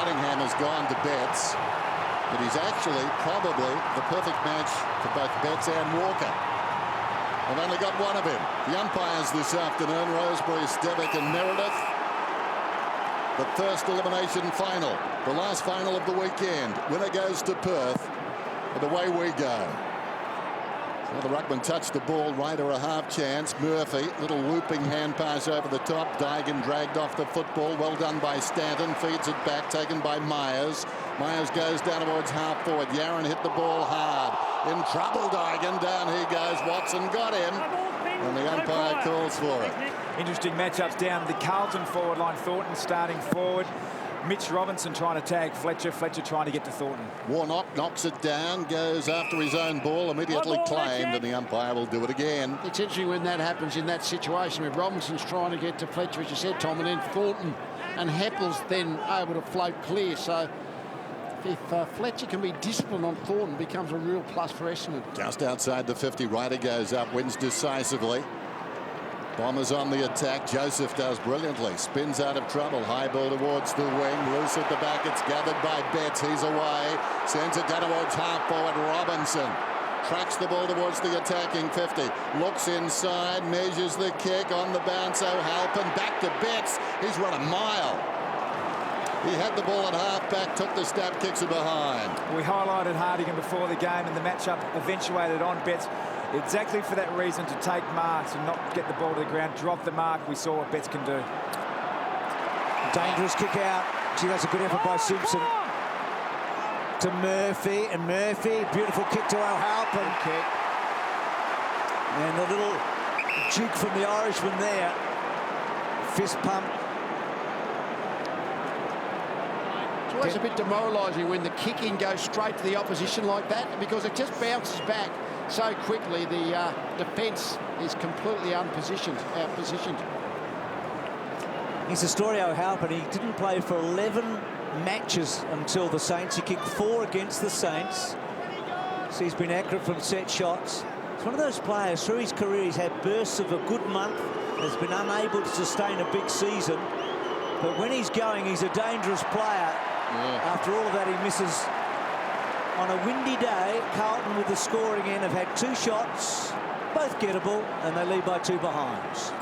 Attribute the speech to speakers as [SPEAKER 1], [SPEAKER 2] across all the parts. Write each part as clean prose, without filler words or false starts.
[SPEAKER 1] Nottingham has gone to Betts, but he's actually probably the perfect match for both Betts and Walker. I've only got one of him. The umpires this afternoon, Rosebery, Stevick and Meredith. The first elimination final, the last final of the weekend. Winner goes to Perth, and away we go. Well, the ruckman touched the ball right or a half chance. Murphy, little looping hand pass over the top. Dygan dragged off the football. Well done by Stanton. Feeds it back, taken by Myers. Myers goes down towards half forward. Yaron hit the ball hard. In trouble, Dygan. Down he goes. Watson got him. And the umpire calls for it.
[SPEAKER 2] Interesting matchups down the Carlton forward line. Thornton starting forward. Mitch Robinson trying to tag Fletcher. Fletcher trying to get to Thornton.
[SPEAKER 1] Warnock knocks it down, goes after his own ball, immediately claimed, and the umpire will do it again.
[SPEAKER 3] It's interesting when that happens in that situation where Robinson's trying to get to Fletcher, as you said, Tom, and then Thornton and Heppel's then able to float clear. So if Fletcher can be disciplined on Thornton, it becomes a real plus for Essendon.
[SPEAKER 1] Just outside the 50, Ryder goes up, wins decisively. Bombers on the attack. Joseph does brilliantly. Spins out of trouble. High ball towards the wing. Loose at the back. It's gathered by Betts. He's away. Sends it down towards half forward. Robinson tracks the ball towards the attacking 50. Looks inside. Measures the kick on the bounce. O'Halpin back to Betts. He's run a mile. He had the ball at half back. Took the stab. Kicks it behind.
[SPEAKER 2] We highlighted Hardigan before the game, and the matchup eventuated on Betts. Exactly for that reason, to take marks and not get the ball to the ground, drop the mark. We saw what Betts can do.
[SPEAKER 4] Dangerous kick out. Gee, that's a good effort by Simpson. To Murphy, and Murphy, beautiful kick to O'Halpin. And a little jig from the Irishman there. Fist pump.
[SPEAKER 3] It's always a bit demoralising when the kicking goes straight to the opposition like that, because it just bounces back so quickly. The defence is completely outpositioned.
[SPEAKER 4] He's a story, O'Halpin. He didn't play for 11 matches until the Saints. He kicked 4 against the Saints. So he's been accurate from set shots. It's one of those players, through his career, he's had bursts of a good month, has been unable to sustain a big season. But when he's going, he's a dangerous player. Yeah. After all of that, he misses. On a windy day, Carlton with the scoring end have had 2 shots, both gettable, and they lead by 2 behinds.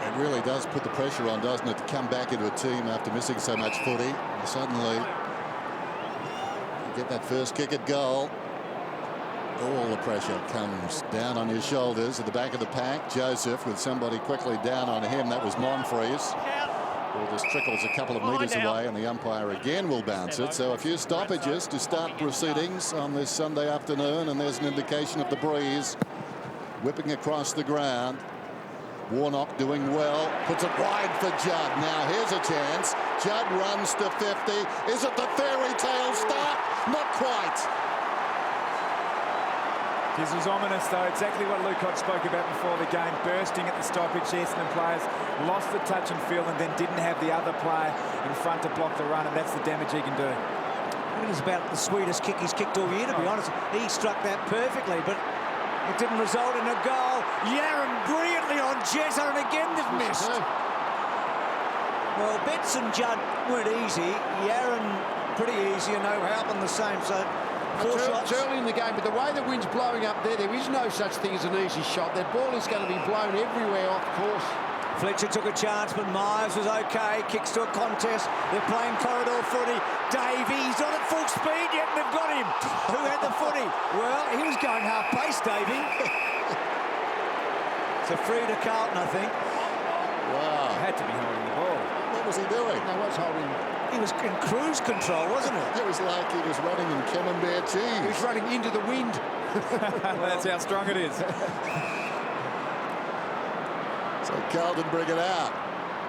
[SPEAKER 1] It really does put the pressure on, doesn't it, to come back into a team after missing so much footy. And suddenly, you get that first kick at goal. All the pressure comes down on his shoulders at the back of the pack. Joseph with somebody quickly down on him. That was Monfries. Ball just trickles a couple of metres away, and the umpire again will bounce it. So a few stoppages to start proceedings on this Sunday afternoon, and there's an indication of the breeze whipping across the ground. Warnock doing well, puts it wide for Judd. Now here's a chance. Judd runs to 50. Is it the fairy tale start? Not quite.
[SPEAKER 2] This was ominous, though. Exactly what Luke spoke about before the game. Bursting at the stoppage. Essendon players lost the touch and feel, and then didn't have the other player in front to block the run, and that's the damage he can do.
[SPEAKER 4] I think it's about the sweetest kick he's kicked all year, to be honest. He struck that perfectly, but it didn't result in a goal. Yaron brilliantly on Jezza, and again they've missed. Well, Betts and Judd weren't easy. Yaron pretty easy, and O'Halpin the same. So 4 shots.
[SPEAKER 3] It's early in the game, but the way the wind's blowing up there is no such thing as an easy shot. That ball is going to be blown everywhere off course.
[SPEAKER 4] Fletcher took a chance, but Myers was okay. Kicks to a contest. They're playing corridor footy. Davey, he's not at full speed yet, and they've got him. Who had the footy? Well, he was going half pace, Davey. It's a free to Carlton, I think.
[SPEAKER 1] Wow.
[SPEAKER 2] Had to be holding the ball.
[SPEAKER 1] What was he doing?
[SPEAKER 3] No, what's holding?
[SPEAKER 4] He was in cruise control, wasn't he?
[SPEAKER 1] It was like he was running in Camembert cheese.
[SPEAKER 3] He was running into the wind.
[SPEAKER 2] Well, that's how strong it is.
[SPEAKER 1] So Carlton bring it out.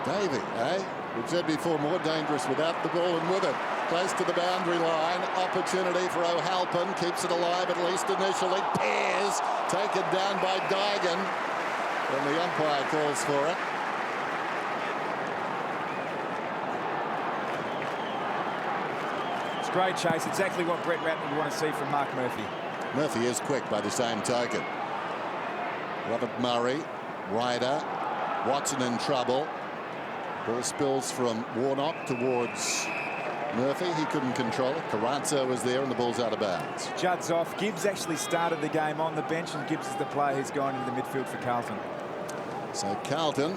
[SPEAKER 1] Davey, eh? We've said before, more dangerous without the ball and with it. Close to the boundary line. Opportunity for O'Halpin. Keeps it alive, at least initially. Pears taken down by Dygan. And the umpire calls for it.
[SPEAKER 2] Great chase, exactly what Brett Rattler would want to see from Mark Murphy.
[SPEAKER 1] Murphy is quick by the same token. Robert Murray, Ryder, Watson in trouble. Ball spills from Warnock towards Murphy. He couldn't control it. Carranza was there and the ball's out of bounds.
[SPEAKER 2] Judd's off. Gibbs actually started the game on the bench, and Gibbs is the player who's gone into the midfield for Carlton.
[SPEAKER 1] So Carlton,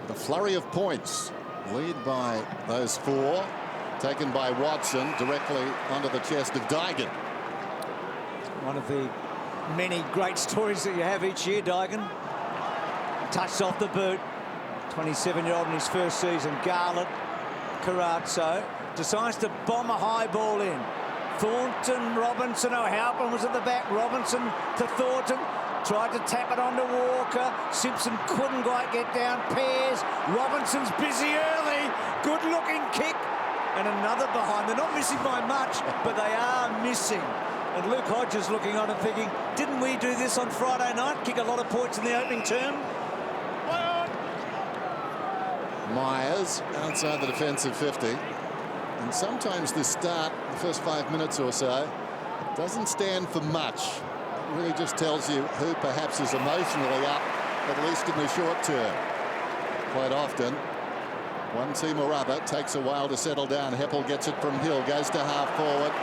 [SPEAKER 1] the flurry of points, lead by those 4, taken by Watson directly onto the chest of Dygan.
[SPEAKER 4] One of the many great stories that you have each year, Dygan. Touched off the boot. 27-year-old in his first season. Garland, Carrazzo decides to bomb a high ball in. Thornton, Robinson, O'Halpin was at the back. Robinson to Thornton. Tried to tap it onto Walker. Simpson couldn't quite get down. Pears. Robinson's busy early. Good-looking kick. And another behind. They're not missing by much, but they are missing. And Luke Hodges looking on and thinking, didn't we do this on Friday night? Kick a lot of points in the opening term.
[SPEAKER 1] Myers outside the defensive 50. And sometimes the start, the first 5 minutes or so, doesn't stand for much. It really just tells you who perhaps is emotionally up, at least in the short term. Quite often, one team or other takes a while to settle down. Heppel gets it from Hill, goes to half forward.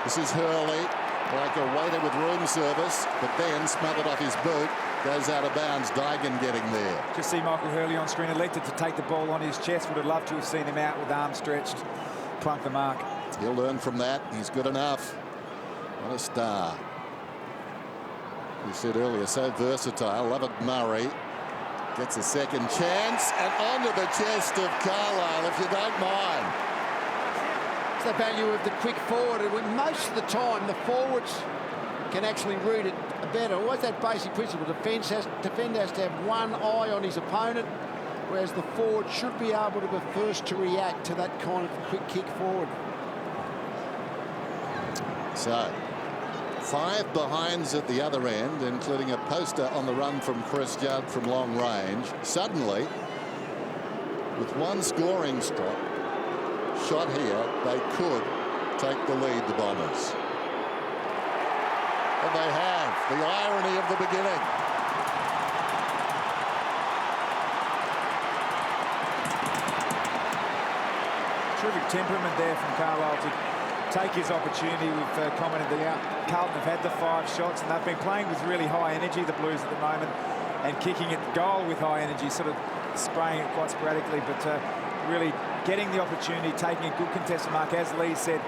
[SPEAKER 1] This is Hurley, like a waiter with room service, but then smothered off his boot. Goes out of bounds. Dygan getting there.
[SPEAKER 2] Just see Michael Hurley on screen, elected to take the ball on his chest. Would have loved to have seen him out with arms stretched. Plunk the mark.
[SPEAKER 1] He'll learn from that. He's good enough. What a star. We said earlier, so versatile. Lovett Murray gets a second chance and onto the chest of Carlisle, if you don't mind.
[SPEAKER 3] It's the value of the quick forward. Most of the time, the forwards can actually read it better. What's that basic principle? Defender has to have one eye on his opponent, whereas the forward should be able to be first to react to that kind of quick kick forward.
[SPEAKER 1] So, 5 behinds at the other end, including a poster on the run from Chris Judd from long range. Suddenly, with one scoring shot here, they could take the lead, the Bombers. And they have. The irony of the beginning.
[SPEAKER 2] Terrific temperament there from Carlisle to take his opportunity. We've commented that Carlton have had the 5 shots, and they've been playing with really high energy, the Blues, at the moment, and kicking it goal with high energy, sort of spraying it quite sporadically, but really getting the opportunity, taking a good contested mark, as Lee said,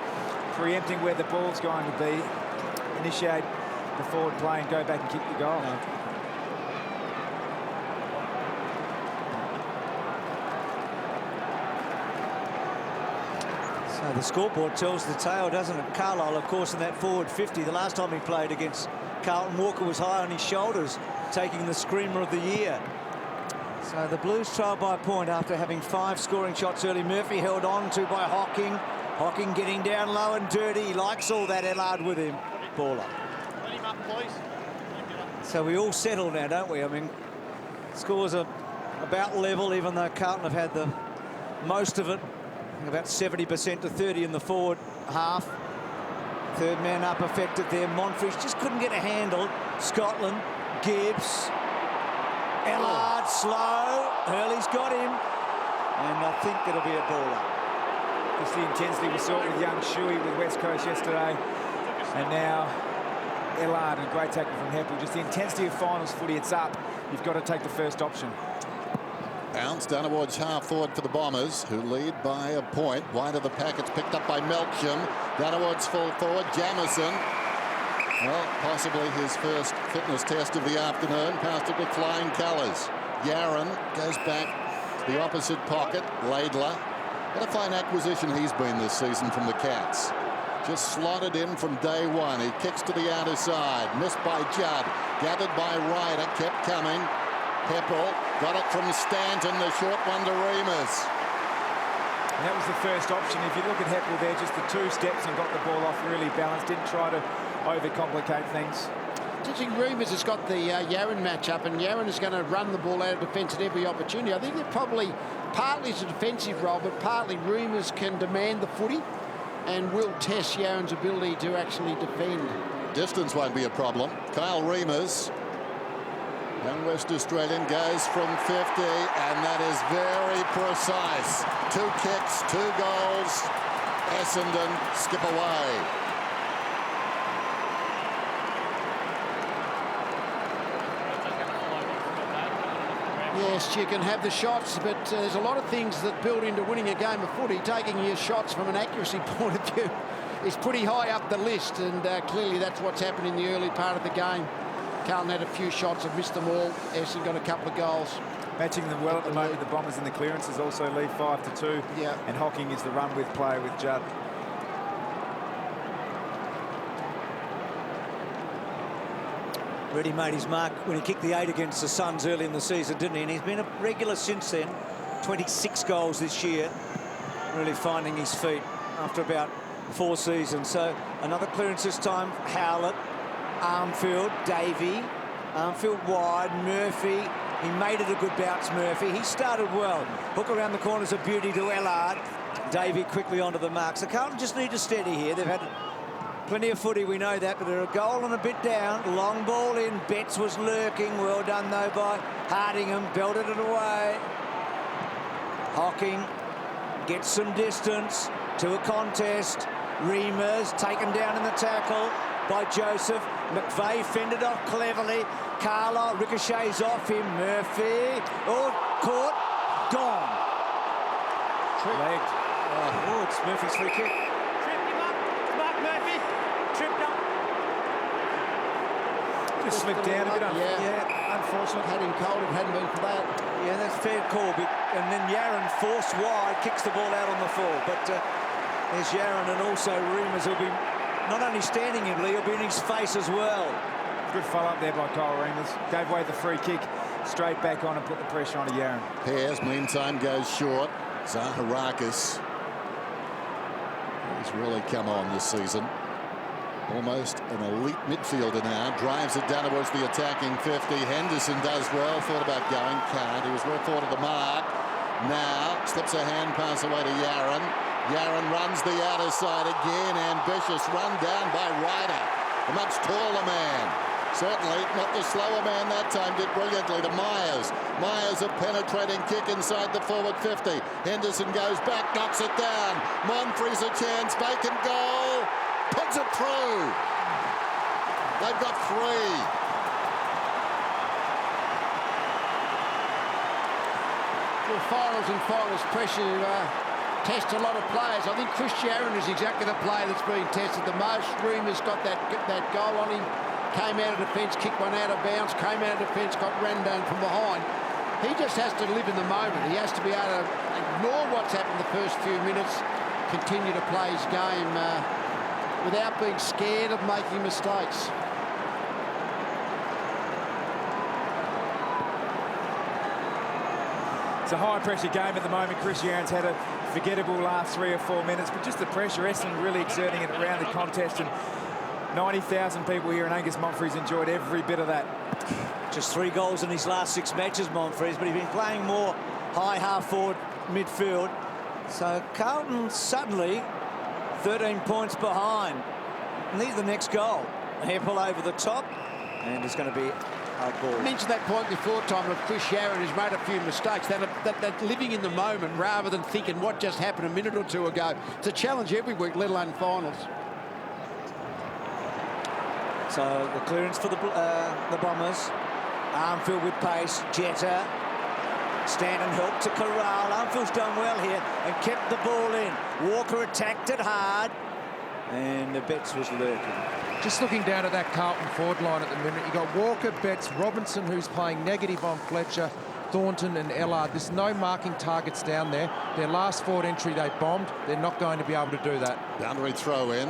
[SPEAKER 2] preempting where the ball's going to be, initiate the forward play and go back and kick the goal.
[SPEAKER 4] So the scoreboard tells the tale, doesn't it? Carlisle, of course, in that forward 50. The last time he played against Carlton, Walker was high on his shoulders, taking the screamer of the year. So the Blues trail by a point after having 5 scoring shots early. Murphy held on to by Hocking. Hocking getting down low and dirty. He likes all that. Ellard with him. Baller. So we all settle now, don't we? I mean, scores are about level, even though Carlton have had the most of it. About 70% to 30 in the forward half. Third man up affected there. Monfries just couldn't get a handle. Scotland, Gibbs, Ellard slow. Hurley's got him, and I think it'll be a baller.
[SPEAKER 2] Just the intensity we saw with young Shuey with West Coast yesterday, and now Ellard, and a great tackle from Heppel. Just the intensity of finals footy. It's up. You've got to take the first option.
[SPEAKER 1] Bounce down towards half forward for the Bombers, who lead by a point. Wide of the pack, it's picked up by Melksham. Down towards full forward, Jamison. Well, possibly his first fitness test of the afternoon. Passed it with flying colours. Yaron goes back the opposite pocket. Laidler. What a fine acquisition he's been this season from the Cats. Just slotted in from day one. He kicks to the outer side. Missed by Judd. Gathered by Ryder. Kept coming. Heppel got it from Stanton. The short one to Remus.
[SPEAKER 2] And that was the first option. If you look at Heppel there, just the 2 steps and got the ball off really balanced. Didn't try to overcomplicate things.
[SPEAKER 3] Interesting, Remus has got the Yaron matchup, and Yaron is going to run the ball out of defence at every opportunity. I think they're probably partly it's a defensive role, but partly Remus can demand the footy and will test Yaron's ability to actually defend.
[SPEAKER 1] Distance won't be a problem. Kyle Remus And West Australian goes from 50, and that is very precise. 2 kicks, 2 goals. Essendon skip away.
[SPEAKER 3] Yes, you can have the shots, but there's a lot of things that build into winning a game of footy. Taking your shots from an accuracy point of view is pretty high up the list, and clearly that's what's happened in the early part of the game. Carlton had a few shots, have missed them all. Essendon got a couple of goals.
[SPEAKER 2] Matching them well at the moment. The Bombers and the clearances also lead 5-2.
[SPEAKER 3] Yeah.
[SPEAKER 2] And Hocking is the run-with player with Judd.
[SPEAKER 4] Really made his mark when he kicked the 8 against the Suns early in the season, didn't he? And he's been a regular since then. 26 goals this year. Really finding his feet after about 4 seasons. So another clearance this time. Howlett, Armfield, Davey. Armfield wide, Murphy. He made it a good bounce, Murphy. He started well. Hook around the corners of beauty to Ellard. Davey quickly onto the mark. So Carlton just need to steady here. They've had plenty of footy, we know that, but they're a goal and a bit down. Long ball in. Betts was lurking. Well done, though, by Hardingham. Belted it away. Hocking gets some distance to a contest. Reimers taken down in the tackle by Joseph. McVeigh fended off cleverly. Carlisle ricochets off him. Murphy. Oh, caught. Gone.
[SPEAKER 2] Legged.
[SPEAKER 4] Oh, it's Murphy's free kick.
[SPEAKER 5] Tripped him up. Mark Murphy. Tripped up.
[SPEAKER 2] Just slipped down a bit.
[SPEAKER 3] Yeah.
[SPEAKER 2] Unfortunate.
[SPEAKER 3] Had him cold, it hadn't been for that.
[SPEAKER 4] Yeah, that's a fair call. And then Yaron forced wide, kicks the ball out on the full. But there's Yaron, and also Reimers will be not only standing in, he'll be in his face as well.
[SPEAKER 2] Good follow-up there by Kyle Reimers. Gave away the free kick. Straight back on and put the pressure on to Yaron.
[SPEAKER 1] Pears, meantime, goes short. Zaharakis. He's really come on this season. Almost an elite midfielder now. Drives it down towards the attacking 50. Henderson does well. Thought about going. Can't. He was well thought of the mark. Now slips a hand pass away to Yaron. Yaron runs the outer side again. Ambitious run down by Ryder. A much taller man. Certainly not the slower man that time. Did brilliantly to Myers. Myers a penetrating kick inside the forward 50. Henderson goes back, knocks it down. Monfrey's a chance. Bacon goal. Puts it through. They've got 3.
[SPEAKER 3] Well, finals pressure test a lot of players. I think Chris Yaron is exactly the player that's being tested the most. Reimers got that goal on him. Came out of defence, kicked one out of bounds, came out of defence, got ran down from behind. He just has to live in the moment. He has to be able to ignore what's happened the first few minutes, continue to play his game without being scared of making mistakes.
[SPEAKER 2] It's a high-pressure game at the moment. Chris Yaron's had a forgettable last 3 or 4 minutes, but just the pressure, Essendon really exerting it around the contest, and 90,000 people here, and Angus Monfrey's enjoyed every bit of that.
[SPEAKER 4] Just 3 goals in his last 6 matches, Monfrey's, but he's been playing more high half-forward midfield. So Carlton suddenly 13 points behind. Need the next goal. Heppel over the top, and it's going to be a ball.
[SPEAKER 3] I mentioned that point before, Tom, of Chris Yaron has made a few mistakes. That living in the moment rather than thinking what just happened a minute or 2 ago. It's a challenge every week, let alone finals.
[SPEAKER 4] So the clearance for the Bombers. Armfield with pace. Jetta. Stanton helped to corral. Armfield's done well here and kept the ball in. Walker attacked it hard. And the Betts was lurking.
[SPEAKER 6] Just looking down at that Carlton forward line at the minute, you got Walker, Betts, Robinson, who's playing negative on Fletcher, Thornton and Ellard. There's no marking targets down there. Their last forward entry they bombed. They're not going to be able to do that.
[SPEAKER 1] Boundary throw in.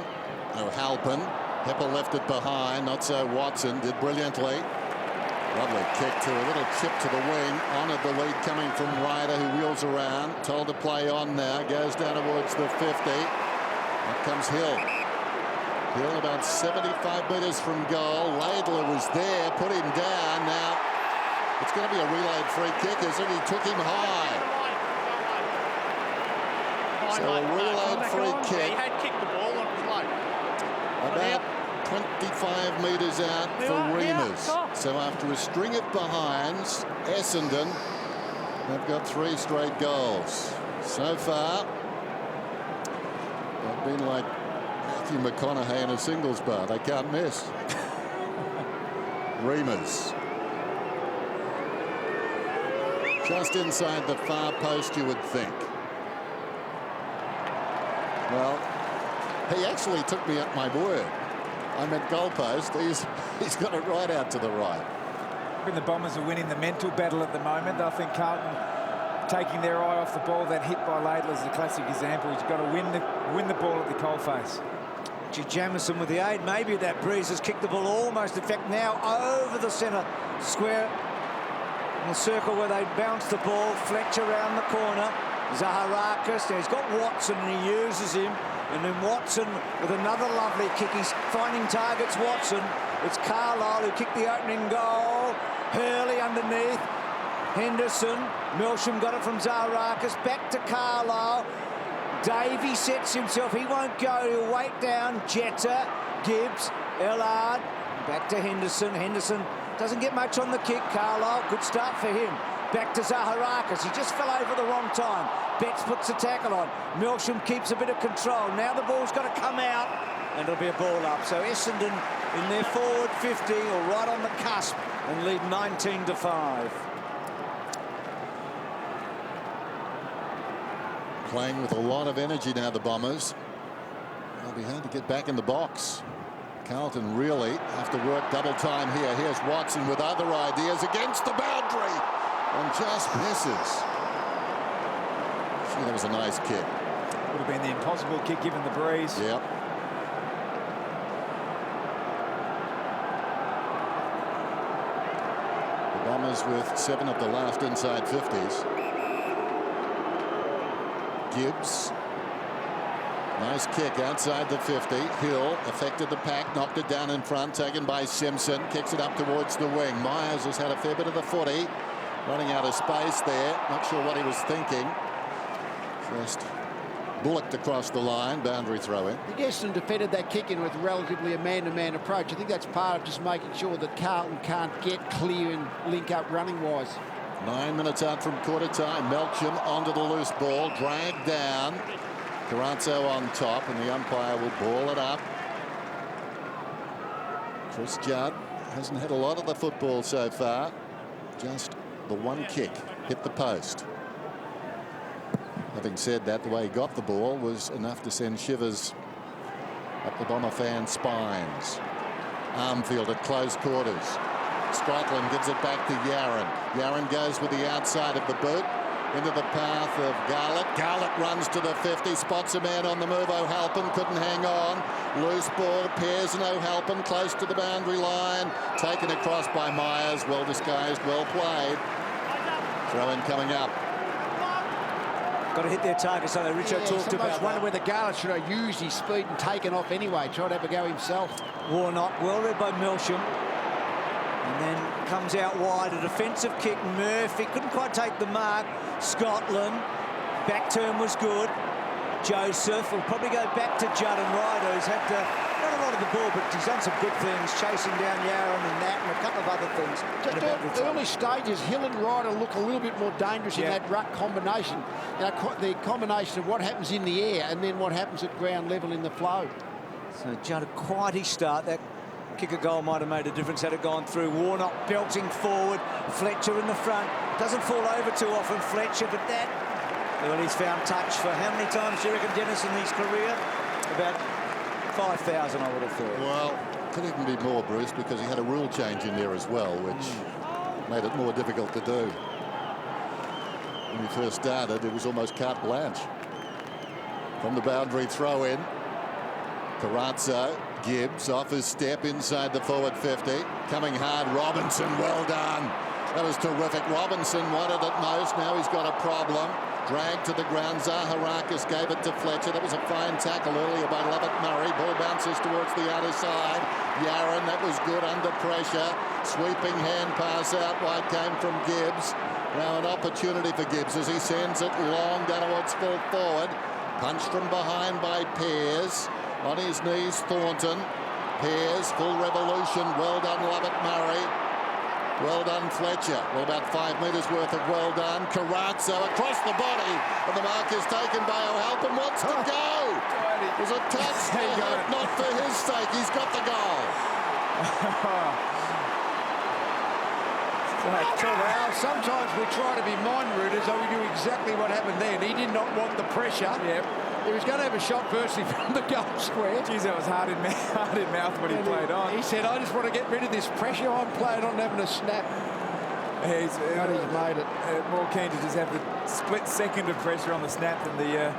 [SPEAKER 1] O'Halpin. Heppel left it behind. Not so Watson. Did brilliantly. Lovely kick to a little chip to the wing. Honoured the lead coming from Ryder, who wheels around. Told to play on now. Goes down towards the 50. Up comes Hill. Hill about 75 metres from goal. Laidler was there. Put him down. Now it's going to be a relayed free kick, isn't it? He took him high. So a relayed free kick.
[SPEAKER 5] He had kicked the ball and it was low.
[SPEAKER 1] About 25 metres out for Remus. So after a string of behinds, Essendon have got 3 straight goals. So far, they've been like Matthew McConaughey in a singles bar. They can't miss. Remus. Just inside the far post, you would think. Well, he actually took me at my word. I meant goalpost. He's got it right out to the right.
[SPEAKER 2] When the Bombers are winning the mental battle at the moment, I think Carlton taking their eye off the ball. That hit by Laidler is a classic example. He's got to win the ball at the coalface.
[SPEAKER 4] Jamison with the aid. Maybe that Breeze has kicked the ball almost, in fact, now over the centre square. In the circle where they bounce the ball. Fletcher around the corner. Zaharakis. He's got Watson and he uses him. And then Watson with another lovely kick. He's finding targets, Watson. It's Carlisle who kicked the opening goal. Hurley underneath. Henderson. Milsham got it from Zaharakis. Back to Carlisle. Davey sets himself. He won't go. He'll wait down. Jetta, Gibbs, Ellard. Back to Henderson. Henderson doesn't get much on the kick. Carlisle, good start for him. Back to Zaharakis. He just fell over the wrong time. Betts puts the tackle on. Milsham keeps a bit of control. Now the ball's got to come out and it'll be a ball up. So Essendon in their forward 50 or right on the cusp and lead 19-5.
[SPEAKER 1] Playing with a lot of energy now, the Bombers. They'll be hard to get back in the box. Carlton really have to work double time here. Here's Watson with other ideas against the boundary and just misses. Gee, that was a nice kick.
[SPEAKER 2] Would have been the impossible kick given the breeze.
[SPEAKER 1] Yep. The Bombers with 7 of the last inside 50s. Gibbs. Nice kick outside the 50. Hill affected the pack, knocked it down in front, taken by Simpson, kicks it up towards the wing. Myers has had a fair bit of the footy, running out of space there. Not sure what he was thinking. Just bullocked across the line, boundary throw in.
[SPEAKER 3] I think Essendon defended that kick in with relatively a man-to-man approach. I think that's part of just making sure that Carlton can't get clear and link up running-wise.
[SPEAKER 1] 9 minutes out from quarter time. Melcham onto the loose ball, dragged down. Carranzo on top, and the umpire will ball it up. Chris Judd hasn't had a lot of the football so far. Just the one kick hit the post. Having said that, the way he got the ball was enough to send shivers up the Bomber fans' spines. Armfield at close quarters. Strickland gives it back to Yaron. Yaron goes with the outside of the boot into the path of Garlett. Garlett runs to the 50, spots a man on the move. O'Halpin couldn't hang on. Loose ball, Pears and O'Halpin close to the boundary line. Taken across by Myers. Well disguised, well played. Throw in coming up.
[SPEAKER 4] Got to hit their target, so Richard talked about
[SPEAKER 3] wonder whether Garlett should have used his speed and taken off anyway. Tried to have a go himself.
[SPEAKER 4] Warnock, well read by Milsham. And then comes out wide, a defensive kick. Murphy couldn't quite take the mark. Scotland, back turn was good. Joseph will probably go back to Judd and Ryder, who's had to not a lot of the ball, but he's done some good things, chasing down Yaron and that, and a couple of other things.
[SPEAKER 3] Just early stages, Hill and Ryder look a little bit more dangerous in that ruck combination. You know, the combination of what happens in the air and then what happens at ground level in the flow.
[SPEAKER 4] So Judd, a quiety start. That kick a goal might have made a difference had it gone through. Warnock belting forward. Fletcher in the front. Doesn't fall over too often, Fletcher, but that... Well, he's found touch for how many times do you reckon, Dennis, in his career? About 5,000, I would have thought.
[SPEAKER 1] Well, could even be more, Bruce, because he had a rule change in there as well, which made it more difficult to do. When he first started, it was almost carte blanche. From the boundary throw in. Carranzo, Gibbs off his step inside the forward 50. Coming hard, Robinson, well done. That was terrific. Robinson wanted it most. Now he's got a problem. Dragged to the ground. Zaharakis gave it to Fletcher. That was a fine tackle earlier by Lovett Murray. Ball bounces towards the outer side. Yaron, that was good under pressure. Sweeping hand pass out wide came from Gibbs. Now an opportunity for Gibbs as he sends it long down towards full forward. Punched from behind by Pears. On his knees, Thornton. Pears, full revolution. Well done, Lovett Murray. Well done, Fletcher. Well, about 5 metres worth of well done. Carazzo across the body, and the mark is taken by O'Halpin. Wants to go. Was a touch. Not for his sake. He's got the goal.
[SPEAKER 7] Well, sometimes we try to be mind readers, so we do exactly what happened then. He did not want the pressure.
[SPEAKER 2] Yep.
[SPEAKER 7] He was going to have a shot firstly from the goal square.
[SPEAKER 2] Geez, that was hard in mouth when he played on.
[SPEAKER 7] He said, I just want to get rid of this pressure. I'm playing on having a snap.
[SPEAKER 2] He's
[SPEAKER 7] made it.
[SPEAKER 2] More keen to just have the split second of pressure on the snap than the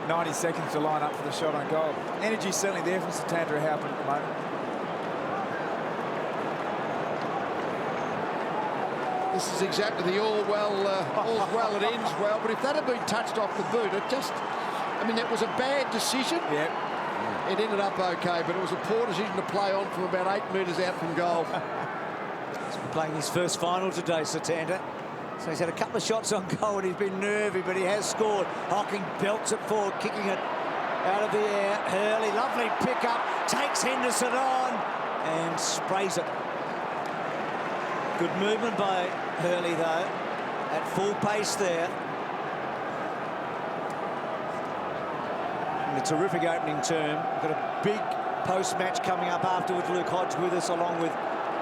[SPEAKER 2] 90 seconds to line up for the shot on goal. Energy's certainly there from Satandra Halpin at the moment.
[SPEAKER 7] This is exactly the all's well, it ends well. But if that had been touched off the boot, it just, I mean, it was a bad decision.
[SPEAKER 2] Yep.
[SPEAKER 7] It ended up okay, but it was a poor decision to play on from about 8 metres out from goal.
[SPEAKER 4] He's been playing his first final today, Satandra. So he's had a couple of shots on goal and he's been nervy, but he has scored. Hocking belts it forward, kicking it out of the air. Hurley, lovely pick-up, takes Henderson on and sprays it. Good movement by Hurley, though, at full pace there. And a terrific opening term. We've got a big post-match coming up afterwards. Luke Hodge with us, along with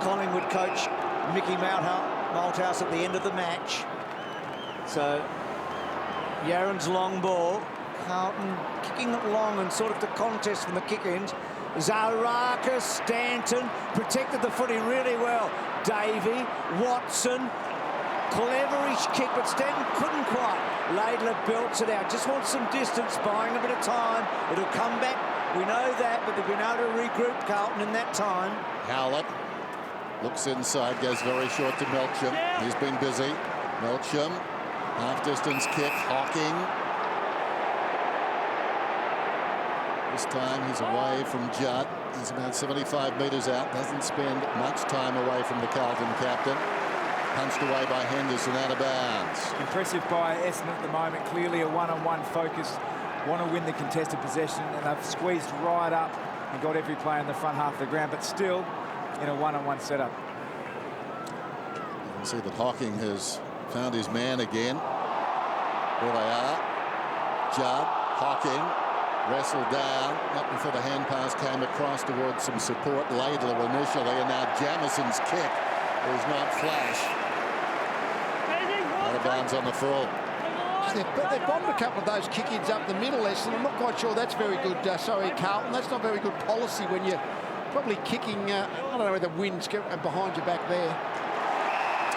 [SPEAKER 4] Collingwood coach Mickey Malthouse at the end of the match. So, Yaron's long ball. Carlton kicking it long and sort of the contest from the kick-ins. Zaraka, Stanton protected the footy really well. Davey, Watson, cleverish kick, but Stanton couldn't quite. Laidler belts it out, just wants some distance, buying a bit of time. It'll come back, we know that, but they've been able to regroup Carlton in that time.
[SPEAKER 1] Howlett looks inside, goes very short to Melcham. He's been busy. Melcham, half-distance kick, Hocking. This time he's away from Judd. He's about 75 metres out. Doesn't spend much time away from the Carlton captain. Punched away by Henderson out of bounds.
[SPEAKER 2] Impressive by Essendon at the moment. Clearly a one-on-one focus. Want to win the contested possession, and they've squeezed right up and got every player in the front half of the ground, but still in a one-on-one setup.
[SPEAKER 1] You can see that Hocking has found his man again. There they are. Judd, Hocking. Wrestled down, not before the hand pass came across towards some support. Laidler initially, and now Jamison's kick is not flash. Out of bounds on the full.
[SPEAKER 7] They've bombed a couple of those kick-ins up the middle, Essendon. I'm not quite sure that's very good. Sorry, Carlton. That's not very good policy when you're probably kicking, I don't know where the wind's behind your back there.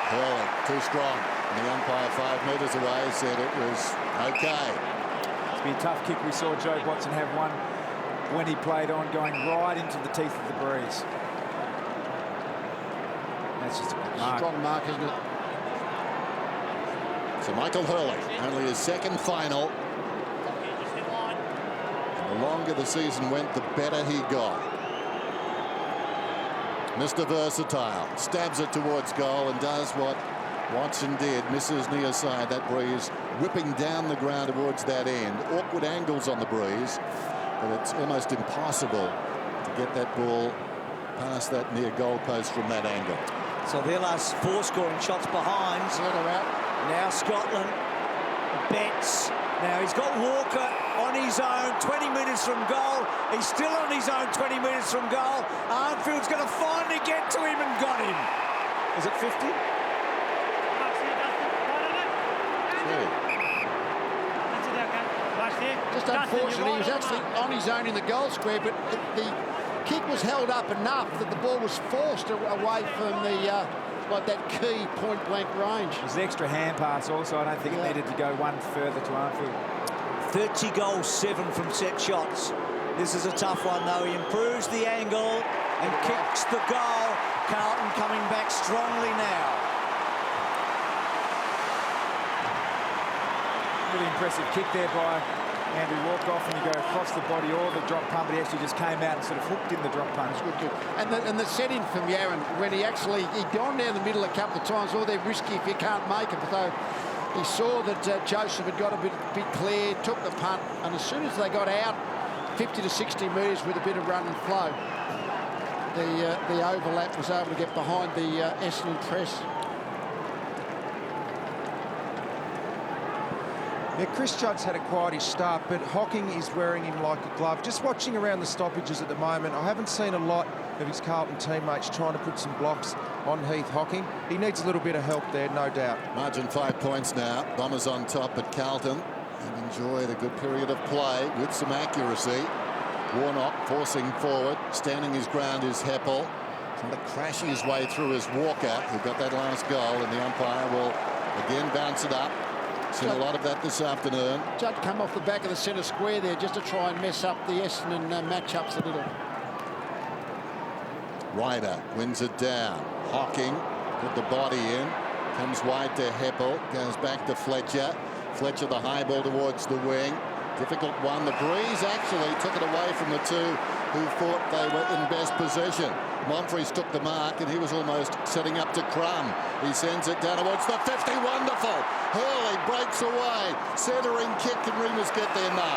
[SPEAKER 1] Hurley, too strong. And the umpire 5 metres away said it was okay.
[SPEAKER 2] Be a tough kick. We saw Joe Watson have one when he played on, going right into the teeth of the breeze. That's just a good mark.
[SPEAKER 7] Strong mark, isn't it?
[SPEAKER 1] So Michael Hurley, only his second final. And the longer the season went, the better he got. Mr. Versatile stabs it towards goal and does what Watson did. Misses near side. That breeze whipping down the ground towards that end. Awkward angles on the breeze, but it's almost impossible to get that ball past that near goal post from that angle.
[SPEAKER 4] So their last 4 scoring shots behind. Now Scotland. Betts. Now he's got Walker on his own, 20 metres from goal. He's still on his own, 20 metres from goal. Armfield's going to finally get to him and got him. Is it 50?
[SPEAKER 7] Just unfortunately, he was actually on his own in the goal square, but the kick was held up enough that the ball was forced away from the like that key point-blank range.
[SPEAKER 2] There's the extra hand pass also. I don't think it needed to go one further to Armfield.
[SPEAKER 4] 30 goals, 7 from set shots. This is a tough one, though. He improves the angle and kicks the goal. Carlton coming back strongly now.
[SPEAKER 2] Really impressive kick there by Andrew Walkoff, and you go across the body or the drop punt, but he actually just came out and sort of hooked in the drop punt.
[SPEAKER 7] Good. And the set-in from Yaron, when he'd gone down the middle a couple of times, they're risky if you can't make it. So he saw that Joseph had got a bit clear, took the punt, and as soon as they got out 50 to 60 metres with a bit of run and flow, the overlap, was able to get behind the Essendon press.
[SPEAKER 6] Yeah, Chris Judd's had a quietish start, but Hocking is wearing him like a glove. Just watching around the stoppages at the moment, I haven't seen a lot of his Carlton teammates trying to put some blocks on Heath Hocking. He needs a little bit of help there, no doubt.
[SPEAKER 1] Margin 5 points now. Bombers on top at Carlton. And enjoyed a good period of play with some accuracy. Warnock forcing forward. Standing his ground is Heppel. Trying to crash his way through is Walker, who got that last goal, and the umpire will again bounce it up. Seen a lot of that this afternoon.
[SPEAKER 7] Judd come off the back of the centre square there just to try and mess up the Essendon matchups a little.
[SPEAKER 1] Ryder wins it down. Hocking put the body in. Comes wide to Heppel. Goes back to Fletcher. Fletcher the high ball towards the wing. Difficult one. The breeze actually took it away from the two who thought they were in best position. Monfries took the mark and he was almost setting up to Crum. He sends it down towards the 50. Wonderful. Hurley breaks away. Centering kick. Can Remus get there? No.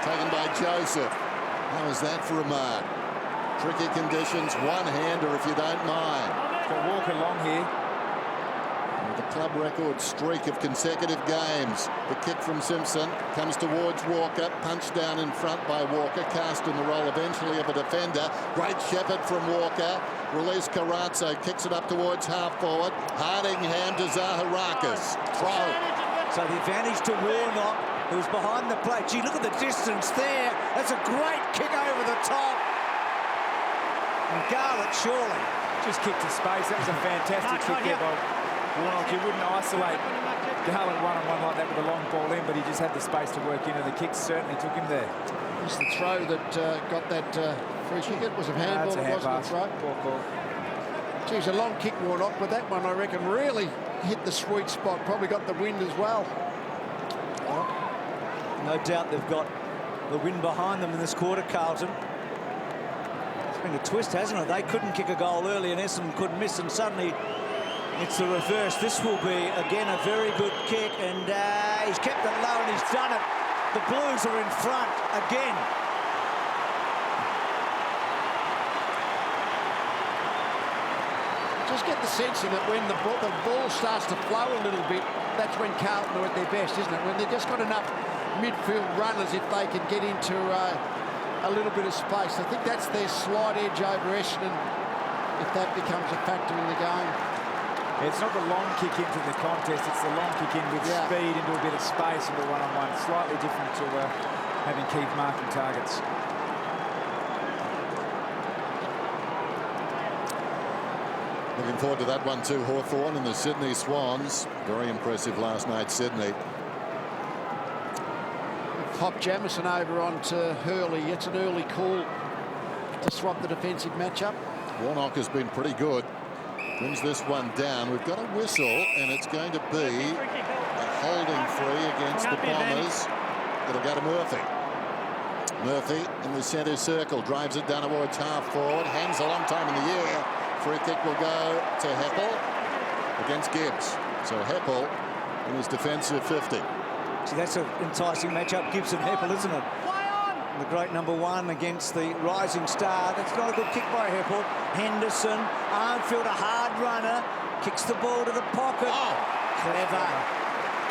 [SPEAKER 1] Taken by Joseph. How was that for a mark? Tricky conditions. One-hander if you don't mind.
[SPEAKER 2] Got Walker long here.
[SPEAKER 1] The club record streak of consecutive games. The kick from Simpson comes towards Walker. Punched down in front by Walker. Cast in the role eventually of a defender. Great shepherd from Walker. Release Carazzo. Kicks it up towards half forward. Hardingham to Zaharakis. Throw.
[SPEAKER 4] So the advantage to Warnock, who's behind the plate. Gee, look at the distance there. That's a great kick over the top. And Garlett surely
[SPEAKER 2] Just kicked to space. That was a fantastic kick there by Warnock. You wouldn't isolate Garlett one-on-one like that with a long ball in, but he just had the space to work in, and the kick certainly took him there.
[SPEAKER 7] It's the throw that got that free kick. It was a handball,
[SPEAKER 2] That's a
[SPEAKER 7] it wasn't a
[SPEAKER 2] hand
[SPEAKER 7] throw.
[SPEAKER 2] pass. Poor call.
[SPEAKER 7] Geez, a long kick, Warnock, but that one, I reckon, really hit the sweet spot. Probably got the wind as well.
[SPEAKER 4] No doubt they've got the wind behind them in this quarter, Carlton. It's been a twist, hasn't it? They couldn't kick a goal early and Essendon could miss, and suddenly it's the reverse. This will be, again, a very good kick, and he's kept it low and he's done it. The Blues are in front again.
[SPEAKER 7] Just get the sense in that when the ball starts to flow a little bit, that's when Carlton are at their best, isn't it? When they've just got enough midfield runners, if they can get into a little bit of space. I think that's their slight edge over Essendon, if that becomes a factor in the game.
[SPEAKER 2] It's not the long kick into the contest, it's the long kick in with speed into a bit of space into one-on-one. Slightly different to having Keith marking targets.
[SPEAKER 1] Looking forward to that one too. Hawthorn and the Sydney Swans. Very impressive last night, Sydney.
[SPEAKER 7] Pop Jamison over onto Hurley. It's an early call to swap the defensive matchup.
[SPEAKER 1] Warnock has been pretty good. Brings this one down. We've got a whistle, and it's going to be a holding free against the Bombers. It'll go to Murphy. Murphy in the centre circle. Drives it down towards half forward. Hangs a long time in the air. Free kick will go to Heppel against Gibbs. So Heppel in his defensive 50.
[SPEAKER 4] So that's an enticing matchup, Gibbs and Heppel, isn't it? The great number one against the rising star. That's not a good kick by Heppel. Henderson, Armfield, a hard runner, kicks the ball to the pocket.
[SPEAKER 1] Oh.
[SPEAKER 4] Clever.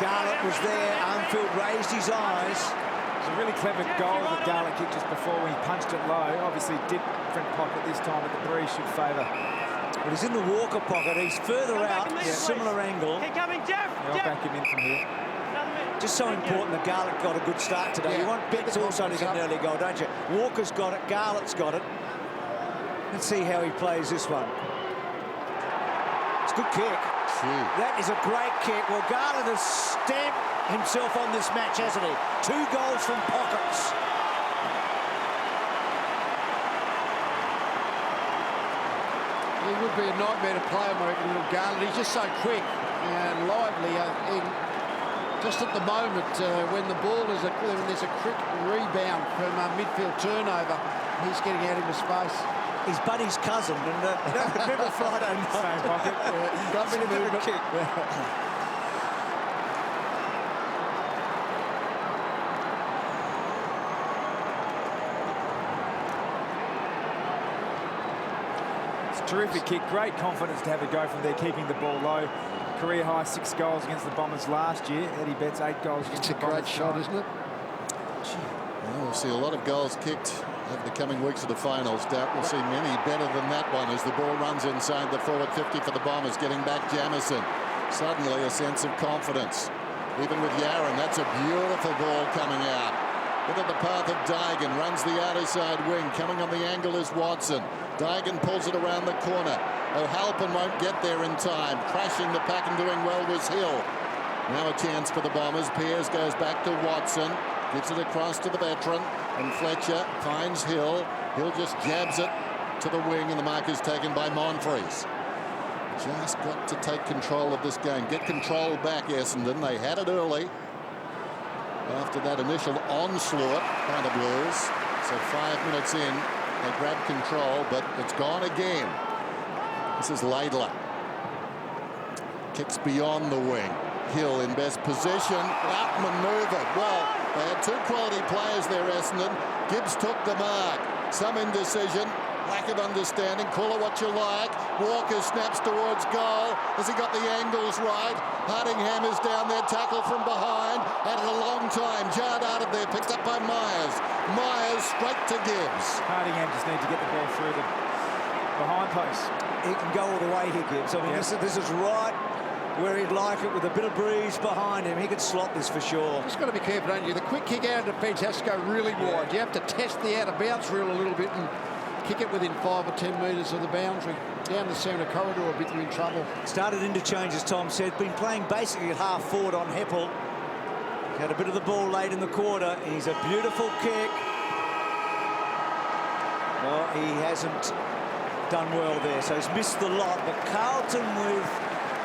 [SPEAKER 4] Garlett was there. Armfield raised his eyes.
[SPEAKER 2] It's a really clever goal that Garlett kicked just before when he punched it low. Obviously different pocket this time, but the breeze should favour.
[SPEAKER 4] But he's in the Walker pocket. He's further out, similar angle.
[SPEAKER 5] Keep coming, Jeff.
[SPEAKER 2] I'll back him in from here.
[SPEAKER 4] Just so important that Garlett got a good start today.
[SPEAKER 7] Yeah.
[SPEAKER 4] You want Betts also to get an early goal, don't you? Walker's got it, Garlett's got it. Let's see how he plays this one. It's a good kick.
[SPEAKER 1] Gee.
[SPEAKER 4] That is a great kick. Well, Garlett has stamped himself on this match, hasn't he? 2 goals from pockets.
[SPEAKER 7] He would be a nightmare to play him, I reckon, little Garlett. He's just so quick and lively. Just at the moment, when the ball is when there's a quick rebound from a midfield turnover, he's getting out into space.
[SPEAKER 4] His buddy's cousin, and remember Friday night.
[SPEAKER 2] Same pocket.
[SPEAKER 7] Got some movement.
[SPEAKER 4] Kick.
[SPEAKER 2] It's a terrific kick, great confidence to have a go from there, keeping the ball low. Career high 6 goals against the Bombers last year. Eddie Betts 8 goals against the Bombers.
[SPEAKER 7] It's a great shot, isn't it?
[SPEAKER 1] Well, we'll see a lot of goals kicked over the coming weeks of the finals. Doubt we'll see many better than that one as the ball runs inside the forward 50 for the Bombers, getting back Jamieson. Suddenly a sense of confidence. Even with Yaron, that's a beautiful ball coming out. Look at the path of Dygan, runs the outer side wing. Coming on the angle is Watson. Dygan pulls it around the corner. O'Halpin won't get there in time. Crashing the pack and doing well was Hill. Now a chance for the Bombers. Pearce goes back to Watson. Gets it across to the veteran. And Fletcher finds Hill. Hill just jabs it to the wing, and the mark is taken by Monfries. Just got to take control of this game. Get control back, Essendon. They had it early after that initial onslaught by the Blues. So 5 minutes in, they grab control, but it's gone again. This is Laidler. Kicks beyond the wing. Hill in best position. Outmaneuvered. Well, they had 2 quality players there, Essendon. Gibbs took the mark. Some indecision. Lack of understanding. Call it what you like. Walker snaps towards goal. Has he got the angles right? Harding hammers down there. Tackle from behind. Had it a long time. Jarred out of there. Picked up by Myers. Myers straight to Gibbs.
[SPEAKER 2] Hardingham just need to get the ball through the behind post.
[SPEAKER 4] He can go all the way, he Gibbs. I mean, this is right where he'd like it, with a bit of breeze behind him. He could slot this for sure.
[SPEAKER 7] Just got to be careful, don't you? The quick kick out of defence has to go really wide. You have to test the out-of-bounds rule a little bit and kick it within 5 or 10 metres of the boundary. Down the centre corridor a bit, you're in trouble.
[SPEAKER 4] Started interchange, as Tom said. Been playing basically at half forward on Heppel. Had a bit of the ball late in the quarter. He's a beautiful kick. Well, he hasn't done well there, so he's missed the lot. But Carlton with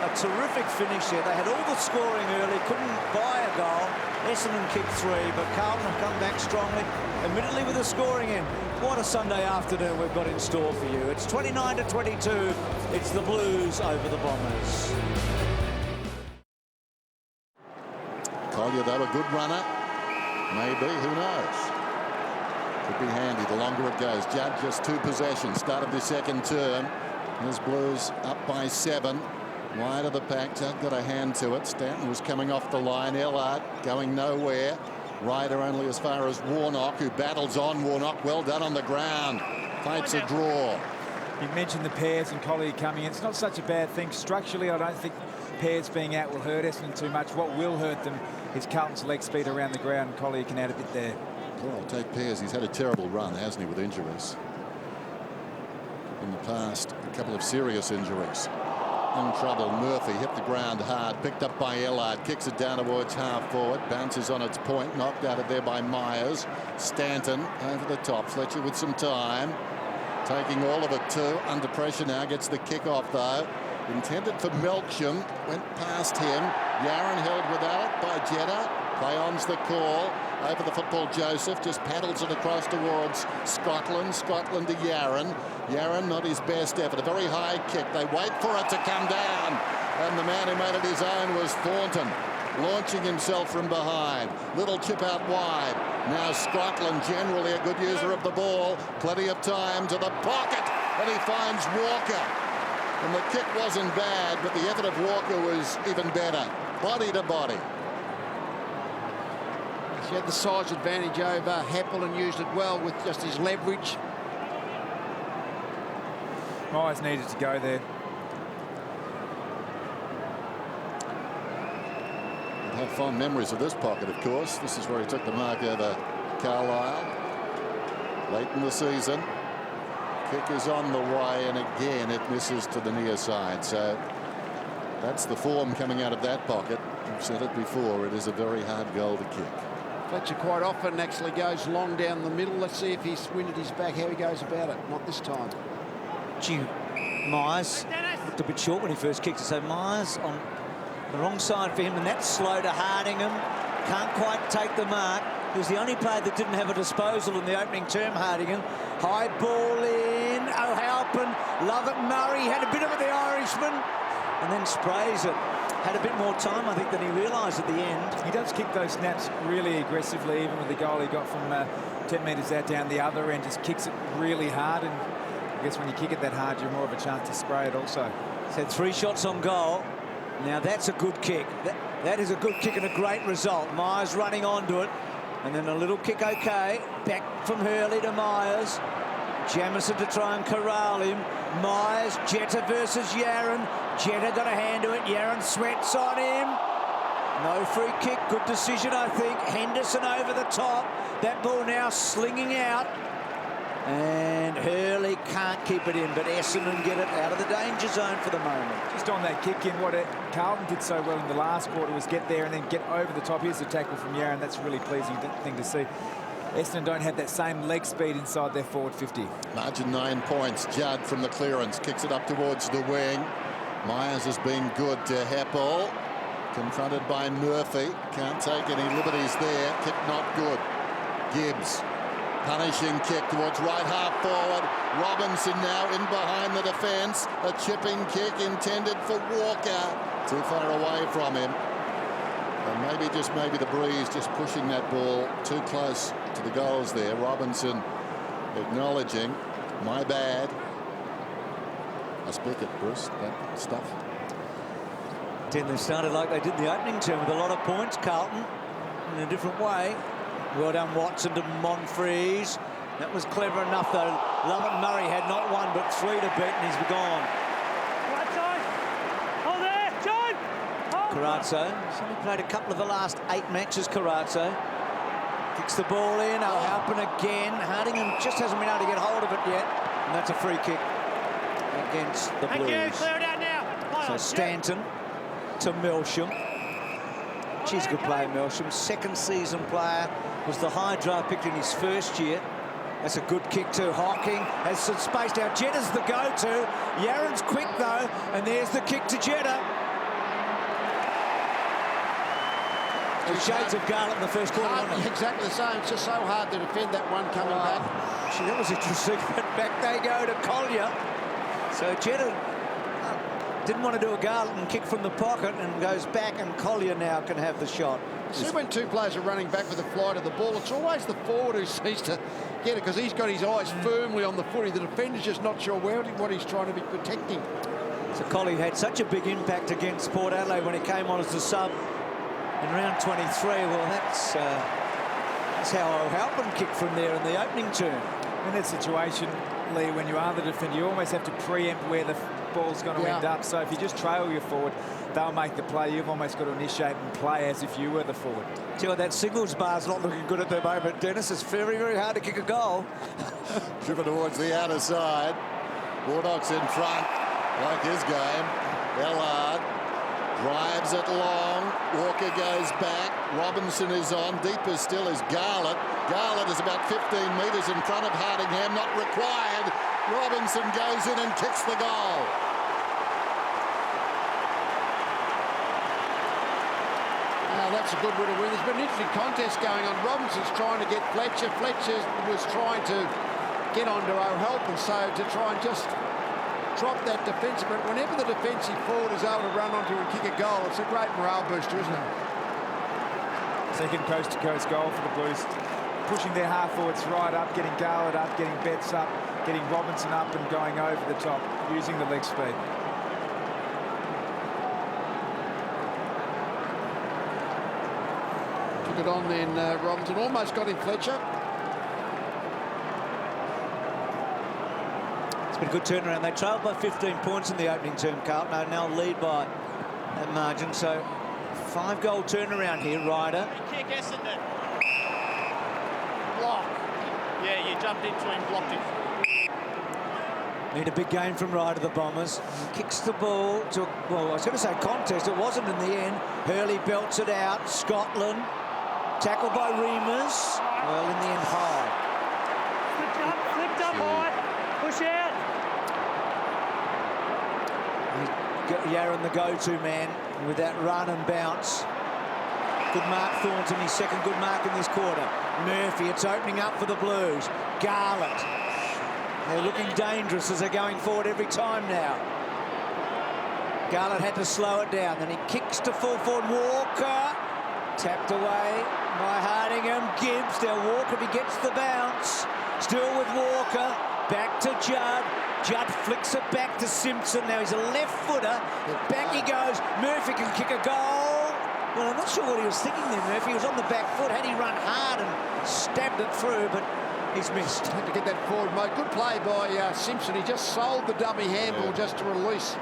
[SPEAKER 4] a terrific finish there. They had all the scoring early, couldn't buy a goal. Essendon kicked 3, but Carlton have come back strongly, admittedly with the scoring in. What a Sunday afternoon we've got in store for you. It's 29-22. It's the Blues over the Bombers.
[SPEAKER 1] Collier, though, a good runner. Maybe, who knows? Could be handy the longer it goes. Judd just 2 possessions. Start of the second term. His Blues up by 7. Wide of the pack. Judd got a hand to it. Stanton was coming off the line. Ellard going nowhere. Ryder only as far as Warnock, who battles on. Warnock well done on the ground. Fights a draw.
[SPEAKER 2] You mentioned the Pearce and Collier coming in. It's not such a bad thing. Structurally, I don't think Pearce being out will hurt Essendon too much. What will hurt them is Carlton's leg speed around the ground, and Collier can add a bit there.
[SPEAKER 1] Well, I'll take Pearce. He's had a terrible run, hasn't he, with injuries? In the past, a couple of serious injuries. In trouble. Murphy hit the ground hard, picked up by Ellard, kicks it down towards half forward, bounces on its point, knocked out of there by Myers. Stanton over the top. Fletcher with some time, taking all of it too. Under pressure now, gets the kick off though. Intended for Melksham, went past him. Yaron held without it by Jeddah. Play on's the call. Over the football, Joseph just paddles it across towards Scotland. Scotland to Yaron. Yaron, not his best effort. A very high kick. They wait for it to come down. And the man who made it his own was Thornton, launching himself from behind. Little chip out wide. Now Scotland, generally a good user of the ball. Plenty of time to the pocket. And he finds Walker. And the kick wasn't bad, but the effort of Walker was even better. Body to body.
[SPEAKER 7] He had the size advantage over Heppel and used it well with just his leverage.
[SPEAKER 2] Myers needed to go there.
[SPEAKER 1] I have fond memories of this pocket, of course. This is where he took the mark over Carlisle late in the season. Kick is on the way, and again it misses to the near side. So that's the form coming out of that pocket. I've said it before, it is a very hard goal to kick.
[SPEAKER 7] Fletcher quite often actually goes long down the middle. Let's see if he's winded his back, how he goes about it. Not this time.
[SPEAKER 4] Gee, Myers looked a bit short when he first kicked it, so Myers on the wrong side for him, and that's slow to Hardingham. Can't quite take the mark. He was the only player that didn't have a disposal in the opening term, Hardingham. High ball in. O'Halpin, love it. Murray had a bit of it, the Irishman, and then sprays it. Had a bit more time, I think, than he realised at the end.
[SPEAKER 2] He does kick those snaps really aggressively, even with the goal he got from 10 metres out down the other end. Just kicks it really hard, and I guess when you kick it that hard, you're more of a chance to spray it also.
[SPEAKER 4] He's had 3 shots on goal. Now that's a good kick. That is a good kick and a great result. Myers running onto it. And then a little kick, okay. Back from Hurley to Myers. Jamison to try and corral him. Myers, Jetta versus Yaron. Jetta got a hand to it. Yaron sweats on him. No free kick. Good decision, I think. Henderson over the top. That ball now slinging out. And Hurley can't keep it in, but Essendon get it out of the danger zone for the moment.
[SPEAKER 2] Just on that kick in, what Carlton did so well in the last quarter was get there and then get over the top. Here's the tackle from Yaron. That's a really pleasing thing to see. Essendon don't have that same leg speed inside their forward 50.
[SPEAKER 1] Margin 9 points. Judd from the clearance kicks it up towards the wing. Myers has been good to Heppel. Confronted by Murphy. Can't take any liberties there. Kick not good. Gibbs. Punishing kick towards right half forward. Robinson now in behind the defence. A chipping kick intended for Walker. Too far away from him. And maybe the breeze just pushing that ball too close to the goals there. Robinson acknowledging, my bad. I speak it, Bruce, that stuff.
[SPEAKER 4] Then they started like they did in the opening term with a lot of points. Carlton in a different way. Well done, Watson to Monfries. That was clever enough, though. Lovett Murray had not 1 but 3 to beat, and he's gone.
[SPEAKER 5] Hold there, John!
[SPEAKER 4] Carazzo. He's only played a couple of the last 8 matches, Carazzo. Kicks the ball in. O'Halpin again. Hardingham just hasn't been able to get hold of it yet. And that's a free kick against the Blues.
[SPEAKER 5] Thank you, clear it out now.
[SPEAKER 4] So Stanton to Milsham. She's a good player, Milsham. 2nd season player. Was the high draft picked in his 1st year. That's a good kick too. Hocking has some space now. Jetta's the go-to. Yaron's quick though, and there's the kick to Jetta. The shades of Garlett in the first quarter, wasn't it?
[SPEAKER 7] Exactly the same. It's just so hard to defend that one coming back.
[SPEAKER 4] Actually, that was interesting. But back they go to Collier. So Jetta didn't want to do a Garlett and kick from the pocket and goes back, and Collier now can have the shot.
[SPEAKER 7] See, when 2 players are running back with the flight of the ball, it's always the forward who sees to get it because he's got his eyes firmly on the footy. The defender's just not sure what he's trying to be protecting.
[SPEAKER 4] So Collier had such a big impact against Port Adelaide when he came on as the sub in round 23. Well, that's how O'Halpin kicked from there in the opening term.
[SPEAKER 2] In that situation, Lee, when you are the defender, you almost have to preempt where the ball's going to end up. So if you just trail your forward, they'll make the play. You've almost got to initiate and play as if you were the forward.
[SPEAKER 4] See what, that singles bar's not looking good at the moment, Dennis. It's very, very hard to kick a goal.
[SPEAKER 1] Driven towards the outer side. Warnock's in front, like his game. Ellard drives it long. Walker goes back. Robinson is on. Deeper still is Garlett. Garlett is about 15 metres in front of Hardingham. Not required. Robinson goes in and kicks the goal.
[SPEAKER 7] That's a good way to win. There's been an interesting contest going on. Robinson's trying to get Fletcher. Fletcher was trying to get onto O'Halpin, so to try and just drop that defence. But whenever the defensive forward is able to run onto and kick a goal, it's a great morale booster, isn't it?
[SPEAKER 2] Second coast-to-coast goal for the Blues. Pushing their half-forwards right up, getting Garlett up, getting Betts up, getting Robinson up and going over the top, using the leg speed.
[SPEAKER 7] Took it on then, Robinson. Almost got him, Fletcher.
[SPEAKER 4] It's been a good turnaround. They trailed by 15 points in the opening term, Carlton. They now lead by that margin. So 5-goal turnaround here, Ryder.
[SPEAKER 5] Kick Essendon. Block. Yeah, you jumped into him, blocked him.
[SPEAKER 4] Need a big game from Ryder, the Bombers. He kicks the ball to, well, I was going to say contest. It wasn't in the end. Hurley belts it out. Scotland. Tackled by Remus. Well, in the end, high.
[SPEAKER 5] Flipped up high. Push out.
[SPEAKER 4] Yaron the go-to man with that run and bounce. Good mark, Thornton, his 2nd good mark in this quarter. Murphy, it's opening up for the Blues. Garlett. They're looking dangerous as they're going forward every time now. Garlett had to slow it down. Then he kicks to full forward. Walker. Tapped away by Hardingham. Gibbs. Now Walker, he gets the bounce. Still with Walker. back to Judd. Judd flicks it back to Simpson. Now he's a left footer. Back he goes. Murphy can kick a goal. Well, I'm not sure what he was thinking there, Murphy. He was on the back foot. Had he run hard and stabbed it through, but he's missed.
[SPEAKER 7] Had to get that forward, mate. Good play by Simpson. He just sold the dummy handball just to release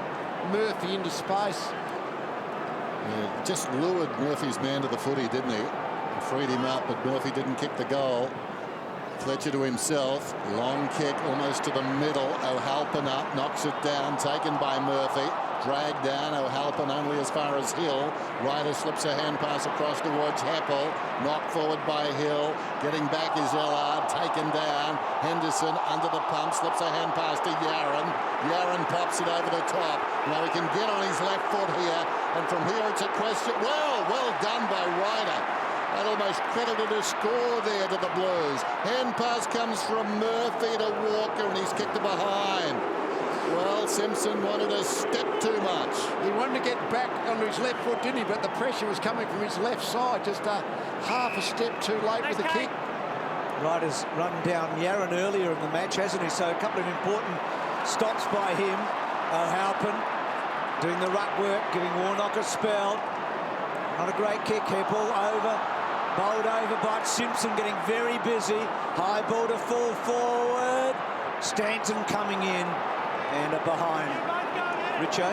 [SPEAKER 7] Murphy into space.
[SPEAKER 1] Yeah, just lured Murphy's man to the footy, didn't he? And freed him up, but Murphy didn't kick the goal. Fletcher to himself. Long kick almost to the middle. O'Halpin up, knocks it down, taken by Murphy. Dragged down, O'Halpin only as far as Hill. Ryder slips a hand pass across towards Heppel. Knocked forward by Hill. Getting back is Ellard, taken down. Henderson under the pump, slips a hand pass to Yaron. Yaron pops it over the top. Now he can get on his left foot here. And from here it's a question. Well done by Ryder. That almost credited a score there to the Blues. Hand pass comes from Murphy to Walker, and he's kicked it behind. Well, Simpson wanted to step too much.
[SPEAKER 7] He wanted to get back onto his left foot, didn't he? But the pressure was coming from his left side. Just half a step too late with the kick.
[SPEAKER 4] Ryder's run down Yaron earlier in the match, hasn't he? So a couple of important stops by him. O'Halpin doing the ruck work, giving Warnock a spell. Not a great kick. Heppel over. Bowled over by Simpson, getting very busy. High ball to full forward. Stanton coming in and behind. Richo?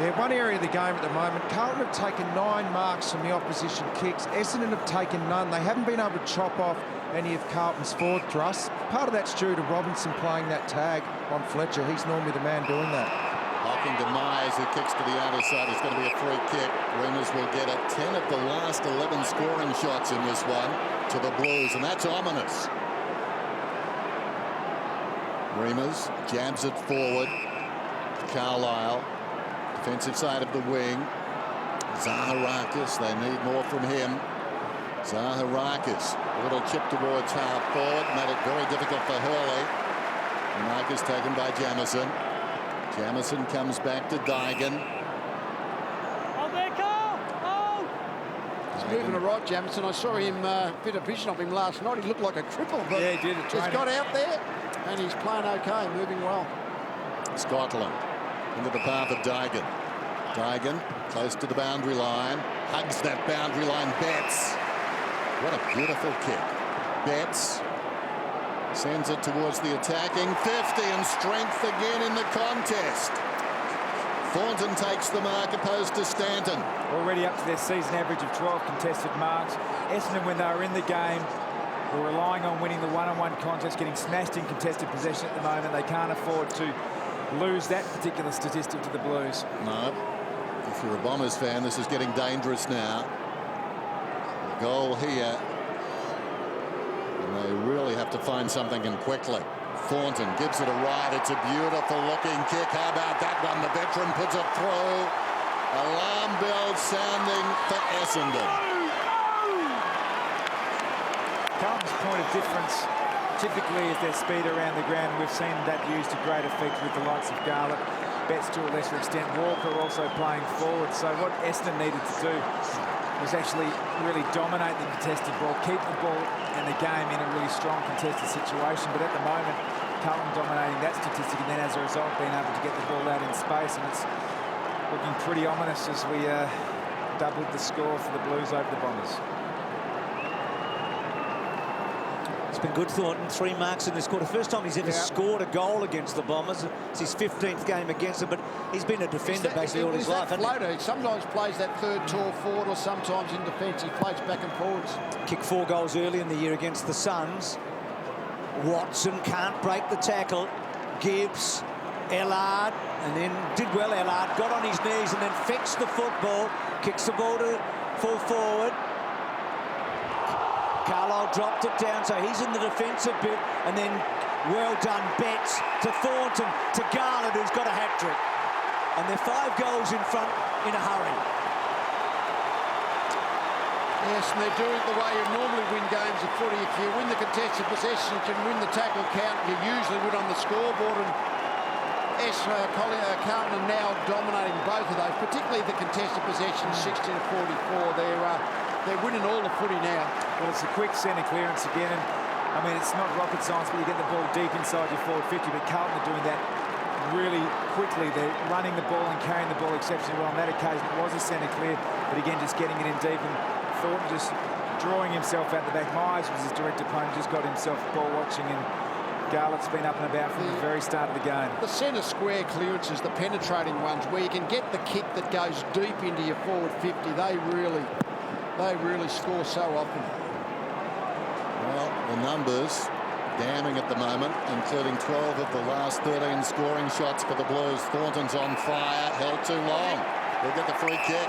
[SPEAKER 6] Yeah, one area of the game at the moment, Carlton have taken 9 marks from the opposition kicks. Essendon have taken none. They haven't been able to chop off any of Carlton's forward thrusts. Part of that's due to Robinson playing that tag on Fletcher. He's normally the man doing that.
[SPEAKER 1] Hocking to Myers, who kicks to the outer side. It's going to be a free kick. Reamers will get it. 10 of the last 11 scoring shots in this one to the Blues, and that's ominous. Reamers jabs it forward. Carlisle, defensive side of the wing. Zaharakis, they need more from him. Zaharakis, a little chip towards half forward, made it very difficult for Hurley. Marcus taken by Jamison. Jamison comes back to Dygan.
[SPEAKER 7] He's moving to right, Jamison. I saw him, bit of vision of him last night. He looked like a cripple, but
[SPEAKER 2] yeah, he did.
[SPEAKER 7] He's got out there and he's playing okay, moving well.
[SPEAKER 1] Scotland into the path of Dygan. Dygan close to the boundary line. Hugs that boundary line. Betts. What a beautiful kick. Betts sends it towards the attacking 50, and strength again in the contest. Thornton takes the mark opposed to Stanton.
[SPEAKER 2] Already up to their season average of 12 contested marks. Essendon, when they were in the game, were relying on winning the one-on-one contest, getting smashed in contested possession at the moment. They can't afford to lose that particular statistic to the Blues.
[SPEAKER 1] No. If you're a Bombers fan, this is getting dangerous now. A goal here. And they really have to find something, and quickly. Thornton gives it a ride. It's a beautiful looking kick. How about that one? The veteran puts it through. Alarm bell sounding for Essendon.
[SPEAKER 2] Carlton's point of difference typically is their speed around the ground. We've seen that used to great effect with the likes of Garlick. Betts to a lesser extent. Walker also playing forward. So what Essendon needed to do was actually really dominate the contested ball, keep the ball and the game in a really strong contested situation. But at the moment, Carlton dominating that statistic, and then as a result being able to get the ball out in space, and it's looking pretty ominous as we doubled the score for the Blues over the Bombers.
[SPEAKER 4] It's been good, Thornton. 3 marks in this quarter. First time he's ever scored a goal against the Bombers. It's his 15th game against them, but he's been a defender basically all his life.
[SPEAKER 7] Floater. He sometimes plays that third tall forward, or sometimes in defence he floats back and forwards.
[SPEAKER 4] Kicked 4 goals early in the year against the Suns. Watson can't break the tackle. Gibbs, Ellard, and then did well. Ellard got on his knees and then fetched the football. Kicks the ball to full forward. Carlisle dropped it down, so he's in the defensive bit, and then well done Betts to Thornton to Garland, who's got a hat-trick. And they're 5 goals in front in a hurry.
[SPEAKER 7] Yes, and they're doing it the way you normally win games of footy. If you win the contested possession, you can win the tackle count, you usually win on the scoreboard, and Carlton are now dominating both of those, particularly the contested possession, 60 to 44. They're winning all the footy now.
[SPEAKER 2] Well, it's a quick centre clearance again, and I mean, it's not rocket science, but you get the ball deep inside your forward 50, but Carlton are doing that really quickly. They're running the ball and carrying the ball exceptionally well. On that occasion, it was a centre clear, but again, just getting it in deep, and Thornton just drawing himself out the back. Myers was his direct opponent, just got himself ball watching, and Garlett's been up and about from the very start of the game.
[SPEAKER 7] The centre square clearances, the penetrating ones, where you can get the kick that goes deep into your forward 50, they really score so often.
[SPEAKER 1] Well, the numbers damning at the moment, including 12 of the last 13 scoring shots for the Blues. Thornton's on fire, held too long. He'll get the free kick.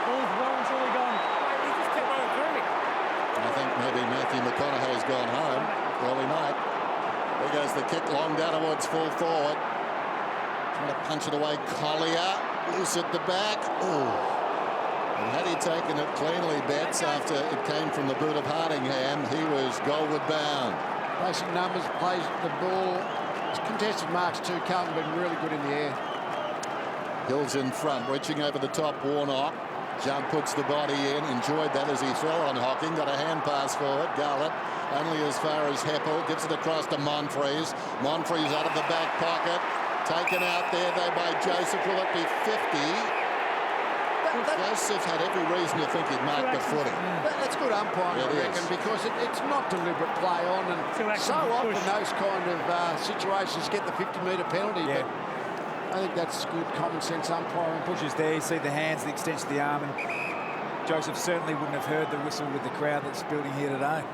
[SPEAKER 5] Ball's well and truly gone. He just kept running through me.
[SPEAKER 1] I think maybe Matthew McConaughey's gone home. Early night. There goes the kick long down towards full forward. Trying to punch it away. Collier loose at the back. Ooh. And had he taken it cleanly, Betts, after it came from the boot of Hardingham, he was goalward bound.
[SPEAKER 7] Basic numbers, plays the ball. Contested marks too. Carlton been really good in the air.
[SPEAKER 1] Hill's in front, reaching over the top. Warnock. Jump puts the body in. Enjoyed that as he fell on Hocking. Got a hand pass forward. Garlett only as far as Heppel. Gives it across to Monfries. Monfries out of the back pocket. Taken out there though by Joseph. Will it be 50? Joseph had every reason to think he'd marked the footing.
[SPEAKER 7] That's good umpiring, I reckon, because it's not deliberate play on, and so often those kind of situations get the 50-metre penalty.
[SPEAKER 2] Yeah.
[SPEAKER 7] But I think that's good common sense umpiring.
[SPEAKER 2] Pushes there, you see the hands, the extension of the arm, and Joseph certainly wouldn't have heard the whistle with the crowd that's building here today.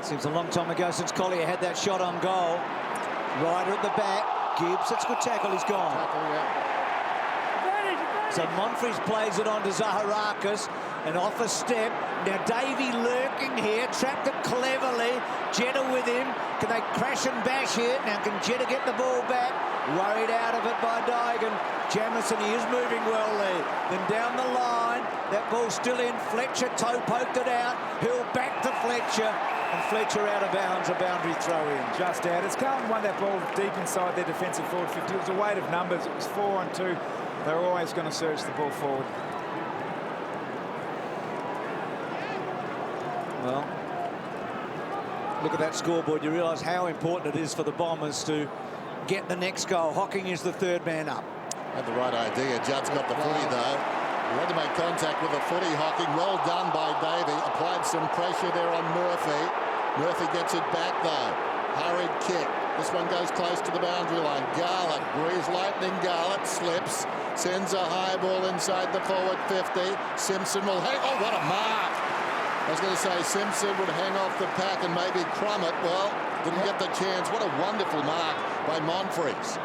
[SPEAKER 4] Seems a long time ago since Collier had that shot on goal. Ryder at the back. Gibbs, that's a good tackle, he's gone. So Monfries plays it on to Zaharakis, and off a step. Now Davey lurking here, trapped it cleverly. Jetta with him. Can they crash and bash here? Now can Jetta get the ball back? Worried out of it by Dygan. Jamison, he is moving well there. Then down the line, that ball's still in. Fletcher toe poked it out. Hill back to Fletcher, and Fletcher out of bounds, a boundary throw in.
[SPEAKER 2] Just out. As Carlton won that ball deep inside their defensive forward 50, it was a weight of numbers. It was 4-on-2. They're always going to surge the ball forward.
[SPEAKER 4] Well, look at that scoreboard. You realise how important it is for the Bombers to get the next goal. Hocking is the third man up.
[SPEAKER 1] Had the right idea. Judd's got the footy though. He had to make contact with the footy. Hocking, well done by Davey. Applied some pressure there on Murphy. Murphy gets it back though. Hurried kick. This one goes close to the boundary line. Garlett, Breeze lightning Garlett, slips, sends a high ball inside the forward 50. Simpson will hang. Oh, what a mark! I was going to say Simpson would hang off the pack and maybe crumb it. Well, didn't get the chance. What a wonderful mark by Monfries.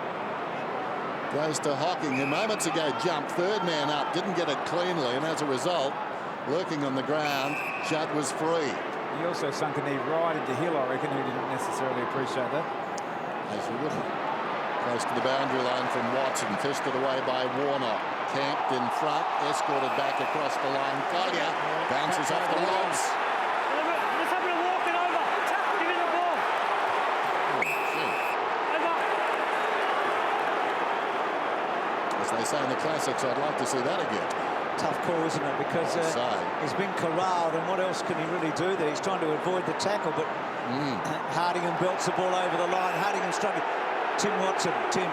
[SPEAKER 1] Goes to Hocking, who moments ago jumped third man up, didn't get it cleanly, and as a result, lurking on the ground, Judd was free.
[SPEAKER 2] He also sunk a knee right into Hill, I reckon, who didn't necessarily appreciate that.
[SPEAKER 1] As you wouldn't. Close to the boundary line from Watson, fisted away by Warnock. Camped in front, escorted back across the line. Collier bounces off the ropes.
[SPEAKER 5] Let's have a walking over. Give me the ball. Over.
[SPEAKER 1] As they say in the classics, I'd like to see that again.
[SPEAKER 4] Tough call, isn't it? Because he's been corralled, and what else can he really do there? He's trying to avoid the tackle, but Hardingham belts the ball over the line. Hardingham's struggling. Tim Watson. Tim.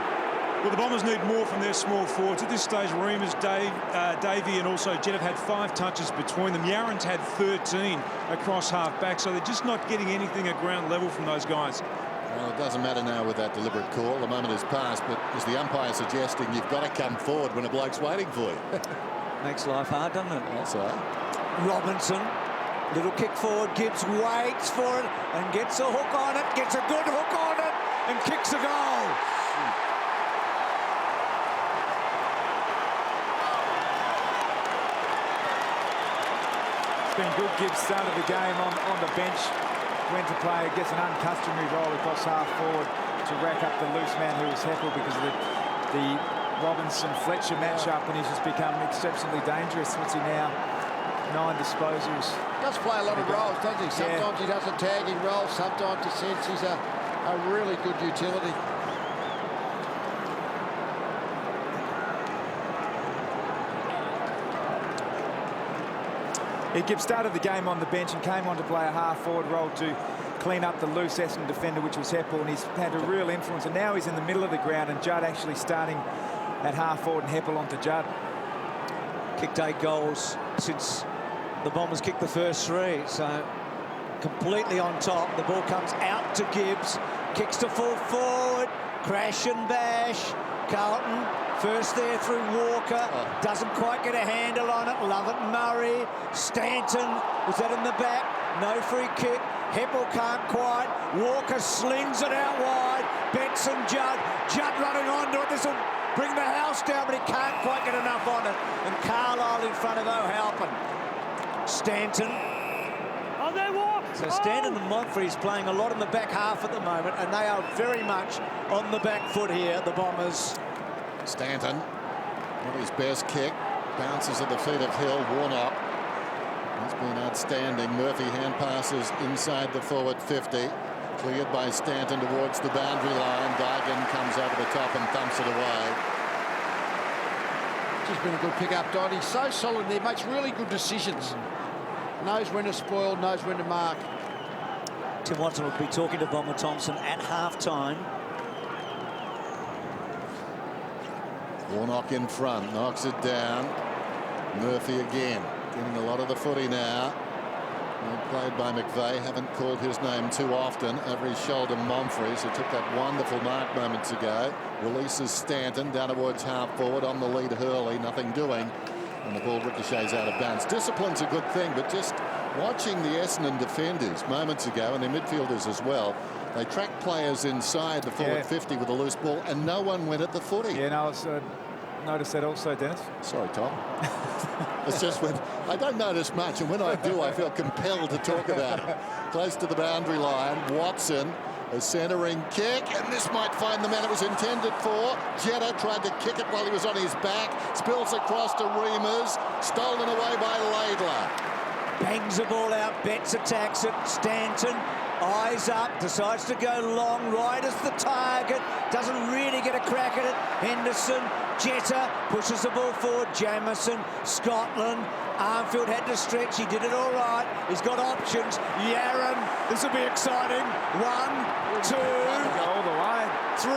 [SPEAKER 8] Well, the Bombers need more from their small forwards. At this stage, Remus, Davey and also Jett have had 5 touches between them. Yaron's had 13 across half-back, so they're just not getting anything at ground level from those guys.
[SPEAKER 1] Well, it doesn't matter now with that deliberate call. The moment has passed, but as the umpire suggesting, you've got to come forward when a bloke's waiting for you.
[SPEAKER 4] Makes life hard, doesn't it?
[SPEAKER 1] That's all right.
[SPEAKER 4] Robinson. Little kick forward. Gibbs waits for it and gets a hook on it. Gets a good hook on it and kicks a goal.
[SPEAKER 2] It's been good. Gibbs started the game on the bench. Went to play, gets an uncustomary roll across half forward to rack up the loose man who was Heppel because of the Robinson-Fletcher matchup, and he's just become exceptionally dangerous. What's he now? 9 disposals.
[SPEAKER 7] Does play a lot of roles, doesn't he? Sometimes he does a tagging role, sometimes he says he's a really good utility.
[SPEAKER 2] He started the game on the bench and came on to play a half-forward role to clean up the loose Essendon defender, which was Heppel, and he's had a real influence. And now he's in the middle of the ground, and Judd actually starting at half-forward and Heppel onto Judd.
[SPEAKER 4] Kicked 8 goals since the Bombers kicked the first 3, so completely on top. The ball comes out to Gibbs, kicks to full forward, crash and bash. Carlton first there through Walker, doesn't quite get a handle on it. Lovett Murray, Stanton, was that in the back? No free kick. Heppel can't quite. Walker slings it out wide. Betts and Judd running onto it. This will bring the house down, but he can't quite get enough on it. And Carlisle in front of O'Halpin. Stanton. So Stanton and Montfrey's playing a lot in the back half at the moment, and they are very much on the back foot here, the Bombers.
[SPEAKER 1] Stanton, not his best kick, bounces at the feet of Hill. Warnock, he's been outstanding. Murphy hand passes inside the forward 50, cleared by Stanton towards the boundary line. Dygan comes over the top and thumps it away.
[SPEAKER 7] Just been a good pick-up, Don. He's so solid there, makes really good decisions. Knows when to spoil, knows when to mark.
[SPEAKER 4] Tim Watson will be talking to Bomber Thompson at half-time.
[SPEAKER 1] Warnock in front, knocks it down. Murphy again, getting a lot of the footy now. Played by McVeigh, haven't called his name too often. Over his shoulder, Montfrey, who took that wonderful mark moments ago. Releases Stanton down towards half-forward, on the lead Hurley, nothing doing. And the ball ricochets out of bounds. Discipline's a good thing, but just watching the Essendon defenders moments ago, and their midfielders as well, they tracked players inside the forward 50 with a loose ball, and no one went at the footy.
[SPEAKER 2] Yeah, no, I noticed that also, Dennis.
[SPEAKER 1] Sorry, Tom. It's just when I don't notice much, and when I do, I feel compelled to talk about it. Close to the boundary line, Watson, a centering kick, and this might find the man it was intended for. Jetta tried to kick it while he was on his back, spills across to Reimers, stolen away by Laidler.
[SPEAKER 4] Bangs the ball out, Betts attacks it. Stanton, eyes up, decides to go long, right as the target, doesn't really get a crack at it. Henderson, Jetta pushes the ball forward. Jamieson, Scotland, Armfield had to stretch, he did it all right. He's got options. Yaron, this will be exciting. 1, 2,
[SPEAKER 2] all the way.
[SPEAKER 4] 3.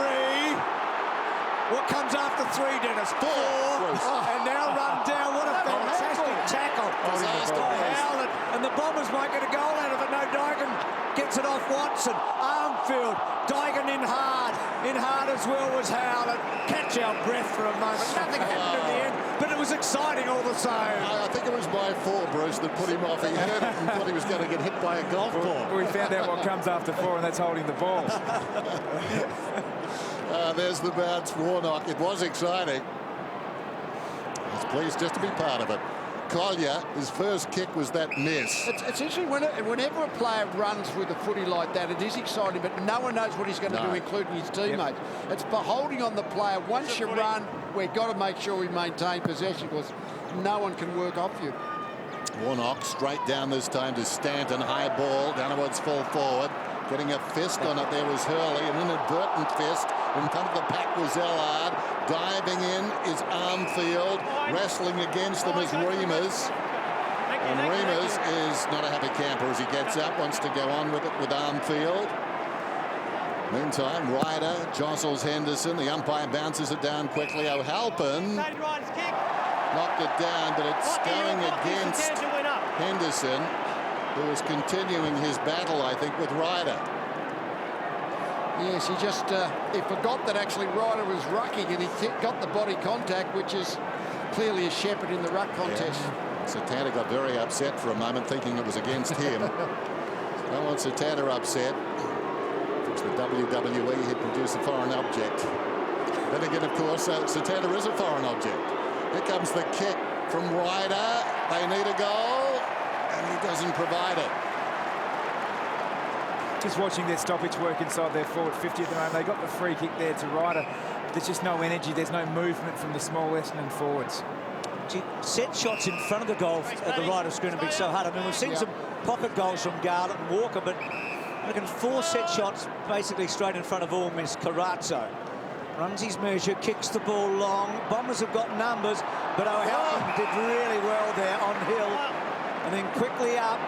[SPEAKER 4] What comes after 3, Dennis? 4. And now run down. What a fantastic tackle. Howlett, and the Bombers might get a goal out of it. No, Dygan gets it off Watson. Armfield, Dygan in hard as well was Howlett. Catch our breath for a moment. Nothing happened in the end, but it was exciting all the same.
[SPEAKER 1] I think it was by 4, Bruce, that put him off. He heard it and thought he was going to get hit by a golf ball.
[SPEAKER 2] We found out what comes after 4, and that's holding the ball.
[SPEAKER 1] There's the bounce, Warnock. It was exciting. I was pleased just to be part of it. Collier, his first kick was that miss.
[SPEAKER 7] It's interesting whenever a player runs with a footy like that, it is exciting, but no one knows what he's going to do, including his teammates. Yep. It's beholding on the player. Once you run, we've got to make sure we maintain possession, because no one can work off you.
[SPEAKER 1] Warnock straight down this time to Stanton. High ball down towards full forward. Getting a fist on it there was Hurley. An inadvertent fist. In front of the pack was Ellard. Diving in is Armfield. Wrestling against them is Reimers. And Reimers is not a happy camper as he gets up. Wants to go on with it with Armfield. Meantime, Ryder jostles Henderson. The umpire bounces it down quickly. O'Halpin knocked it down, but it's going against Henderson, who is continuing his battle, I think, with Ryder.
[SPEAKER 7] Yes, he just he forgot that actually Ryder was rucking, and he got the body contact, which is clearly a shepherd in the ruck contest.
[SPEAKER 1] Yeah. Satanta got very upset for a moment, thinking it was against him. Don't want Satanta upset. If it's the WWE, he'd produce a foreign object. Then again, of course, Satanta is a foreign object. Here comes the kick from Ryder. They need a goal, and he doesn't provide it.
[SPEAKER 2] Just watching their stoppage work inside their forward 50 at the moment. They got the free kick there to Ryder. There's just no energy. There's no movement from the small Essendon forwards.
[SPEAKER 4] Set shots in front of the goal at the right of screen have been so hard. I mean, we've seen some pocket goals from Garlett and Walker, but looking 4 set shots basically straight in front of all miss. Carazzo runs his measure, kicks the ball long. Bombers have got numbers, but O'Halpin did really well there on Hill. and then quickly up.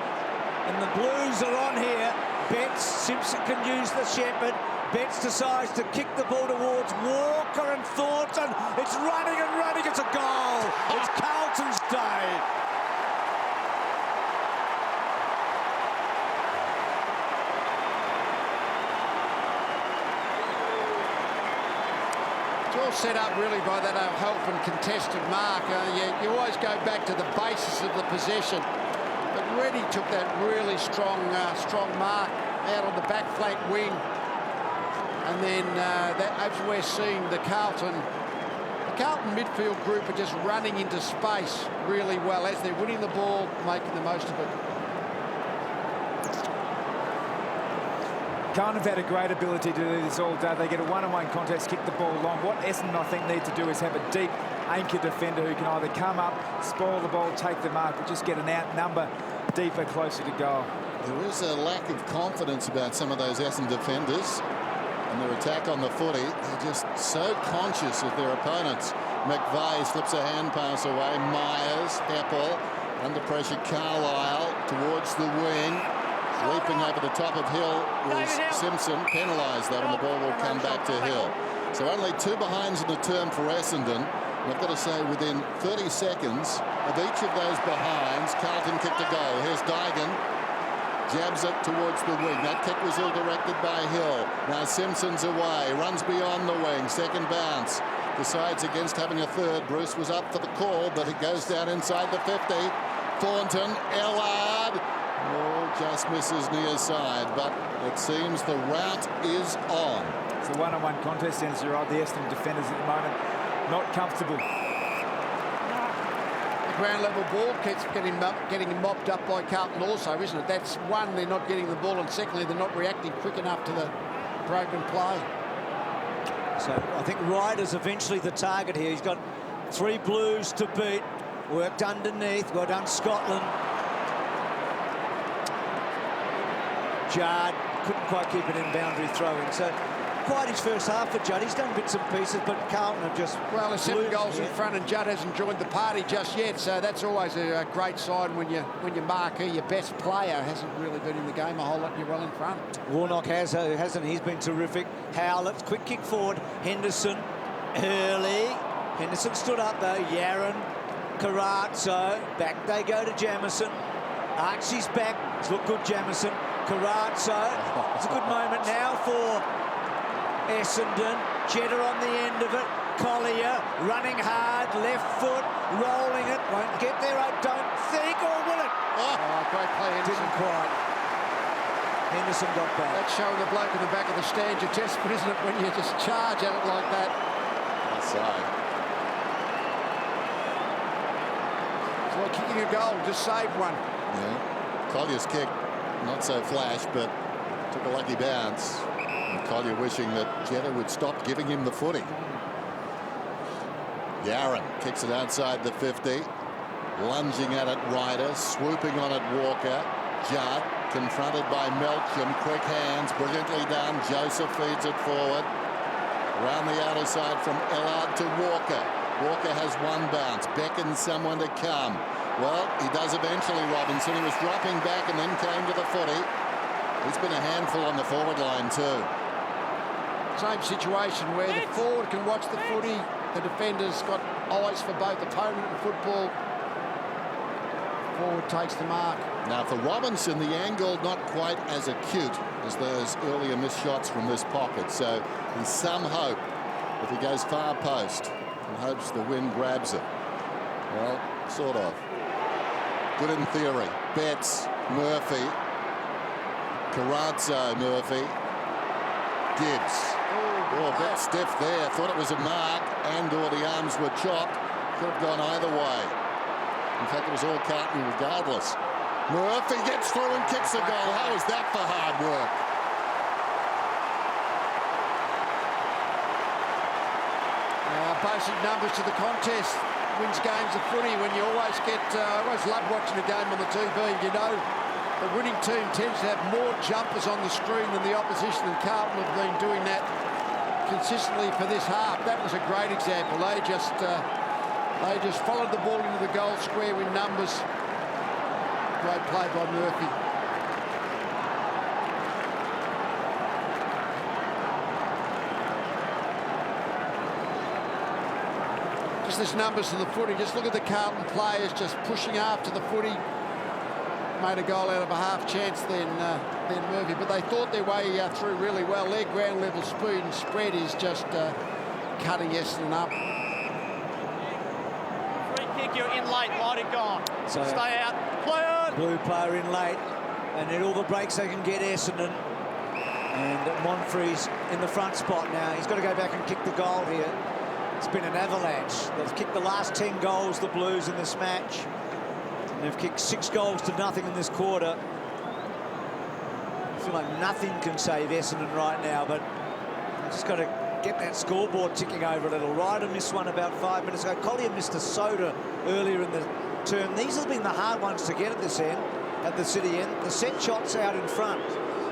[SPEAKER 4] And the Blues are on here. Betts, Simpson can use the shepherd. Betts decides to kick the ball towards Walker and Thornton. It's running and running. It's a goal. It's Carlton's day.
[SPEAKER 7] It's all set up really by that Halpin contested mark. You always go back to the basis of the possession. But Reddy took that really strong mark out on the back flank wing. And then as we're seeing the Carlton midfield group are just running into space really well as they're winning the ball, making the most of it.
[SPEAKER 2] Carlton have had a great ability to do this all day. They get a one-on-one contest, kick the ball long. What Essendon, I think, need to do is have a deep anchor defender who can either come up, spoil the ball, take the mark, or just get an outnumber deeper, closer to goal.
[SPEAKER 1] There is a lack of confidence about some of those Essendon defenders and their attack on the footy. They're just so conscious of their opponents. McVeigh slips a hand pass away. Myers, Apple, under pressure. Carlisle towards the wing. Leaping over the top of Hill was Simpson. Penalised that, and the ball will come back to Hill. So only 2 behinds in the term for Essendon. And I've got to say, within 30 seconds of each of those behinds, Carlton kicked a goal. Here's Dygan. Jabs it towards the wing. That kick was ill-directed by Hill. Now Simpson's away. Runs beyond the wing. Second bounce. Decides against having a third. Bruce was up for the call, but it goes down inside the 50. Thornton, Ellard. Oh, just misses near side, but it seems the route is on.
[SPEAKER 2] It's a one-on-one contest, and as you're right, the Essendon defenders at the moment not comfortable.
[SPEAKER 7] The ground level ball keeps getting mopped up by Carlton also, isn't it? That's one, they're not getting the ball, and secondly, they're not reacting quick enough to the broken play.
[SPEAKER 4] So I think Ryder's eventually the target here. He's got 3 Blues to beat. Worked underneath. Well done, Scotland. Judd couldn't quite keep it in boundary throw-in. So quite his first half for Judd. He's done bits and pieces, but Carlton have just...
[SPEAKER 7] Well, there's 7 goals in front, and Judd hasn't joined the party just yet, so that's always a great sign when your marquee, your best player, hasn't really been in the game a whole lot and you're well in front.
[SPEAKER 4] Warnock hasn't. He's been terrific. Howlett, quick kick forward. Henderson, early. Henderson stood up, though. Yaron, Carazzo. Back they go to Jamison. Archie's back. It's looked good, Jamison. Carazzo. It's a good moment now for Essendon. Jetta on the end of it. Collier running hard, left foot, rolling it. Won't get there, I don't think, or will it?
[SPEAKER 7] Oh, great play, Henderson.
[SPEAKER 4] Didn't quite. Henderson got back.
[SPEAKER 7] That's showing the bloke in the back of the stand. You're desperate, isn't it, when you just charge at it like that?
[SPEAKER 1] Outside.
[SPEAKER 7] It's like kicking a goal, just saved one.
[SPEAKER 1] Yeah. Collier's kick, not so flash, but took a lucky bounce. And Collier wishing that Jetta would stop giving him the footy. Yaron kicks it outside the 50. Lunging at it, Ryder. Swooping on it, Walker. Judd confronted by Melcham. Quick hands, brilliantly done. Joseph feeds it forward. Around the outer side from Ellard to Walker. Walker has one bounce. Beckons someone to come. Well, he does eventually, Robinson. He was dropping back and then came to the footy. He's been a handful on the forward line too.
[SPEAKER 7] Same situation where the forward can watch the footy. The defender's got eyes for both opponent and football. Forward takes the mark.
[SPEAKER 1] Now for Robinson, the angle not quite as acute as those earlier missed shots from this pocket. So there's some hope if he goes far post and hopes the wind grabs it. Well, sort of. Good in theory. Betts, Murphy, Carazzo, Murphy, Gibbs. Oh, a bit stiff there. Thought it was a mark, and/or the arms were chopped. Could have gone either way. In fact, it was all Carlton regardless. Murphy gets through and kicks a goal. How is that for hard work?
[SPEAKER 7] Basic numbers to the contest. Wins games of footy when you always get... I always love watching a game on the TV. You know, the winning team tends to have more jumpers on the screen than the opposition, and Carlton have been doing that consistently for this half. That was a great example. They just followed the ball into the goal square with numbers. Great play by Murphy. Just this numbers to the footy. Just look at the Carlton players just pushing after the footy. Made a goal out of a half chance then Murphy, but they thought their way through really well. Their ground level speed and spread is just cutting Essendon up.
[SPEAKER 5] Free kick, you're in late, might have gone.
[SPEAKER 4] So
[SPEAKER 5] stay out, play on.
[SPEAKER 4] Blue player in late, and in all the breaks they can get Essendon. And Monfrey's in the front spot now. He's got to go back and kick the goal here. It's been an avalanche. They've kicked the last 10 goals, the Blues, in this match. And they've kicked 6 goals to nothing in this quarter. I feel like nothing can save Essendon right now, but just got to get that scoreboard ticking over a little. Ryder missed one about 5 minutes ago. Collier missed a soda earlier in the term. These have been the hard ones to get at this end, at the City end. The set shots out in front.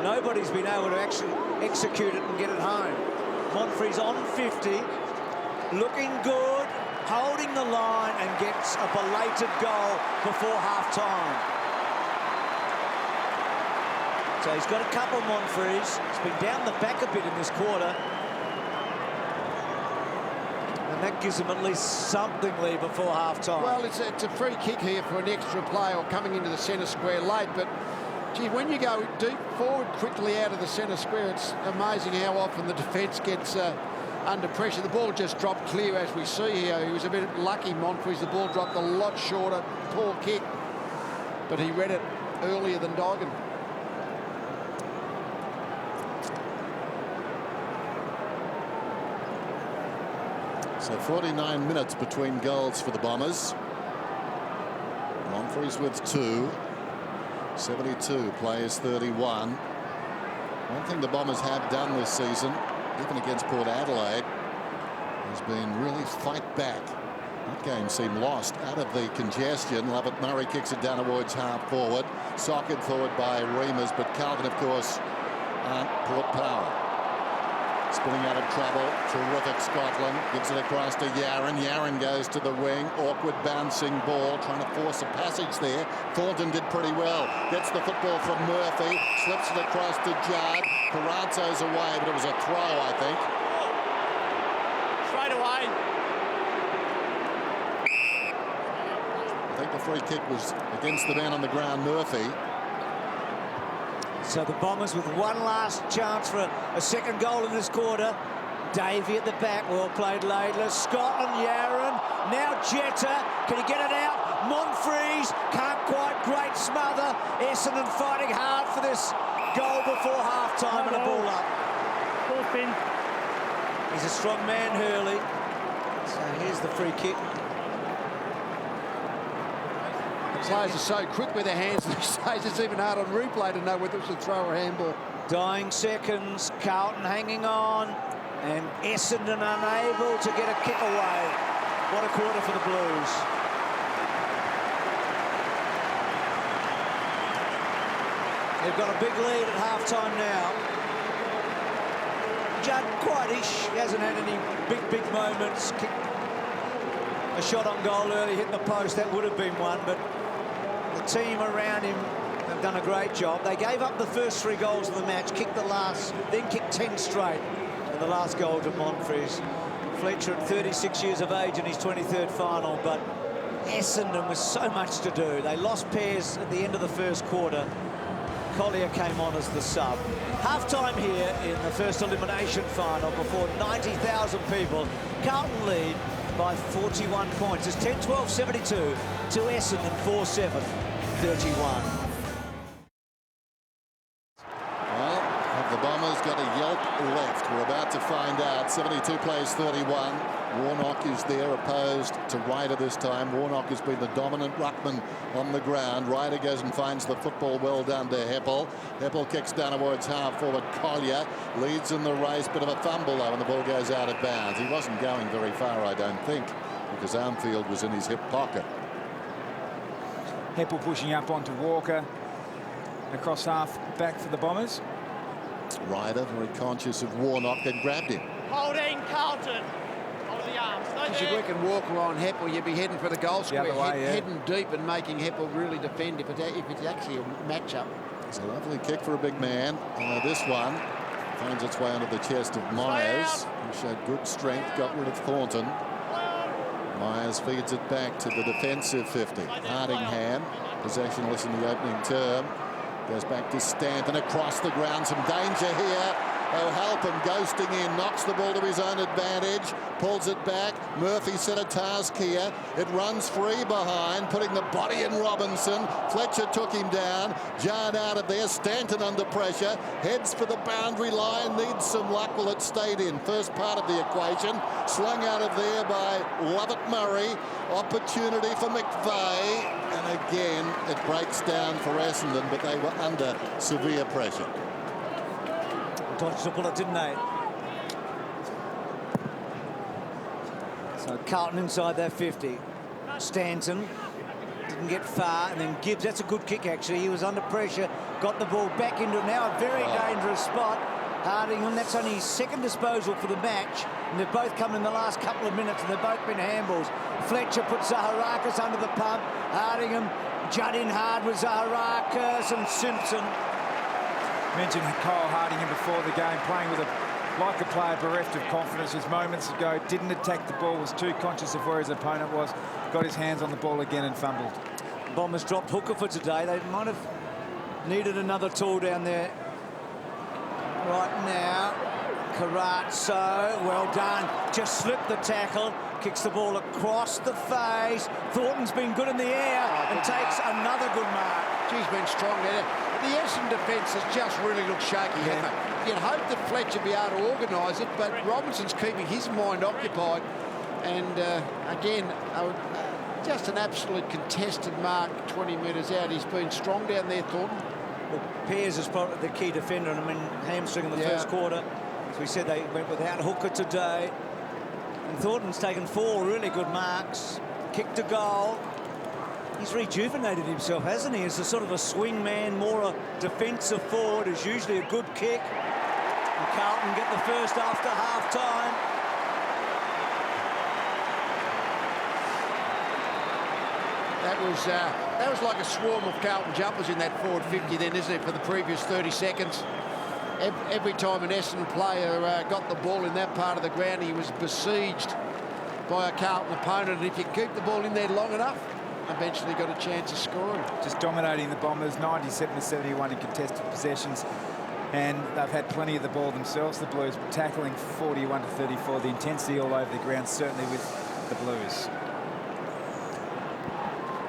[SPEAKER 4] Nobody's been able to actually execute it and get it home. Monfrey's on 50, looking good, holding the line, and gets a belated goal before half-time. So he's got a couple Monfreys. He's been down the back a bit in this quarter. And that gives him at least something, Lee, before half-time.
[SPEAKER 7] Well, it's a free kick here for an extra play or coming into the centre square late, but gee, when you go deep forward quickly out of the centre square, it's amazing how often the defence gets under pressure. The ball just dropped clear, as we see here. He was a bit lucky, Monfreys. The ball dropped a lot shorter. Poor kick, but he read it earlier than Doggin.
[SPEAKER 1] So 49 minutes between goals for the Bombers. Monfreys with 2. 72 plays 31. One thing the Bombers have done this season, even against Port Adelaide, has been really fight back. That game seemed lost out of the congestion. Lovett Murray kicks it down towards half forward. Socked forward by Reamers, but Carlton, of course, aren't Port power. Spinning out of trouble. Terrific Scotland. Gives it across to Yaron. Yaron goes to the wing. Awkward bouncing ball. Trying to force a passage there. Thornton did pretty well. Gets the football from Murphy. Slips it across to Judd. Carranzo's away, but it was a throw, I think.
[SPEAKER 5] Straight away.
[SPEAKER 1] I think the free kick was against the man on the ground, Murphy.
[SPEAKER 4] So the Bombers with one last chance for a second goal in this quarter. Davey at the back, well played Laidler. Scotland, Yaron, now Jetta, can he get it out? Monfreys, can't quite, great smother. Essendon fighting hard for this goal before half-time and a ball up.
[SPEAKER 5] Ball spin.
[SPEAKER 4] He's a strong man, Hurley. So here's the free kick.
[SPEAKER 7] Players are so quick with their hands these days, it's even hard on replay to know whether it's a throw or handball.
[SPEAKER 4] Dying seconds, Carlton hanging on, and Essendon unable to get a kick away. What a quarter for the Blues. They've got a big lead at half-time now. Judd quietish, he hasn't had any big moments. A shot on goal early, hit the post, that would have been one, but the team around him have done a great job. They gave up the first 3 goals of the match, kicked the last, then kicked 10 straight. And the last goal to Monfreys. Fletcher at 36 years of age in his 23rd final, but Essendon was so much to do. They lost pairs at the end of the first quarter. Collier came on as the sub. Half-time here in the first elimination final before 90,000 people. Carlton lead by 41 points. It's 10-12-72 to Essendon 4-7-31.
[SPEAKER 1] Well, have the Bombers got a yelp left? We're about to find out. 72 plays 31. Warnock is there, opposed to Ryder this time. Warnock has been the dominant ruckman on the ground. Ryder goes and finds the football, well done to Heppel. Heppel kicks down towards half forward. Collier leads in the race. Bit of a fumble though, and the ball goes out of bounds. He wasn't going very far, I don't think, because Armfield was in his hip pocket.
[SPEAKER 2] Heppel pushing up onto Walker. Across half back for the Bombers.
[SPEAKER 1] Ryder very conscious of Warnock, then grabbed him.
[SPEAKER 5] Holding Carlton. Hold the
[SPEAKER 7] Because you reckon Walker on Heppel, you'd be heading for the goal square,
[SPEAKER 2] other way, yeah.
[SPEAKER 7] heading deep and making Heppel really defend if it's actually a match-up.
[SPEAKER 1] It's a lovely kick for a big man. This one finds its way onto the chest of Myers, who showed good strength, got rid of Thornton. Myers feeds it back to the defensive 50. Hardingham, possessionless in the opening term. Goes back to Stanton across the ground. Some danger here. O'Halpin ghosting in, knocks the ball to his own advantage, pulls it back. Murphy set a task here. It runs free behind, putting the body in Robinson. Fletcher took him down, jarred out of there. Stanton under pressure, heads for the boundary line, needs some luck. Well, it stayed in. First part of the equation, slung out of there by Lovett Murray. Opportunity for McVeigh, and again it breaks down for Essendon, but they were under severe pressure.
[SPEAKER 4] Dodged the bullet, didn't they? So Carlton inside their 50. Stanton didn't get far, and then Gibbs. That's a good kick, actually. He was under pressure, got the ball back into now a very dangerous spot. Hardingham, that's only his second disposal for the match, and they've both come in the last couple of minutes, and they've both been handballs. Fletcher put Zaharakis under the pump. Hardingham jut in hard with Zaharakis and Simpson.
[SPEAKER 2] Mentioned Kyle Hardingham before the game, playing with like a player bereft of confidence just moments ago. Didn't attack the ball, was too conscious of where his opponent was. Got his hands on the ball again and fumbled.
[SPEAKER 4] Bombers dropped hooker for today. They might have needed another tool down there. Right now, Carazzo, well done. Just slipped the tackle, kicks the ball across the face. Thornton's been good in the air and takes another good mark.
[SPEAKER 7] He's been strong there. The Essendon defence has just really looked shaky, hasn't it? You'd hope that Fletcher be able to organise it, but Robinson's keeping his mind occupied. And again, just an absolute contested mark 20 metres out. He's been strong down there, Thornton.
[SPEAKER 4] Well, Pears is probably the key defender, and I mean, hamstring in the first quarter. As we said, they went without hooker today. And Thornton's taken 4 really good marks. Kicked a goal. He's rejuvenated himself, hasn't he? As a sort of a swing man, more a defensive forward, is usually a good kick. And Carlton get the first after half-time.
[SPEAKER 7] That was like a swarm of Carlton jumpers in that forward 50 then, isn't it, for the previous 30 seconds? Every time an Essendon player got the ball in that part of the ground, he was besieged by a Carlton opponent. And if you keep the ball in there long enough, eventually got a chance of scoring.
[SPEAKER 2] Just dominating the Bombers, 97-71 in contested possessions, and they've had plenty of the ball themselves, the Blues, but tackling 41-34. The intensity all over the ground, certainly with the Blues.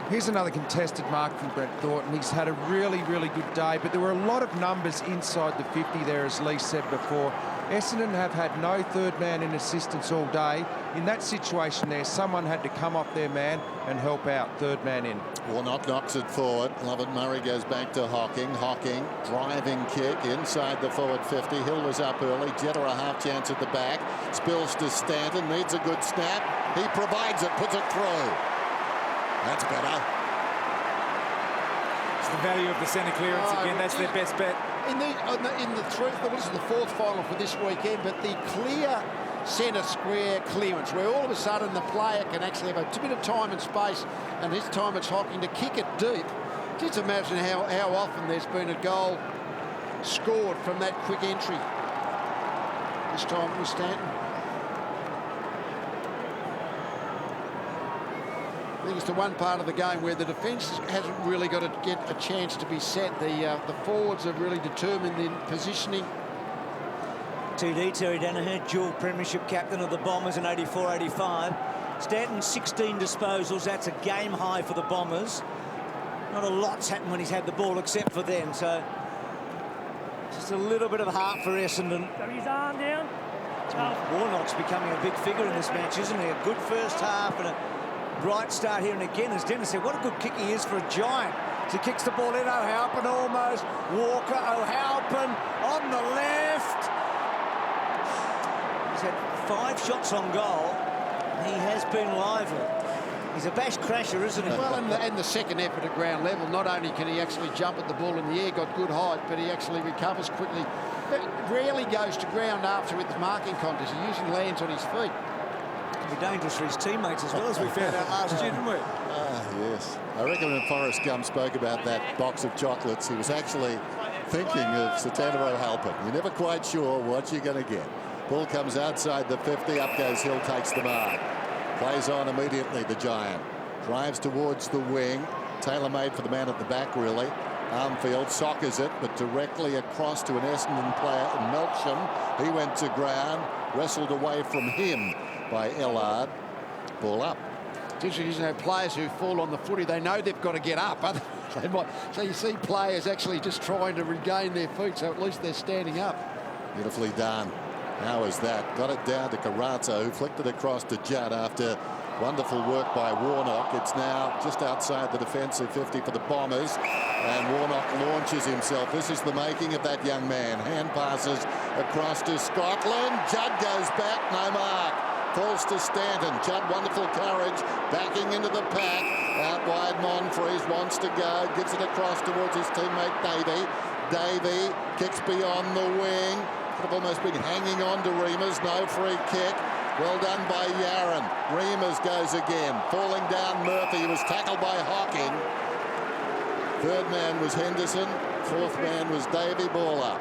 [SPEAKER 6] Here's another contested mark from Brett Thornton. He's had a really, really good day, but there were a lot of numbers inside the 50 there, as Lee said before. Essendon have had no third man in assistance all day. In that situation there, someone had to come off their man and help out, third man in.
[SPEAKER 1] Warnock knocks it forward. Lovett Murray goes back to Hocking. Hocking, driving kick inside the forward 50. Hill was up early. Jetta a half chance at the back. Spills to Stanton, needs a good snap. He provides it, puts it through. That's better.
[SPEAKER 2] It's the value of the centre clearance again. That's their best bet.
[SPEAKER 7] In the fourth final for this weekend, but the clear centre square clearance, where all of a sudden the player can actually have a bit of time and space, and this time it's Hocking to kick it deep. Just imagine how often there's been a goal scored from that quick entry. This time it was Stanton. I think it's the one part of the game where the defence hasn't really got to get a chance to be set. The forwards are really determined in positioning.
[SPEAKER 4] TD, Terry Danaher, dual premiership captain of the Bombers in 84-85. Stanton, 16 disposals. That's a game high for the Bombers. Not a lot's happened when he's had the ball except for then. So just a little bit of heart for Essendon.
[SPEAKER 5] Got his arm down.
[SPEAKER 4] Warnock's becoming a big figure in this match, isn't he? A good first half and a bright start here. And again, as Dennis said, what a good kick he is for a giant. So he kicks the ball in. O'Halpin almost. Walker, O'Halpin on the left. He's had 5 shots on goal. He has been lively. He's a bash crasher, isn't he?
[SPEAKER 7] Well, and the second effort at ground level, not only can he actually jump at the ball in the air, got good height, but he actually recovers quickly. But rarely goes to ground after with the marking contest. He usually lands on his feet.
[SPEAKER 4] be dangerous for his teammates as well, as we found out last year, didn't we?
[SPEAKER 1] Yes. I reckon when Forrest Gump spoke about that box of chocolates, he was actually thinking of Satana O'Halpin. You're never quite sure what you're going to get. Ball comes outside the 50. Up goes Hill, takes the mark. Plays on immediately, the Giant. Drives towards the wing. Tailor-made for the man at the back, really. Armfield soccers it, but directly across to an Essendon player, Melksham. He went to ground, wrestled away from him by Ellard. Ball up.
[SPEAKER 7] It's interesting, you know, players who fall on the footy, they know they've got to get up. They might, so you see players actually just trying to regain their feet, so at least they're standing up.
[SPEAKER 1] Beautifully done. How is that? Got it down to Carazzo, who flicked it across to Judd after wonderful work by Warnock. It's now just outside the defensive 50 for the Bombers, and Warnock launches himself. This is the making of that young man. Hand passes across to Scotland. Judd goes back, no mark. Falls to Stanton. Judd, wonderful courage, backing into the pack. Out wide, Monfries wants to go, gives it across towards his teammate Davey. Davey kicks beyond the wing. Could have almost been hanging on to Reimers. No free kick. Well done by Yaron. Reimers goes again. Falling down Murphy. He was tackled by Hocking. Third man was Henderson. Fourth man was Davey. Ball up.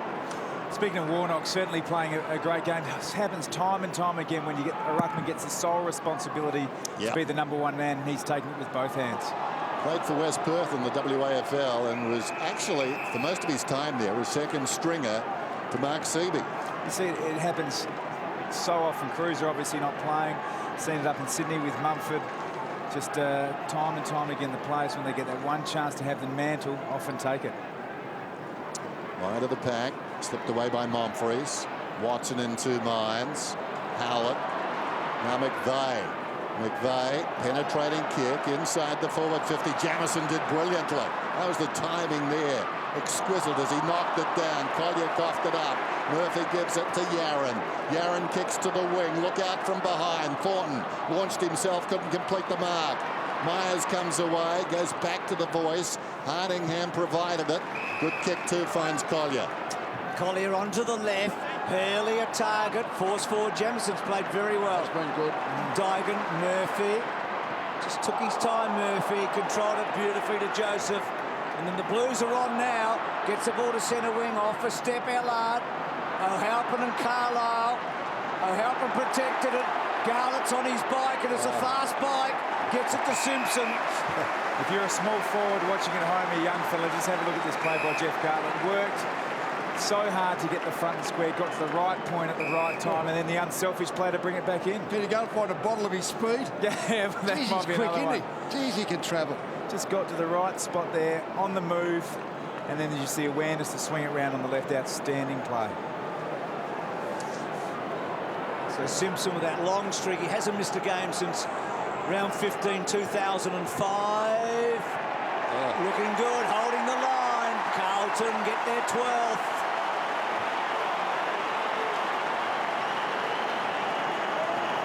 [SPEAKER 2] Speaking of Warnock, certainly playing a great game. This happens time and time again when you get a ruckman gets the sole responsibility to be the #1 man, and he's taking it with both hands.
[SPEAKER 1] Played for West Perth in the WAFL and was actually, for most of his time there, a second stringer to Mark Seaby.
[SPEAKER 2] You see, it happens so often. Cruiser obviously not playing. Seen it up in Sydney with Mumford. Just time and time again, the players, when they get that one chance to have the mantle, often take it.
[SPEAKER 1] Wide of the pack, slipped away by Monfries. Watson in 2 minds. Howlett. Now McVeigh. McVeigh, penetrating kick inside the forward 50. Jamison did brilliantly. That was the timing there. Exquisite as he knocked it down. Collier coughed it up. Murphy gives it to Yaron. Yaron kicks to the wing. Look out from behind. Thornton launched himself, couldn't complete the mark. Myers comes away, goes back to the voice. Hardingham provided it. Good kick too, finds Collier.
[SPEAKER 4] Collier onto the left. Hurley a target. Force forward. Jamison's played very well.
[SPEAKER 7] It's been good.
[SPEAKER 4] Dygan, Murphy. Just took his time, Murphy. Controlled it beautifully to Joseph. And then the Blues are on now. Gets the ball to centre wing. Off a step, Ellard. O'Halpin and Carlisle. O'Halpin protected it. Garlett's on his bike, and it's a fast bike. Gets it to Simpson.
[SPEAKER 2] If you're a small forward watching at home, a young fella, just have a look at this play by Jeff Carlton. Worked so hard to get the front and square, got to the right point at the right time, and then the unselfish play to bring it back in.
[SPEAKER 7] Can you go and find a bottle of his speed?
[SPEAKER 2] Yeah, but that
[SPEAKER 7] Jeez,
[SPEAKER 2] might be
[SPEAKER 7] he's quick,
[SPEAKER 2] another
[SPEAKER 7] isn't
[SPEAKER 2] one.
[SPEAKER 7] he? Jeez, he can travel.
[SPEAKER 2] Just got to the right spot there, on the move, and then you see awareness to swing it round on the left. Outstanding play.
[SPEAKER 4] So Simpson with that long streak. He hasn't missed a game since round 15, 2005. Looking good, holding the line. Carlton get their 12th.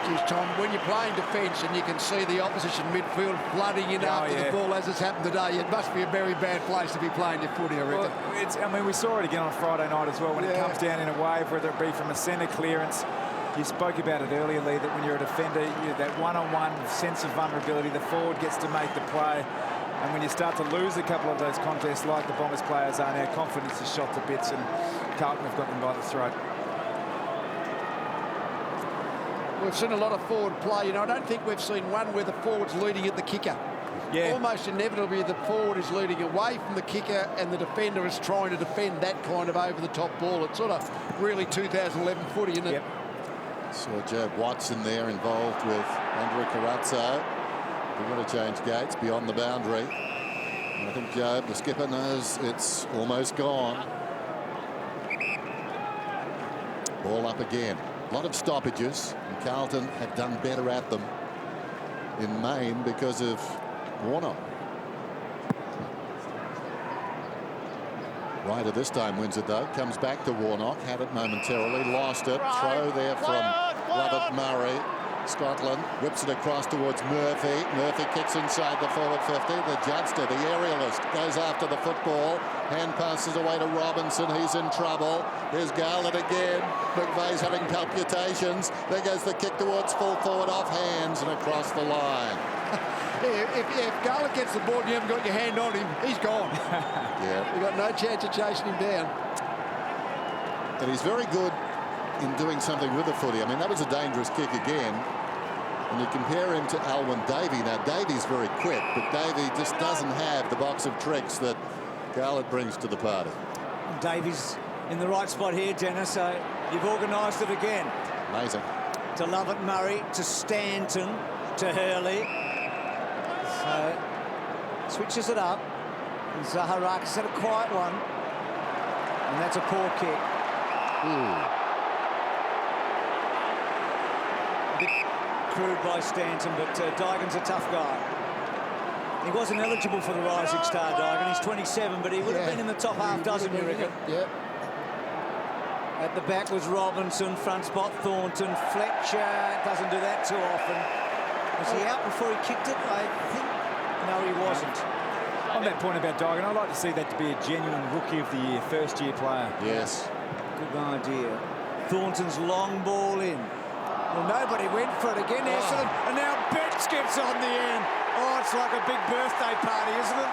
[SPEAKER 7] Geez, Tom, when you're playing defence and you can see the opposition midfield flooding in after the ball, as has happened today, it must be a very bad place to be playing your footy, I reckon.
[SPEAKER 2] Well, I mean, we saw it again on Friday night as well when it comes down in a wave, whether it be from a centre clearance. You spoke about it earlier, Lee, that when you're a defender, that one-on-one sense of vulnerability, the forward gets to make the play. And when you start to lose a couple of those contests like the Bombers players are now, confidence is shot to bits, and Carlton have got them by the throat.
[SPEAKER 7] We've seen a lot of forward play. You know, I don't think we've seen one where the forward's leading at the kicker.
[SPEAKER 2] Yeah.
[SPEAKER 7] Almost inevitably, the forward is leading away from the kicker and the defender is trying to defend that kind of over-the-top ball. It's sort of really 2011 footy, isn't it?
[SPEAKER 2] Yep.
[SPEAKER 1] Saw Job Watson there involved with Andrew Carazzo. We're going to change gates beyond the boundary. And I think Job, the skipper, knows it's almost gone. Ball up again. A lot of stoppages, and Carlton have done better at them in Maine because of Warnock. Ryder this time wins it though, comes back to Warnock, had it momentarily, lost it. Throw there from Lovett Murray. Scotland whips it across towards Murphy. Murphy kicks inside the forward 50. The judster, the aerialist, goes after the football. Hand passes away to Robinson. He's in trouble. Here's Garland again. McVeigh's having palpitations. There goes the kick towards full forward, off hands and across the line.
[SPEAKER 7] If Garland gets the ball and you haven't got your hand on him, he's gone.
[SPEAKER 1] Yeah.
[SPEAKER 7] You've got no chance of chasing him down.
[SPEAKER 1] And he's very good in doing something with the footy. I mean, that was a dangerous kick again. And you compare him to Alwyn Davey. Now, Davey's very quick, but Davey just doesn't have the box of tricks that Garland brings to the party.
[SPEAKER 4] Davey's in the right spot here, Dennis. So you've organised it again.
[SPEAKER 1] Amazing.
[SPEAKER 4] To Lovett Murray, to Stanton, to Hurley. So switches it up. And Zaharakis had a quiet one. And that's a poor kick. A bit crude by Stanton, but Dygan's a tough guy. He wasn't eligible for the Rising Star, Dygan. He's 27, but he would have been in the top half dozen, you reckon?
[SPEAKER 7] Yep.
[SPEAKER 4] At the back was Robinson, front spot Thornton. Fletcher doesn't do that too often. Was he out before he kicked it? I think. No, he wasn't.
[SPEAKER 2] On that point about Dygan, I'd like to see that to be a genuine Rookie of the Year, first-year player.
[SPEAKER 1] Yes.
[SPEAKER 4] Good idea. Thornton's long ball in. Well, nobody went for it again, Essendon. And now Betts gets on the end. Oh, it's like a big birthday party, isn't it?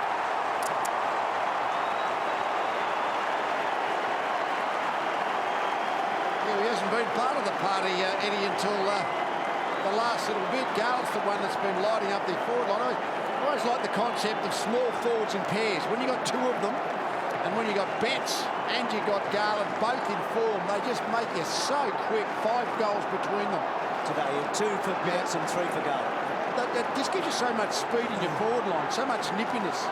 [SPEAKER 7] Yeah, he hasn't been part of the party, Eddie, until the last little bit. Garland's the one that's been lighting up the forward line. I always like the concept of small forwards in pairs. When you got two of them, and when you got Betts and you got Garland both in form, they just make you so quick. 5 goals between them.
[SPEAKER 4] Today, 2 for Betts and 3 for Garland.
[SPEAKER 7] That just gives you so much speed in your forward line, so much nippiness.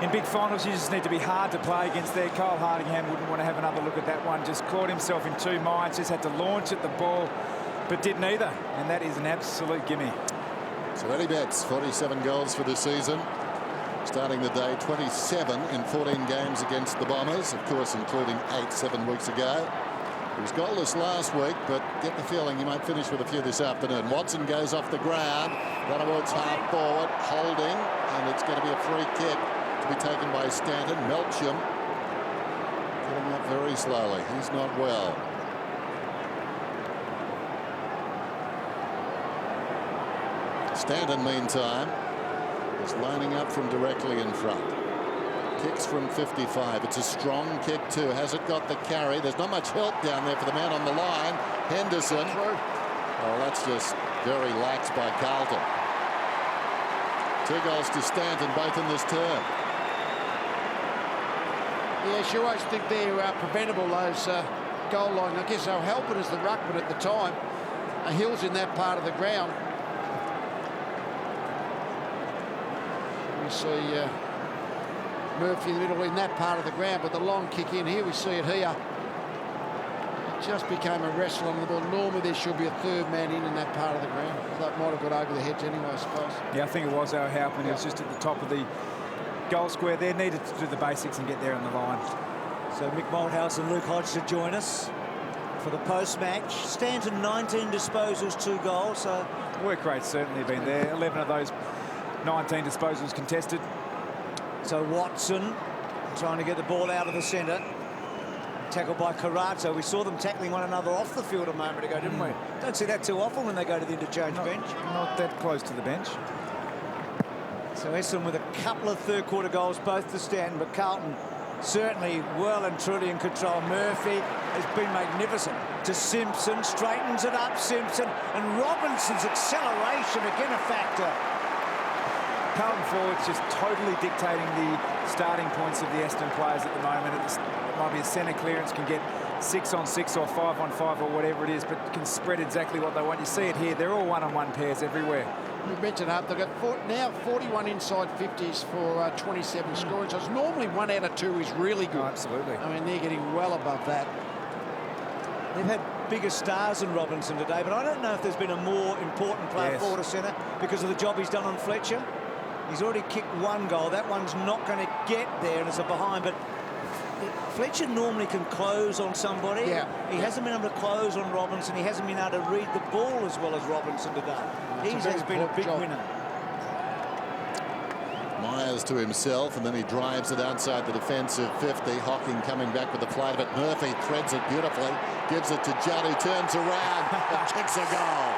[SPEAKER 2] In big finals, you just need to be hard to play against there. Kyle Hardingham wouldn't want to have another look at that one. Just caught himself in 2 minds, just had to launch at the ball, but did neither. And that is an absolute gimme.
[SPEAKER 1] So Eddie Betts, 47 goals for the season. Starting the day, 27 in 14 games against the Bombers, of course, including 8 7 weeks ago. He was goalless last week, but get the feeling he might finish with a few this afternoon. Watson goes off the ground, Runnerwood's half forward, holding, and it's going to be a free kick to be taken by Stanton. Melcham getting up very slowly. He's not well. Stanton, meantime, is lining up from directly in front. Kicks from 55. It's a strong kick too. Has it got the carry? There's not much help down there for the man on the line. Henderson. Oh, that's just very lax by Carlton. 2 goals to Stanton, both in this term.
[SPEAKER 7] Yes, you always think they're preventable, those goal line. I guess they'll help it as the ruckman at the time. Hill's in that part of the ground. We see Murphy in the middle in that part of the ground, but the long kick in here, we see it here. It just became a wrestle on the ball. Normally there should be a 3rd man in that part of the ground. That might have got over the heads anyway, I suppose.
[SPEAKER 2] Yeah, I think it was our help, and it was just at the top of the goal square there. Needed to do the basics and get there on the line.
[SPEAKER 4] So Mick Malthouse and Luke Hodge to join us for the post-match. Stanton, 19 disposals, 2 goals. So
[SPEAKER 2] work rate's certainly been there. 11 of those 19 disposals contested.
[SPEAKER 4] So Watson trying to get the ball out of the centre. Tackled by Carato. We saw them tackling one another off the field a moment ago, didn't we? Don't see that too often when they go to the interchange bench.
[SPEAKER 2] Not that close to the bench.
[SPEAKER 4] So Essendon with a couple of 3rd quarter goals, both to Stanton, but Carlton certainly well and truly in control. Murphy has been magnificent. To Simpson, straightens it up, Simpson, and Robinson's acceleration again a factor.
[SPEAKER 2] Carlton forwards just totally dictating the starting points of the Essendon players at the moment. It might be a centre clearance, can get 6 on 6 or 5 on 5 or whatever it is, but can spread exactly what they want. You see it here. They're all 1-on-1 pairs everywhere.
[SPEAKER 7] We mentioned up, they've got now 41 inside 50s for 27 scoring. So it's normally 1 out of 2 is really good.
[SPEAKER 2] Oh, absolutely.
[SPEAKER 7] I mean, they're getting well above that.
[SPEAKER 4] They've had bigger stars than Robinson today, but I don't know if there's been a more important player forward or centre because of the job he's done on Fletcher. He's already kicked 1 goal. That one's not going to get there, and it's a behind, but Fletcher normally can close on somebody.
[SPEAKER 7] Yeah.
[SPEAKER 4] He hasn't been able to close on Robinson. He hasn't been able to read the ball as well as Robinson today. He has been a big winner.
[SPEAKER 1] Myers to himself, and then he drives it outside the defensive 50. Hocking coming back with the flight of it. Murphy threads it beautifully, gives it to Judd, who turns around and kicks a goal.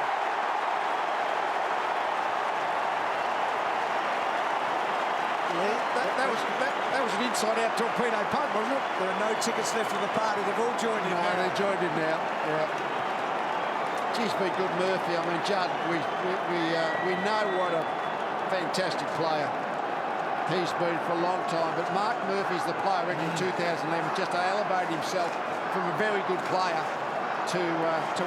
[SPEAKER 7] That was an inside-out torpedo punt, wasn't it?
[SPEAKER 4] There are no tickets left for the party. They've all joined in.
[SPEAKER 7] No, they joined in now. Yeah. Geez, be good, Murphy. I mean, Judd, we know what a fantastic player he's been for a long time. But Mark Murphy's the player in 2011 just to elevate himself from a very good player to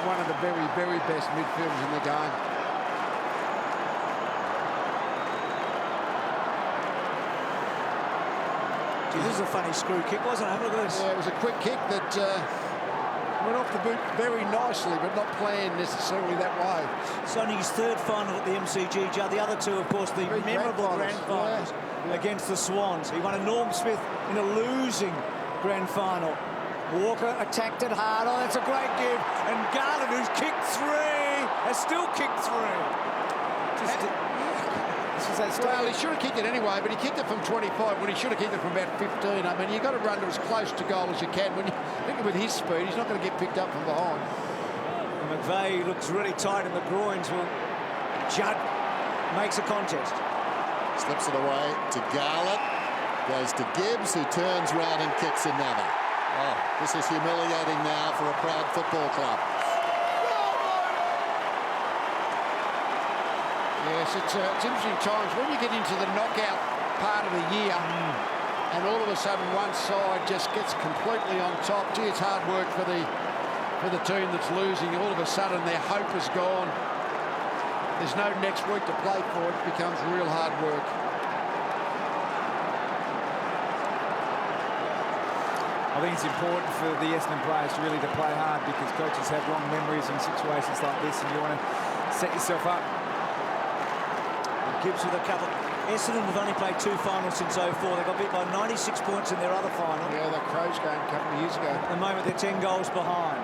[SPEAKER 7] one of the very, very best midfielders in the game.
[SPEAKER 4] Gee, this is a funny screw kick, wasn't it? Look at this.
[SPEAKER 7] Yeah, it was a quick kick that went off the boot very nicely, but not planned necessarily that way.
[SPEAKER 4] It's only his third final at the MCG. The other two, of course, the memorable grand finals against the Swans. He won a Norm Smith in a losing grand final. Walker attacked it hard. Oh, that's a great give. And Garland, who's kicked three, has still kicked three.
[SPEAKER 7] Well, he should have kicked it anyway, but he kicked it from 25 when he should have kicked it from about 15. I mean, you've got to run to as close to goal as you can. When you think with his speed, he's not going to get picked up from behind.
[SPEAKER 4] And McVeigh looks really tight in the groins. Well, Judd makes a contest.
[SPEAKER 1] Slips it away to Garland. Goes to Gibbs, who turns round and kicks another. Oh, this is humiliating now for a proud football club.
[SPEAKER 7] Yes, it's interesting times when you get into the knockout part of the year and all of a sudden one side just gets completely on top. Gee, it's hard work for the team that's losing. All of a sudden their hope is gone. There's no next week to play for. It becomes real hard work.
[SPEAKER 2] I think it's important for the Essendon players really to play hard, because coaches have long memories in situations like this, and you want to set yourself up.
[SPEAKER 4] Gibbs with a couple. Essendon have only played 2 finals since 04. They got beat by 96 points in their other final.
[SPEAKER 7] Yeah, that Crows game a couple of years ago.
[SPEAKER 4] At the moment, they're 10 goals behind.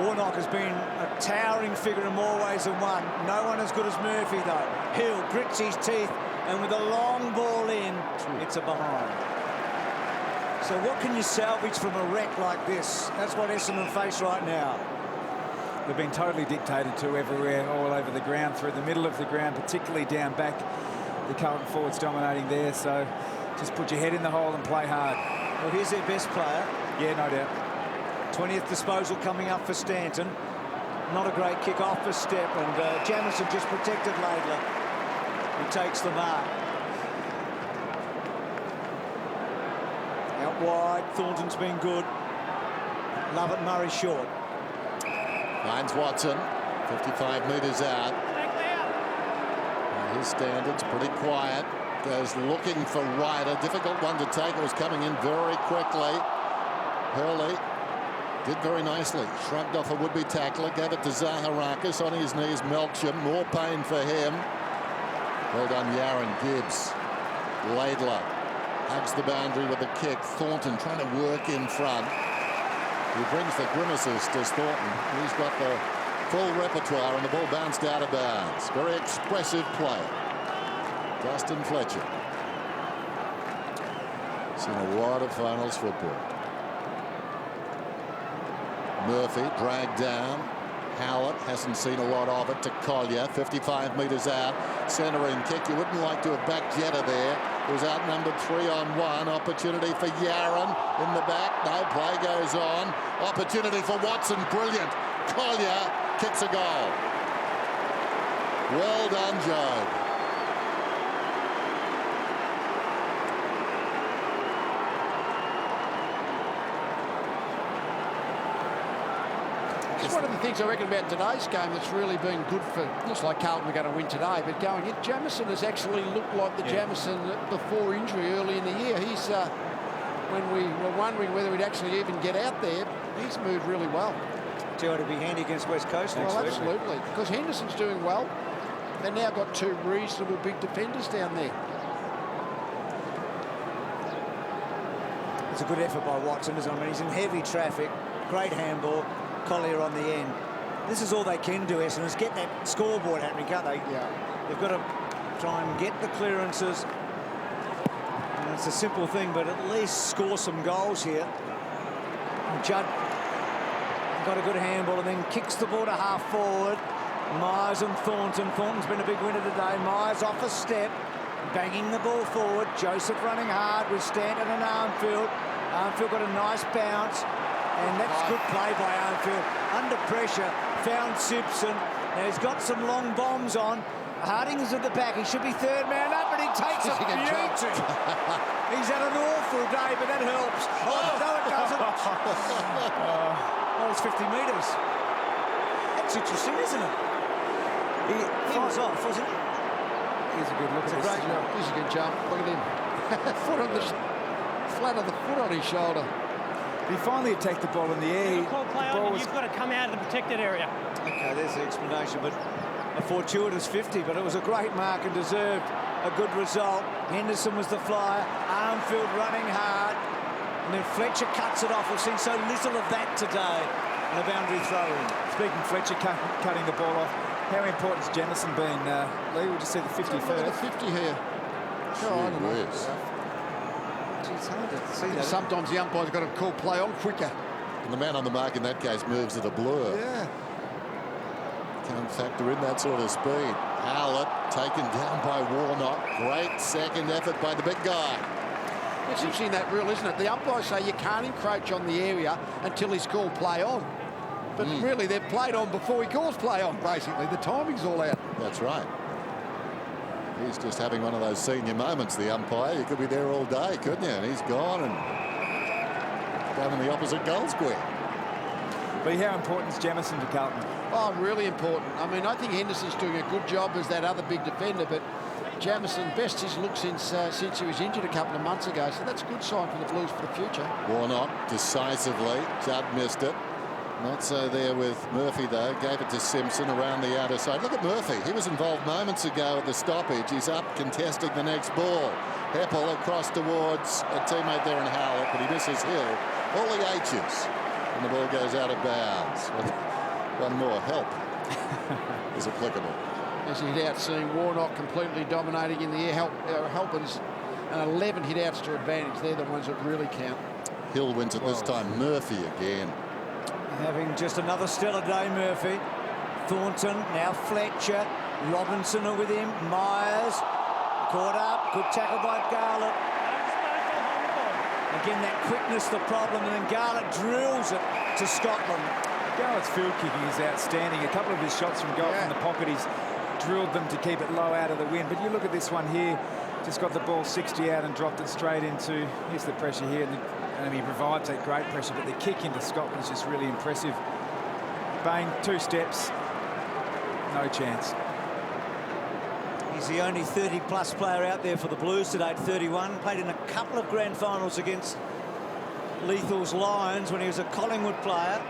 [SPEAKER 4] Warnock has been a towering figure in more ways than one. No one as good as Murphy, though. Hill grits his teeth, and with a long ball in, it's a behind. So what can you salvage from a wreck like this? That's what Essendon face right now.
[SPEAKER 2] They've been totally dictated to everywhere, all over the ground, through the middle of the ground, particularly down back. The Carlton forwards dominating there, so just put your head in the hole and play hard.
[SPEAKER 4] Well, here's their best player.
[SPEAKER 2] Yeah, no doubt.
[SPEAKER 4] 20th disposal coming up for Stanton. Not a great kick off for Step, and Jamison just protected Laidler. He takes the mark. Out wide, Thornton's been good. Lovett, Murray short.
[SPEAKER 1] Finds Watson, 55 metres out. By his standards, pretty quiet. Goes looking for Ryder. Difficult one to take. It was coming in very quickly. Hurley did very nicely. Shrugged off a would-be tackler. Gave it to Zaharakis on his knees. Melksham. More pain for him. Well done, Yaron. Gibbs. Laidler hugs the boundary with a kick. Thornton trying to work in front. He brings the grimaces to Thornton. He's got the full repertoire, and the ball bounced out of bounds. Very expressive player. Dustin Fletcher. Seen a lot of finals football. Murphy dragged down. Howlett hasn't seen a lot of it to Collier. 55 metres out. Centering kick. You wouldn't like to have backed Jetta there. It was outnumbered 3-on-1. Opportunity for Yaron in the back. No, play goes on. Opportunity for Watson. Brilliant. Collier kicks a goal. Well done, Joe.
[SPEAKER 7] It's one of the things I reckon about today's game that's really been good for, looks like Carlton are going to win today, but going in, Jamison has actually looked like the Jamison before injury early in the year. He's, when we were wondering whether he'd actually even get out there, he's moved really well.
[SPEAKER 4] To be handy against West Coast next week.
[SPEAKER 7] Absolutely, because Henderson's doing well. They've now got 2 reasonable big defenders down there.
[SPEAKER 4] It's a good effort by Watson, isn't it? I mean, he's in heavy traffic. Great handball. Collier on the end. This is all they can do, Essendon, is get that scoreboard happening, can't they?
[SPEAKER 7] Yeah.
[SPEAKER 4] They've got to try and get the clearances. And it's a simple thing, but at least score some goals here. And Judd got a good handball and then kicks the ball to half forward. Myers and Thornton. Thornton's been a big winner today. Myers off a step, banging the ball forward. Joseph running hard with Stanton and Armfield. Armfield got a nice bounce, and that's good play by Armfield. Under pressure, found Simpson. Now he's got some long bombs on. Harding is at the back. He should be third man up, and he takes a beauty. He's had an awful day, but that helps. Oh, no, it doesn't. Oh, it's 50 metres. That's interesting, isn't it? He was off, wasn't he?
[SPEAKER 2] Here's a good look at this.
[SPEAKER 7] He's a good jump. Look at him. Foot on the flat of the foot on his shoulder.
[SPEAKER 2] He finally attacked the ball in the air.
[SPEAKER 5] Call play on, you've got to come out of the protected area.
[SPEAKER 4] Okay, there's the explanation, but a fortuitous 50, but it was a great mark and deserved a good result. Henderson was the flyer. Armfield running hard. And then Fletcher cuts it off. We've seen so little of that today. And a boundary throw in.
[SPEAKER 2] Speaking of Fletcher cutting the ball off, how important has Jamison been, Lee? We'll just see the 50
[SPEAKER 7] Look
[SPEAKER 2] first.
[SPEAKER 7] at the 50 here.
[SPEAKER 4] It's hard to see that.
[SPEAKER 7] Sometimes the umpire's got to call play on quicker.
[SPEAKER 1] And the man on the mark in that case moves at a blur.
[SPEAKER 7] Yeah.
[SPEAKER 1] Can't factor in that sort of speed. Howlett taken down by Warnock. Great second effort by the big guy.
[SPEAKER 7] It's interesting, that rule, isn't it? The umpires say you can't encroach on the area until he's called play on. But really, they've played on before he calls play on, basically. The timing's all out.
[SPEAKER 1] That's right. He's just having one of those senior moments, the umpire. You could be there all day, couldn't you? And he's gone and down in the opposite goal square.
[SPEAKER 2] Lee, how important is Jamison to Carlton?
[SPEAKER 7] Oh, really important. I mean, I think Henderson's doing a good job as that other big defender, but Jamison, best his look since he was injured a couple of months ago, so that's a good sign for the Blues for the future.
[SPEAKER 1] Warnock decisively. Judd missed it. Not so there with Murphy, though. Gave it to Simpson around the outer side. Look at Murphy. He was involved moments ago at the stoppage. He's up contesting the next ball. Heppel across towards a teammate there in Howlett, but he misses Hill. All the H's. And the ball goes out of bounds. One more help is applicable.
[SPEAKER 7] As he hit out, seeing Warnock completely dominating in the air. Halpin's and 11 hit outs to advantage. They're the ones that really count.
[SPEAKER 1] Hill wins it this time. Murphy again.
[SPEAKER 4] Having just another stellar day, Murphy. Thornton, now Fletcher. Robinson are with him. Myers caught up. Good tackle by Garlett. Again, that quickness the problem, and then Garlett drills it to Scotland.
[SPEAKER 2] Garlett's field kicking is outstanding. A couple of his shots from goal from the pocket, he's drilled them to keep it low out of the wind. But you look at this one here, just got the ball 60 out and dropped it straight into, here's the pressure here, and he provides that great pressure, but the kick into Scotland is just really impressive. Bang, 2 steps, no chance.
[SPEAKER 4] He's the only 30-plus player out there for the Blues today at 31. Played in a couple of grand finals against Lethal's Lions when he was a Collingwood player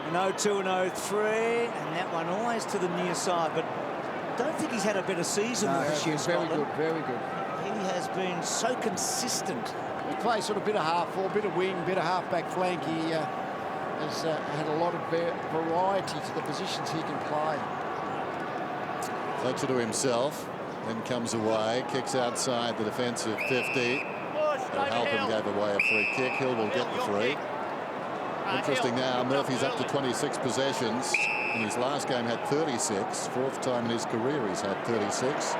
[SPEAKER 4] in 02 and 03, and that one always to the near side. But I don't think he's had a better season this year.
[SPEAKER 7] Very good, very good.
[SPEAKER 4] He has been so consistent.
[SPEAKER 7] He plays sort of bit of half forward, bit of wing, bit of half-back flank. He has had a lot of variety to the positions he can play.
[SPEAKER 1] Fletcher to himself, then comes away, kicks outside the defensive 50. Halpin gave away a free kick. Hill will get the free. Interesting now, Murphy's up to 26 possessions. In his last game had 36. 4th time in his career he's had 36.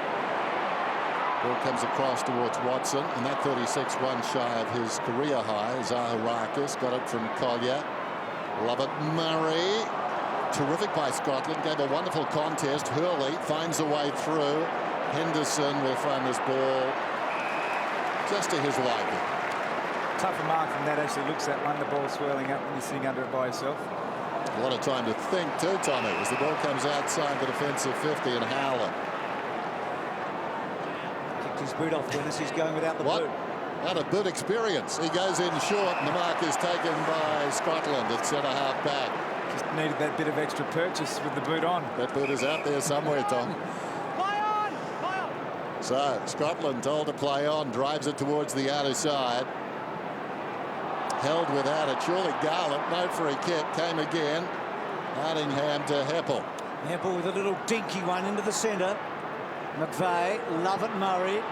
[SPEAKER 1] Ball comes across towards Watson, and that 36 one shy of his career high. Zaharakis got it from Collier. Love it, Murray. Terrific by Scotland. Gave a wonderful contest. Hurley finds a way through. Henderson will find this ball just to his liking.
[SPEAKER 2] Tougher mark than that actually looks at one, the ball swirling up when you're sitting under it by yourself.
[SPEAKER 1] A lot of time to think too, Tommy, as the ball comes outside the defensive 50 and Howlett.
[SPEAKER 4] Kicked his boot off, Dennis. He's going without the boot.
[SPEAKER 1] What a boot experience. He goes in short, and the mark is taken by Scotland at centre-half back.
[SPEAKER 2] Just needed that bit of extra purchase with the boot on.
[SPEAKER 1] That boot is out there somewhere, Tom.
[SPEAKER 5] Play on! Play on!
[SPEAKER 1] So, Scotland told to play on, drives it towards the outer side. held without it. Surely Garland, no free kick, came again. Hardingham to Heppel.
[SPEAKER 4] Heppel with a little dinky one into the centre. McVeigh, Lovett Murray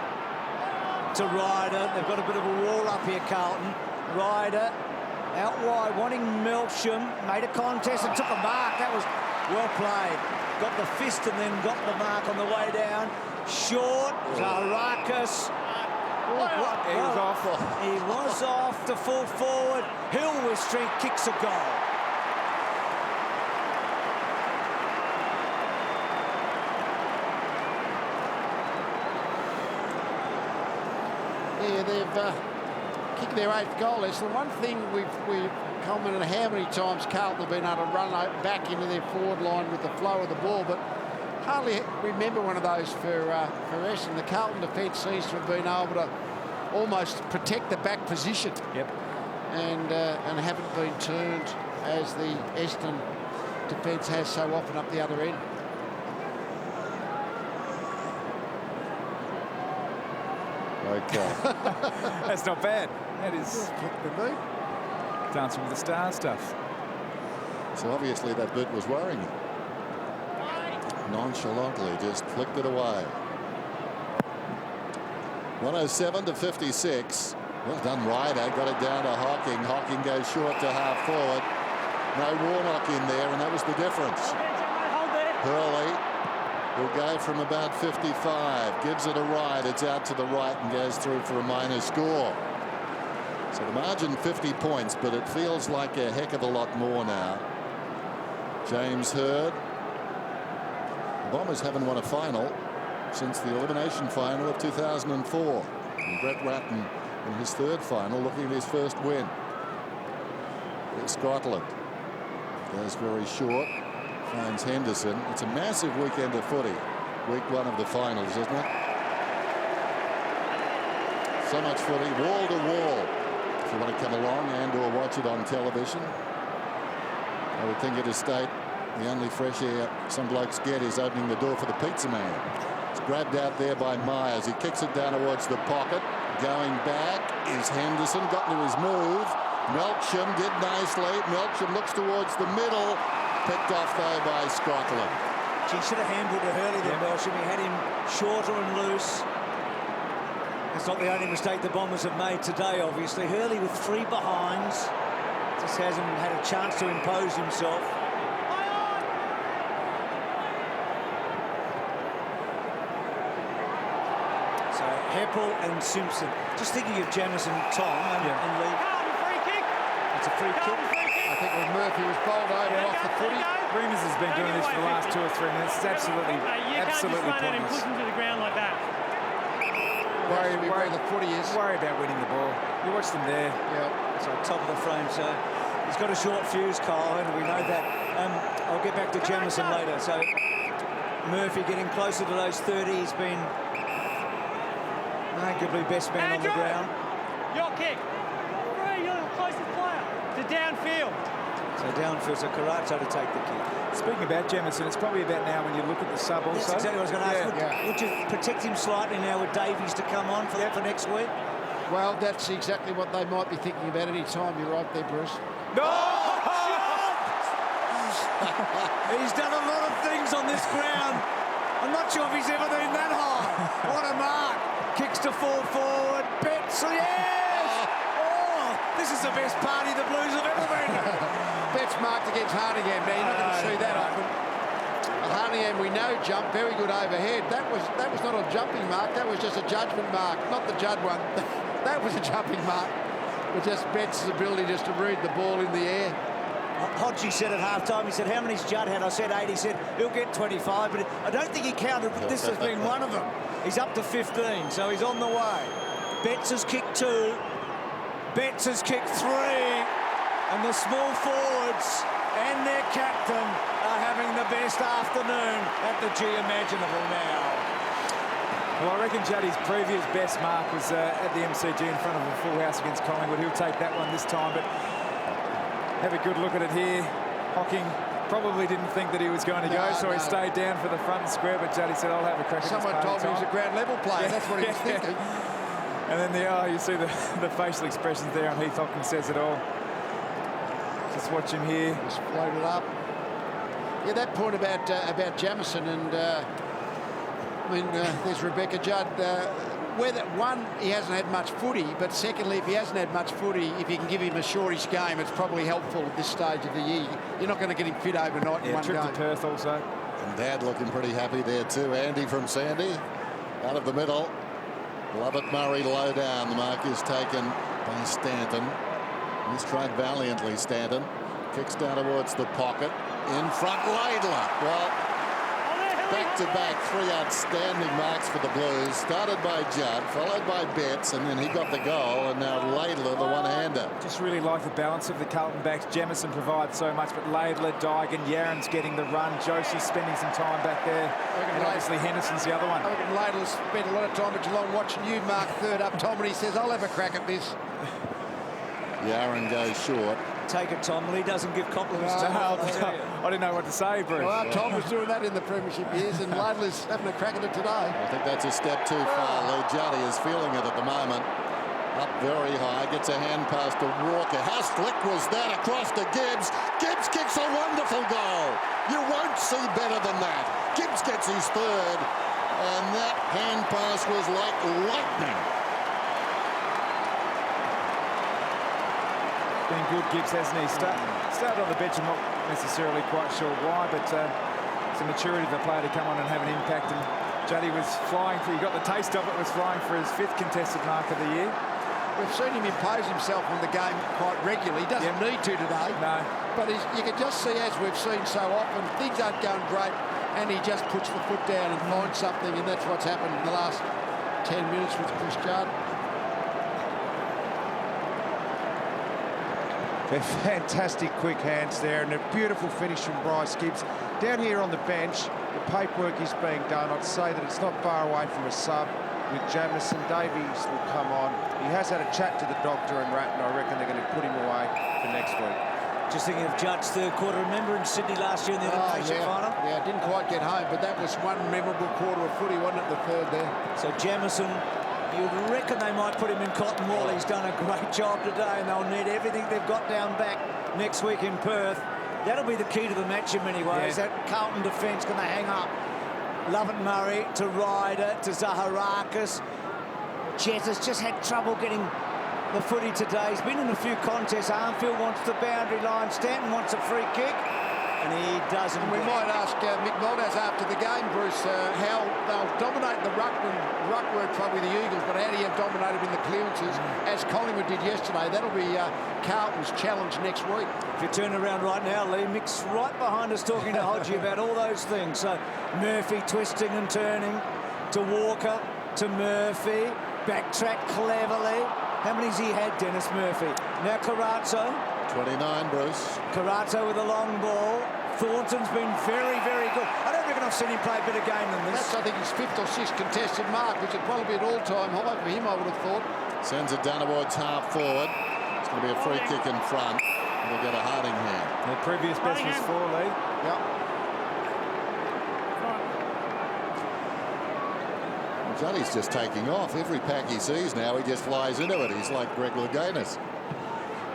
[SPEAKER 4] to Ryder. They've got a bit of a wall up here, Carlton. Ryder out wide, wanting Melsham. Made a contest and took a mark. That was well played. Got the fist and then got the mark on the way down. Short, Zaharakis.
[SPEAKER 2] He was off.
[SPEAKER 4] He was off to full forward. Hill with strength kicks a goal.
[SPEAKER 7] Yeah, they've kicked their 8th goal. It's the one thing we've commented how many times Carlton have been able to run back into their forward line with the flow of the ball, but hardly remember one of those for Essendon. The Carlton defence seems to have been able to almost protect the back position.
[SPEAKER 2] Yep.
[SPEAKER 7] And haven't been turned as the Essendon defence has so often up the other end.
[SPEAKER 1] Okay.
[SPEAKER 2] That's not bad. That is Dancing with the Stars stuff.
[SPEAKER 1] So obviously that bit was worrying him. Nonchalantly just flicked it away. 107 to 56. Well done, Ryder. Got it down to Hocking. Hocking goes short to half forward. No Warnock in there, and that was the difference. Hurley will go from about 55. Gives it a ride. It's out to the right and goes through for a minor score. So the margin 50 points, but it feels like a heck of a lot more now. James Hird. The Bombers haven't won a final since the elimination final of 2004. And Brett Ratton in his 3rd final looking at his first win. Here's Scotland. Goes very short. Finds Henderson. It's a massive weekend of footy. Week 1 of the finals, isn't it? So much footy, wall to wall. If you want to come along and or watch it on television, I would think at a state the only fresh air some blokes get is opening the door for the pizza man. It's grabbed out there by Myers. He kicks it down towards the pocket. Going back is Henderson. Got into his move. Melsham did nicely. Melsham looks towards the middle. Picked off though by Scotland.
[SPEAKER 4] She should have handled it early there, Melsham. He had him shorter and loose. It's not the only mistake the Bombers have made today, obviously. Hurley with 3 behinds. Just hasn't had a chance to impose himself. So Heppel and Simpson. Just thinking of Jamison, Tom and Lee.
[SPEAKER 5] Free kick.
[SPEAKER 4] It's a free kick.
[SPEAKER 7] I think when Murphy was bowled over off the footy.
[SPEAKER 2] Remus has been doing this for the last 2 or 3 minutes. It's absolutely
[SPEAKER 5] Run and push
[SPEAKER 2] pointless.
[SPEAKER 5] him to the ground like that.
[SPEAKER 7] Worry where the footy is.
[SPEAKER 2] Worry about winning the ball. You watch them there.
[SPEAKER 7] Yeah.
[SPEAKER 4] So top of the frame, so he's got a short fuse, Kyle, and we know that. I'll get back to Jamison later. So Murphy getting closer to those 30. He's been arguably best man on the ground.
[SPEAKER 5] Your kick. You're the closest player to downfield.
[SPEAKER 4] So downfield, so Carato to take the kick.
[SPEAKER 2] Speaking about Jamison, it's probably about now when you look at the sub also.
[SPEAKER 4] That's exactly what I was going to ask. Would you protect him slightly now with Davies to come on for next week?
[SPEAKER 7] Well, that's exactly what they might be thinking about any time. You're right there, Bruce.
[SPEAKER 2] No!
[SPEAKER 4] He's done a lot of things on this ground. I'm not sure if he's ever been that high. What a mark. Kicks to full forward. Betts, yes! Oh, this is the best party the Blues have ever been.
[SPEAKER 7] Betts marked against Hardingham. Now, you're not going to see that often. Hardingham, we know, jumped very good overhead. That was not a jumping mark. That was just a judgment mark, not the Judd one. That was a jumping mark. But just Betts' ability just to read the ball in the air.
[SPEAKER 4] Hodgie said at half-time, he said, how many's Judd had? I said 8. He said, he'll get 25, but I don't think he counted that this has been one of them. He's up to 15, so he's on the way. Betts has kicked 2. Betts has kicked 3. And the small forwards and their captain are having the best afternoon at the G imaginable now.
[SPEAKER 2] Well, I reckon Juddy's previous best mark was at the MCG in front of a full house against Collingwood. He'll take that one this time, but have a good look at it here. Hocking probably didn't think that he was going to go, so he stayed down for the front and square, but Juddy said, I'll have a crack at this.
[SPEAKER 7] Someone told me he was a ground level player. That's what he was thinking.
[SPEAKER 2] And then you see the facial expressions there, and Heath Hopkins says it all. Just watch him here.
[SPEAKER 7] Just floated up. Yeah, that point about Jamison, and there's Rebecca Judd. Whether one, he hasn't had much footy, but secondly, if he hasn't had much footy, if you can give him a shortish game, it's probably helpful at this stage of the year. You're not going to get him fit overnight in one
[SPEAKER 2] trip
[SPEAKER 7] game.
[SPEAKER 2] to Perth also.
[SPEAKER 1] And Dad looking pretty happy there too. Andy from Sandy, out of the middle. Lovett Murray low down. The mark is taken by Stanton. He's tried valiantly, Stanton. Kicks down towards the pocket. In front, Laidler. Well, back-to-back 3 outstanding marks for the Blues. Started by Judd, followed by Betts, and then he got the goal, and now Laidler, the one-hander.
[SPEAKER 2] Just really like the balance of the Carlton backs. Jamison provides so much, but Laidler, Dygan, Yaron's getting the run. Josie's spending some time back there, and obviously Henderson's the other one.
[SPEAKER 7] I reckon Laidler's spent a lot of time at Geelong watching you mark third up, Tom, and he says, I'll have a crack at this.
[SPEAKER 1] Yaron goes short.
[SPEAKER 4] Take it, Tom. Lee doesn't give compliments to
[SPEAKER 2] I didn't know what to say, Bruce.
[SPEAKER 7] Well, Tom was doing that in the premiership years, and Laidler's having a crack at it today.
[SPEAKER 1] I think that's a step too far. Lee Juddy is feeling it at the moment. Up very high, gets a hand pass to Walker. How slick was that across to Gibbs? Gibbs kicks a wonderful goal. You won't see better than that. Gibbs gets his third, and that hand pass was like lightning.
[SPEAKER 2] Been good, Gibbs, hasn't he? Started on the bench, I'm not necessarily quite sure why, but it's a maturity of a player to come on and have an impact. And Juddy was flying for, he got the taste of it, was flying for his 5th contested mark of the year.
[SPEAKER 7] We've seen him impose himself on the game quite regularly. He doesn't need to today.
[SPEAKER 2] No.
[SPEAKER 7] But you can just see, as we've seen so often, things aren't going great, and he just puts the foot down and finds something, and that's what's happened in the last 10 minutes with Chris Judd.
[SPEAKER 6] They're fantastic quick hands there, and a beautiful finish from Bryce Gibbs. Down here on the bench, the paperwork is being done. I'd say that it's not far away from a sub with Jamison. Davies will come on. He has had a chat to the doctor and Ratton. I reckon they're going to put him away for next week.
[SPEAKER 4] Just thinking of Judd's third quarter. Remember in Sydney last year in the Elimination final?
[SPEAKER 7] Yeah, didn't quite get home, but that was one memorable quarter of footy, wasn't it, the third there?
[SPEAKER 4] So Jamison, you'd reckon they might put him in cotton wool. He's done a great job today, and they'll need everything they've got down back next week in Perth. That'll be the key to the match in many ways. That Carlton defence going to hang up. Lovett Murray to Ryder to Zaharakis. Jett has just had trouble getting the footy today. He's been in a few contests. Armfield wants the boundary line. Stanton wants a free kick, and he doesn't.
[SPEAKER 7] And we might ask Mick Maldas after the game, Bruce, how they'll dominate the ruck were probably the Eagles, but how do you dominate them in the clearances, as Collingwood did yesterday? That'll be Carlton's challenge next week.
[SPEAKER 4] If you turn around right now, Lee, Mick's right behind us talking to Hodgie about all those things. So Murphy twisting and turning to Walker, to Murphy, backtrack cleverly. How many's he had, Dennis Murphy? Now Carazzo.
[SPEAKER 1] 29, Bruce.
[SPEAKER 4] Carazzo with a long ball. Thornton's been very, very good. I don't reckon I've seen him play a better game than this.
[SPEAKER 7] That's, I think, his 5th or 6th contested mark, which would probably be an all-time high for him, I would have thought.
[SPEAKER 1] Sends it down towards half forward. It's going to be a free kick in front. They'll get a Harding hand.
[SPEAKER 2] The previous best was 4, Lee.
[SPEAKER 7] Yep.
[SPEAKER 1] Juddy's just taking off. Every pack he sees now, he just flies into it. He's like Greg Louganis.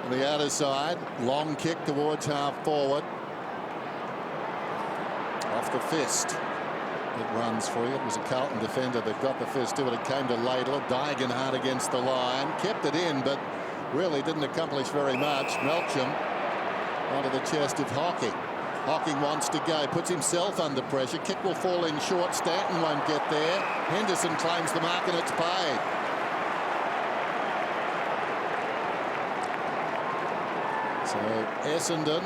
[SPEAKER 1] On the outer side, long kick towards half forward. Off the fist. It runs free. It was a Carlton defender that got the fist to it. It came to Laidler. Dygan hard against the line. Kept it in, but really didn't accomplish very much. Melcham onto the chest of Hocking. Hocking wants to go, puts himself under pressure. Kick will fall in short. Stanton won't get there. Henderson claims the mark, and it's paid. So Essendon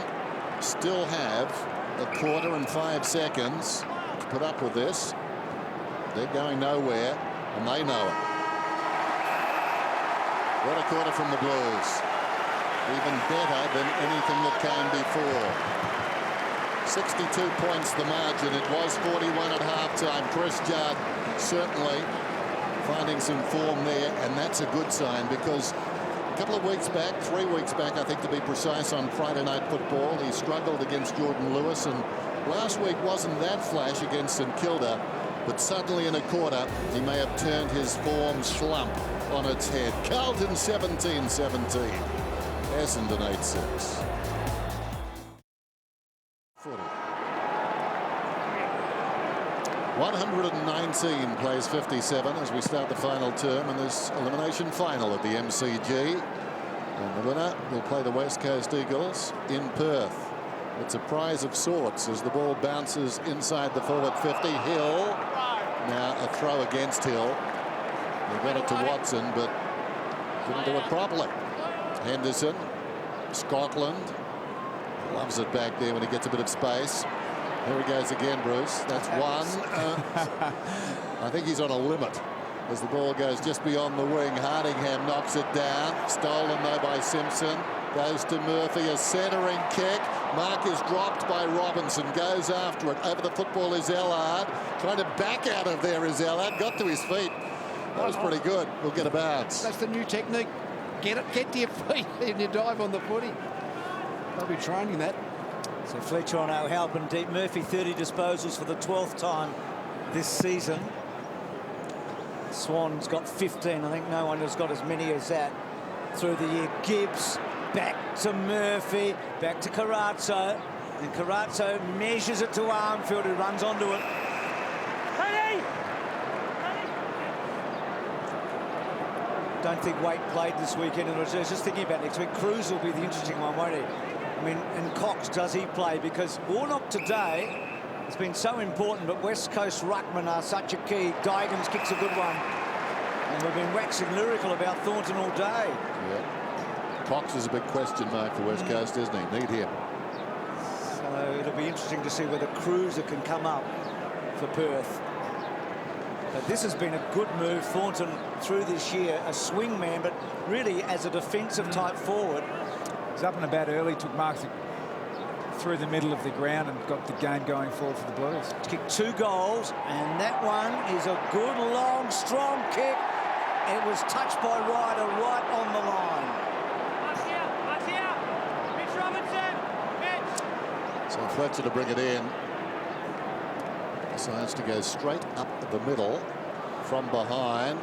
[SPEAKER 1] still have a quarter and 5 seconds to put up with this. They're going nowhere, and they know it. What a quarter from the Blues. Even better than anything that came before. 62 points the margin. It was 41 at halftime. Chris Judd certainly finding some form there, and that's a good sign, because a couple of weeks back, 3 weeks back, I think to be precise, on Friday Night Football, he struggled against Jordan Lewis, and last week wasn't that flash against St Kilda. but suddenly in a quarter he may have turned his form slump on its head. Carlton 17-17. Essendon 8-6. Footy. 119 plays 57 as we start the final term in this elimination final at the MCG. And the winner will play the West Coast Eagles in Perth. It's a prize of sorts as the ball bounces inside the forward 50. Hill. Now a throw against Hill. They got it to Watson, but couldn't do it properly. Henderson. Scotland. Loves it back there when he gets a bit of space. Here he goes again, Bruce. That's one. I think he's on a limit as the ball goes just beyond the wing. Hardingham knocks it down. Stolen, though, by Simpson. Goes to Murphy, a centering kick. Mark is dropped by Robinson. Goes after it. Over the football is Ellard. Trying to back out of there is Ellard. Got to his feet. That was pretty good. We'll get a bounce.
[SPEAKER 7] That's the new technique. Get to your feet and you dive on the footy. They'll be training that.
[SPEAKER 4] So Fletcher on O'Halpin deep. Murphy 30 disposals for the 12th time this season. Swan's got 15. I think no one has got as many as that through the year. Gibbs back to Murphy, back to Carazzo. And Carazzo measures it to Armfield, who runs onto it. Don't think Waite played this weekend, and I was just thinking about next week. Cruz will be the interesting one, won't he? I mean, and Cox, does he play? Because Warnock today has been so important, but West Coast ruckmen are such a key. Digans kicks a good one. And we've been waxing lyrical about Thornton all day.
[SPEAKER 1] Yeah. Cox is a big question mark for West Coast, isn't he? Need him.
[SPEAKER 4] So it'll be interesting to see whether Cruiser can come up for Perth. But this has been a good move. Thornton through this year, a swing man, but really as a defensive type forward.
[SPEAKER 2] He's up and about early, took marks through the middle of the ground and got the game going forward for the Blues.
[SPEAKER 4] Kicked 2 goals, and that one is a good, long, strong kick. It was touched by Ryder right on the line.
[SPEAKER 5] Mitch Robinson, Mitch.
[SPEAKER 1] So Fletcher to bring it in. Decides to go straight up the middle from behind.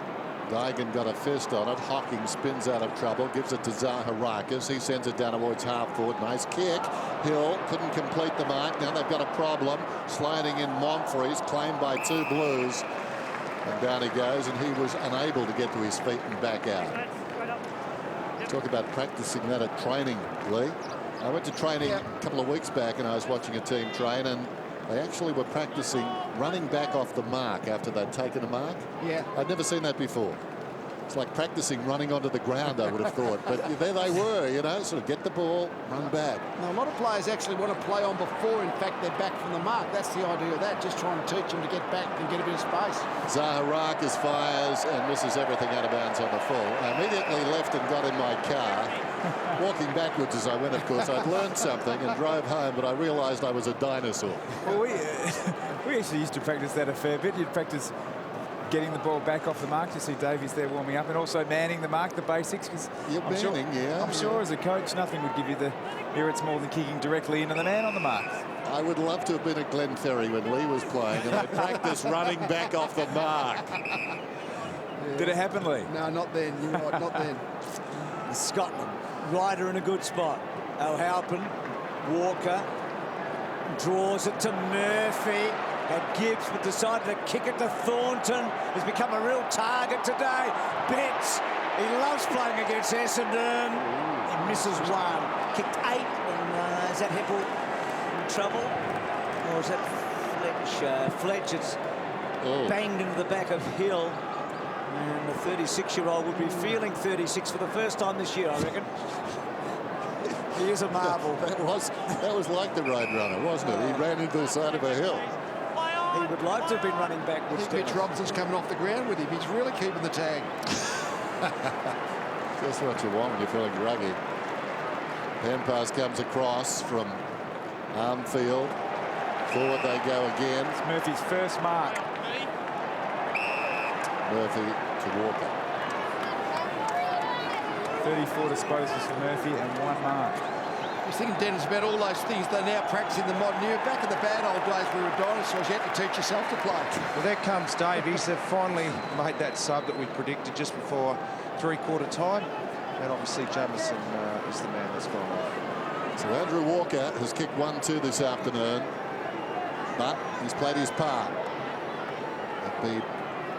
[SPEAKER 1] Digan got a fist on it. Hocking spins out of trouble, gives it to Zaharakis. He sends it down towards half forward. Nice kick. Hill couldn't complete the mark. Now they've got a problem. Sliding in Monfries, claimed by 2 Blues. And down he goes, and he was unable to get to his feet and back out. Talk about practicing that at training, Lee. I went to training a couple of weeks back, and I was watching a team train, and they actually were practicing running back off the mark after they'd taken a mark.
[SPEAKER 7] Yeah.
[SPEAKER 1] I'd never seen that before. It's like practicing running onto the ground, I would have thought. But there they were, you know, sort of get the ball, run back.
[SPEAKER 7] Now, a lot of players actually want to play on before, in fact, they're back from the mark. That's the idea of that, just trying to teach them to get back and get a bit of space.
[SPEAKER 1] Zaharakis fires and misses everything out of bounds on the full. I immediately left and got in my car. Walking backwards as I went, of course, I'd learned something and drove home, but I realised I was a dinosaur.
[SPEAKER 2] Well, we actually used to practice that a fair bit. You'd practice getting the ball back off the mark. You see Davies there warming up, and also manning the mark, the basics.
[SPEAKER 1] I'm
[SPEAKER 2] sure as a coach, nothing would give you the here it's more than kicking directly into the man on the mark.
[SPEAKER 1] I would love to have been at Glenferrie when Lee was playing, and I practiced running back off the mark.
[SPEAKER 2] Yeah. Did it happen, Lee?
[SPEAKER 7] No, not then. You're right, not then.
[SPEAKER 4] Scotland, Ryder in a good spot. O'Halpin, Walker, draws it to Murphy. Had Gibbs, but decided to kick it to Thornton. He's become a real target today. Betts, he loves playing against Essendon. He misses 1. Kicked 8. And is that Heppel in trouble? Or is that Fletcher? Fletcher's banged into the back of Hill. And the 36-year-old would be feeling 36 for the first time this year, I reckon. He is a marvel.
[SPEAKER 1] That was like the Roadrunner, wasn't it? He ran into the side of a hill.
[SPEAKER 4] He would like to have been running backwards.
[SPEAKER 7] I think Mitch Robinson's coming off the ground with him. He's really keeping the tag.
[SPEAKER 1] Just what you want when you're feeling groggy. Pen pass comes across from Armfield. Forward they go again.
[SPEAKER 2] It's Murphy's first mark.
[SPEAKER 1] Murphy to Walker.
[SPEAKER 2] 34 disposals for Murphy and 1 mark.
[SPEAKER 7] was thinking, Dennis, about all those things they're now practicing the modern era. Back in the bad old days, we were dinosaurs. You had to teach yourself to play.
[SPEAKER 6] Well, there comes Davies. They've finally made that sub that we predicted just before three-quarter time. And obviously Jamieson is the man that's gone off.
[SPEAKER 1] So Andrew Walker has kicked 1-2 this afternoon, but he's played his part. They've been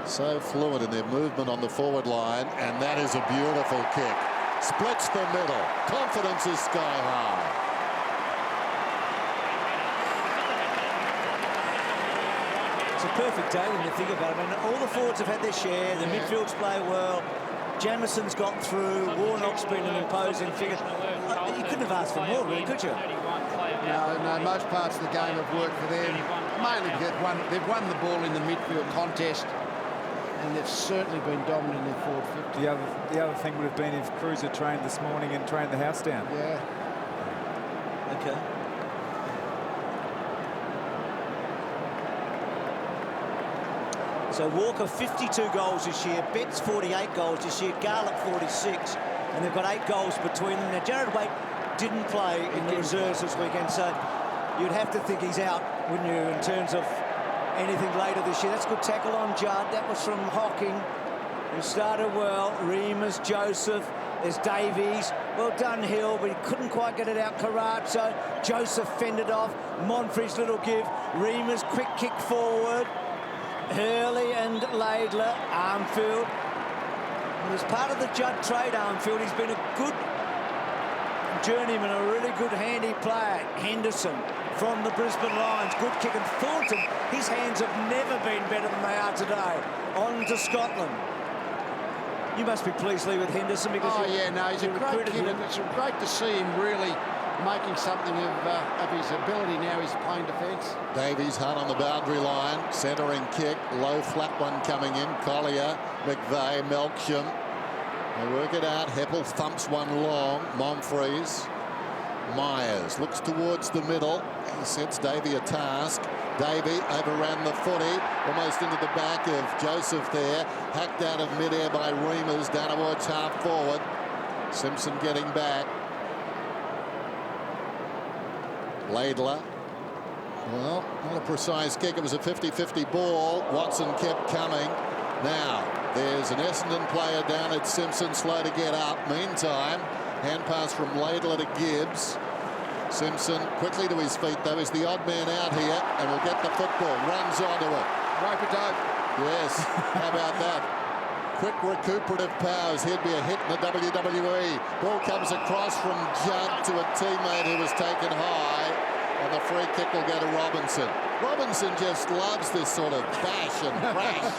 [SPEAKER 1] so fluid in their movement on the forward line, and that is a beautiful kick. Splits the middle. Confidence is sky high.
[SPEAKER 4] It's a perfect day when you think about it. I mean, all the forwards have had their share. The midfields play well. Jamison's got through. Warnock's been an imposing figure. You couldn't have asked for more, really, could you?
[SPEAKER 7] No, most parts of the game have worked for them. Mainly because they've won the ball in the midfield contest, and they've certainly been dominant in their forward 50.
[SPEAKER 2] The other thing would have been if Cruz had trained this morning and trained the house down.
[SPEAKER 7] Yeah.
[SPEAKER 4] Okay. So Walker 52 goals this year, Betts 48 goals this year, Garlick 46, and they've got 8 goals between them. Now Jared Waite didn't play in the reserves this weekend, so you'd have to think he's out, wouldn't you, in terms of anything later this year. That's a good tackle on Judd. That was from Hocking, who started well. Remus, Joseph, there's Davies. Well done, Hill, but he couldn't quite get it out. Carazzo, Joseph fended off. Monfrey's little give. Remus, quick kick forward. Hurley and Laidler. Armfield. And as part of the Judd trade, Armfield, he's been a good journeyman, a really good handy player. Henderson from the Brisbane Lions, good kick. And Thornton, his hands have never been better than they are today. On to Scotland. You must be pleased, Lee, with Henderson, because
[SPEAKER 7] he's a great kid, and it's great to see him really making something of his ability now. He's playing defence.
[SPEAKER 1] Davies hard on the boundary line, centering kick, low flat one coming in. Collier, McVeigh, Melksham. They work it out. Heppel thumps one long. Monfries. Myers looks towards the middle. He sets Davey a task. Davey overran the footy, almost into the back of Joseph there. Hacked out of midair by Remus, down towards half forward. Simpson getting back. Laidler. Well, not a precise kick. It was a 50-50 ball. Watson kept coming. Now, there's an Essendon player down at Simpson, slow to get up. Meantime, hand pass from Laidler to Gibbs. Simpson quickly to his feet, though. He's the odd man out here, and will get the football. Runs onto it.
[SPEAKER 7] Rope-a-dope.
[SPEAKER 1] Yes, how about that? Quick recuperative powers. He'd be a hit in the WWE. Ball comes across from Judd to a teammate who was taken high, and the free kick will go to Robinson. Robinson just loves this sort of bash and crash.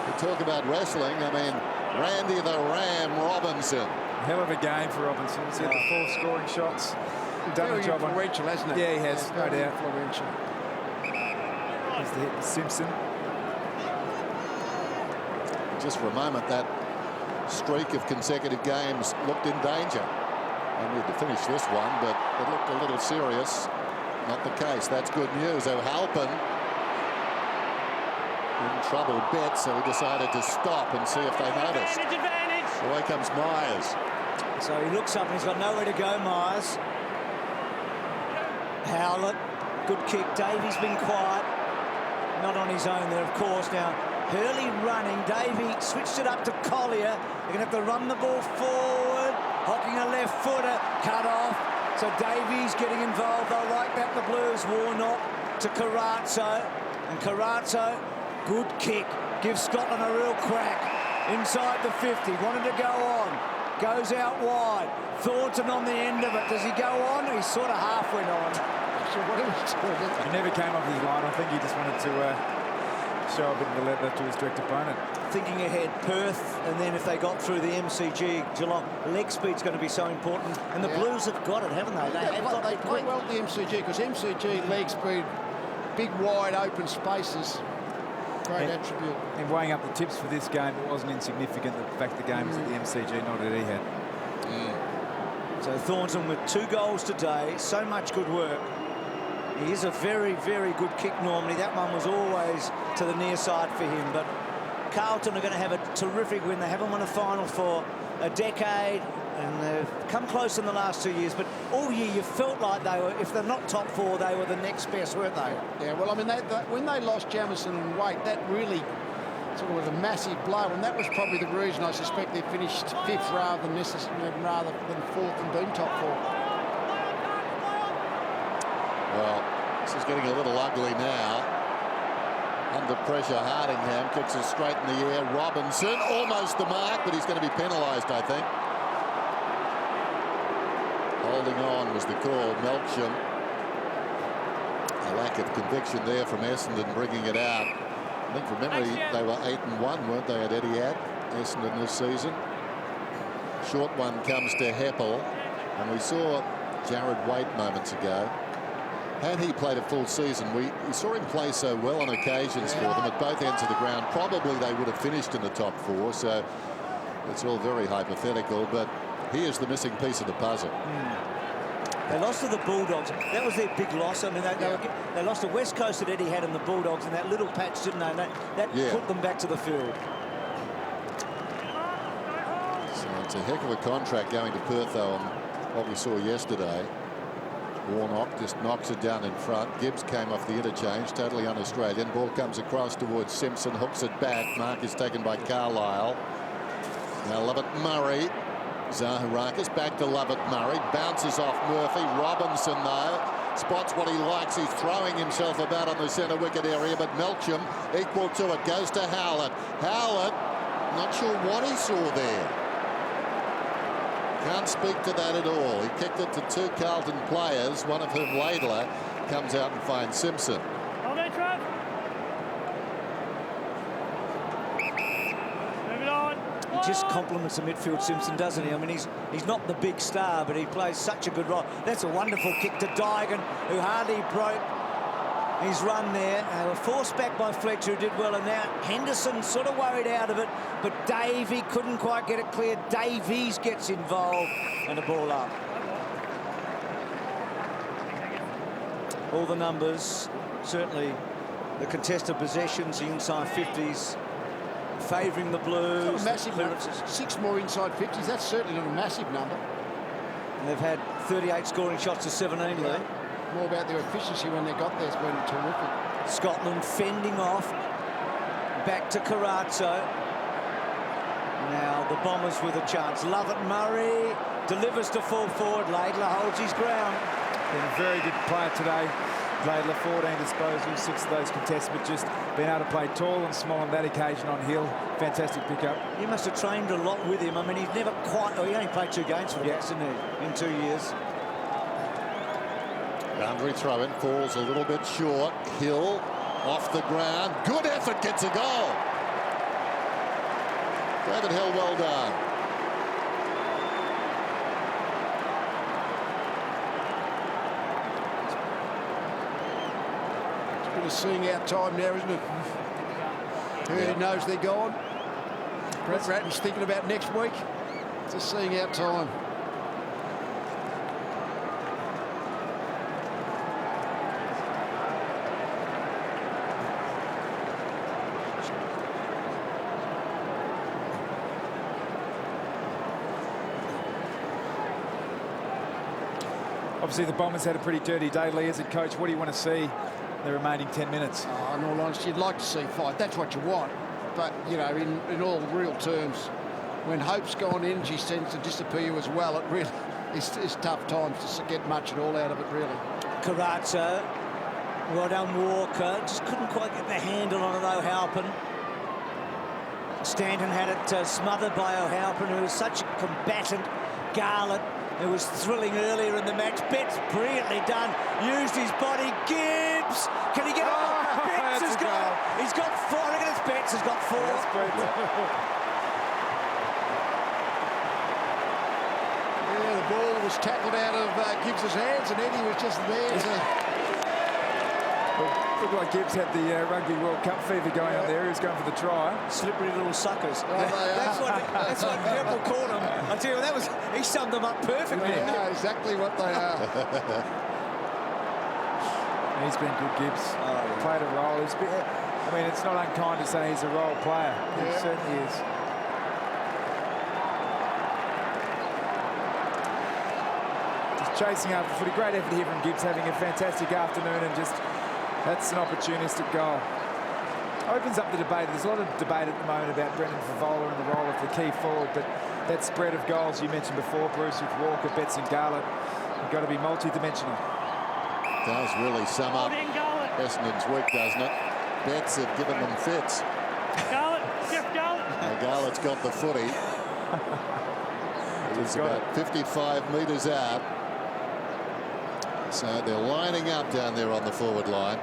[SPEAKER 1] We talk about wrestling. I mean, Randy the Ram Robinson.
[SPEAKER 2] Hell of a game for Robinson. He's hit the 4 scoring shots. Done
[SPEAKER 7] Very
[SPEAKER 2] a job
[SPEAKER 7] influential, hasn't it?
[SPEAKER 2] Yeah, he has, no doubt.
[SPEAKER 7] Influential.
[SPEAKER 2] Here's the hit with Simpson.
[SPEAKER 1] Just for a moment, that streak of consecutive games looked in danger. I need to finish this one, but it looked a little serious. Not the case. That's good news. O'Halpin in trouble bit, so he decided to stop and see if they noticed.
[SPEAKER 5] Advantage.
[SPEAKER 1] Away comes Myers.
[SPEAKER 4] So he looks up and he's got nowhere to go, Myers. Howlett, good kick. Davies been quiet. Not on his own there, of course. Now, Hurley running. Davey switched it up to Collier. They're going to have to run the ball forward. Hocking a left footer. Cut off. So Davies getting involved. They'll like that, the Blues. Warnock to Carazzo. And Carazzo, good kick. Gives Scotland a real crack. Inside the 50. Wanted to go on. Goes out wide. Thornton on the end of it. Does he go on? He sort of half went on.
[SPEAKER 2] He never came off his line. I think he just wanted to show a bit of the leather to his direct opponent.
[SPEAKER 4] Thinking ahead, Perth, and then if they got through the MCG, Geelong, leg speed's going to be so important. And the Blues have got it, haven't they?
[SPEAKER 7] They play well at the MCG, because MCG leg speed, big wide open spaces. Great attribute.
[SPEAKER 2] And weighing up the tips for this game, it wasn't insignificant the fact the game was at the MCG, not at Etihad.
[SPEAKER 4] So Thornton with 2 goals today, so much good work. He is a very, very good kick normally. That one was always to the near side for him, but Carlton are going to have a terrific win. They haven't won a final for a decade, and they've come close in the last 2 years, but all year you felt like they were, if they're not top 4, they were the next best, weren't they?
[SPEAKER 7] Yeah, well, I mean, when they lost Jamison and Waite, that really sort of was a massive blow, and that was probably the reason I suspect they finished 5th rather than 4th and been top 4.
[SPEAKER 1] Well, this is getting a little ugly now. Under pressure, Hardingham kicks it straight in the air. Robinson, almost the mark, but he's going to be penalised, I think. Holding on was the call. Melksham. A lack of conviction there from Essendon bringing it out. I think from memory they were 8-1, weren't they, at Etihad, Essendon this season. Short one comes to Heppel, and we saw Jared Waite moments ago. Had he played a full season, we saw him play so well on occasions for them at both ends of the ground. Probably they would have finished in the top 4, so it's all very hypothetical, but he is the missing piece of the puzzle.
[SPEAKER 4] They lost to the Bulldogs. That was their big loss. I mean, they lost to West Coast at Etihad and the Bulldogs in that little patch, didn't they? That put them back to the field.
[SPEAKER 1] So it's a heck of a contract going to Perth, though, on what we saw yesterday. Warnock just knocks it down in front. Gibbs came off the interchange, totally un-Australian. Ball comes across towards Simpson, hooks it back. Mark is taken by Carlisle. Now Lovett Murray. Zaharakis back to Lovett Murray. Bounces off Murphy. Robinson, though, spots what he likes. He's throwing himself about on the centre wicket area, but Melksham equal to it. Goes to Howlett. Howlett, not sure what he saw there. Can't speak to that at all. He kicked it to 2 Carlton players, one of whom Laidler comes out and finds Simpson.
[SPEAKER 5] Hold it, Trev. Move it on.
[SPEAKER 4] He just compliments the midfield, Simpson, doesn't he? I mean, he's not the big star, but he plays such a good role. That's a wonderful kick to Dygan, who hardly broke his run there. They were forced back by Fletcher, who did well, and now Henderson sort of worried out of it, but Davey couldn't quite get it clear. Davies gets involved, and the ball up. All the numbers, certainly the contested possessions, the inside 50s, favouring the Blues.
[SPEAKER 7] Massive clearances. 6 more inside 50s. That's certainly not a massive number.
[SPEAKER 4] And they've had 38 scoring shots to 17, Lee.
[SPEAKER 7] More about their efficiency when they got there has been terrific.
[SPEAKER 4] Scotland fending off. Back to Carazzo. Now the Bombers with a chance. Lovett Murray delivers to full forward. Laidler holds his ground.
[SPEAKER 2] Been a very good player today. Laidler, 14 disposals, 6 of those contested, but just being able to play tall and small on that occasion on Hill. Fantastic pickup.
[SPEAKER 4] You must have trained a lot with him. I mean, he's never quite... Oh, he only played 2 games for us, didn't he, in 2 years.
[SPEAKER 1] Boundary throw in, falls a little bit short. Hill off the ground. Good effort, gets a goal. David Hill, well done.
[SPEAKER 7] It's a bit of seeing out time now, isn't it? He knows they're gone. Brett Ratton's thinking about next week. It's a seeing out time.
[SPEAKER 2] Obviously, the Bombers had a pretty dirty day, Lee, as a coach. What do you want to see the remaining 10 minutes?
[SPEAKER 7] Oh, in all honesty, you'd like to see fight. That's what you want. But, you know, in all real terms, when hope's gone, energy tends to disappear as well. It really is tough times to get much at all out of it, really.
[SPEAKER 4] Carazzo, well done, Walker. Just couldn't quite get the handle on it, O'Halpin. Stanton had it smothered by O'Halpin, who was such a combatant. Garlett, who was thrilling earlier in the match. Betts, brilliantly done. Used his body. Gibbs, can he get it? Betts has got. He's got 4. I reckon it's Betts has got 4.
[SPEAKER 7] Yeah, the ball was tackled out of Gibbs's hands, and Eddie was just there.
[SPEAKER 2] Looked like Gibbs had the Rugby World Cup fever going on there. He was going for the try.
[SPEAKER 4] Slippery little suckers.
[SPEAKER 7] Oh,
[SPEAKER 4] that's what Purple called them. I tell you, he summed them up perfectly.
[SPEAKER 7] They are exactly what they are.
[SPEAKER 2] He's been good, Gibbs. Played a role. I mean, it's not unkind to say he's a role player. He certainly is. Just chasing after footy. Great effort here from Gibbs, having a fantastic afternoon, and just that's an opportunistic goal. Opens up the debate. There's a lot of debate at the moment about Brendan Favola and the role of the key forward, but that spread of goals you mentioned before, Bruce, with Walker, Betts and Garlett, you've got to be multi-dimensional.
[SPEAKER 1] Does really sum up Essendon's week, doesn't it? Betts have given them fits.
[SPEAKER 5] Garlett, Jeff Garlett.
[SPEAKER 1] Garlett's got the footy. He's about 55 metres out. So they're lining up down there on the forward line.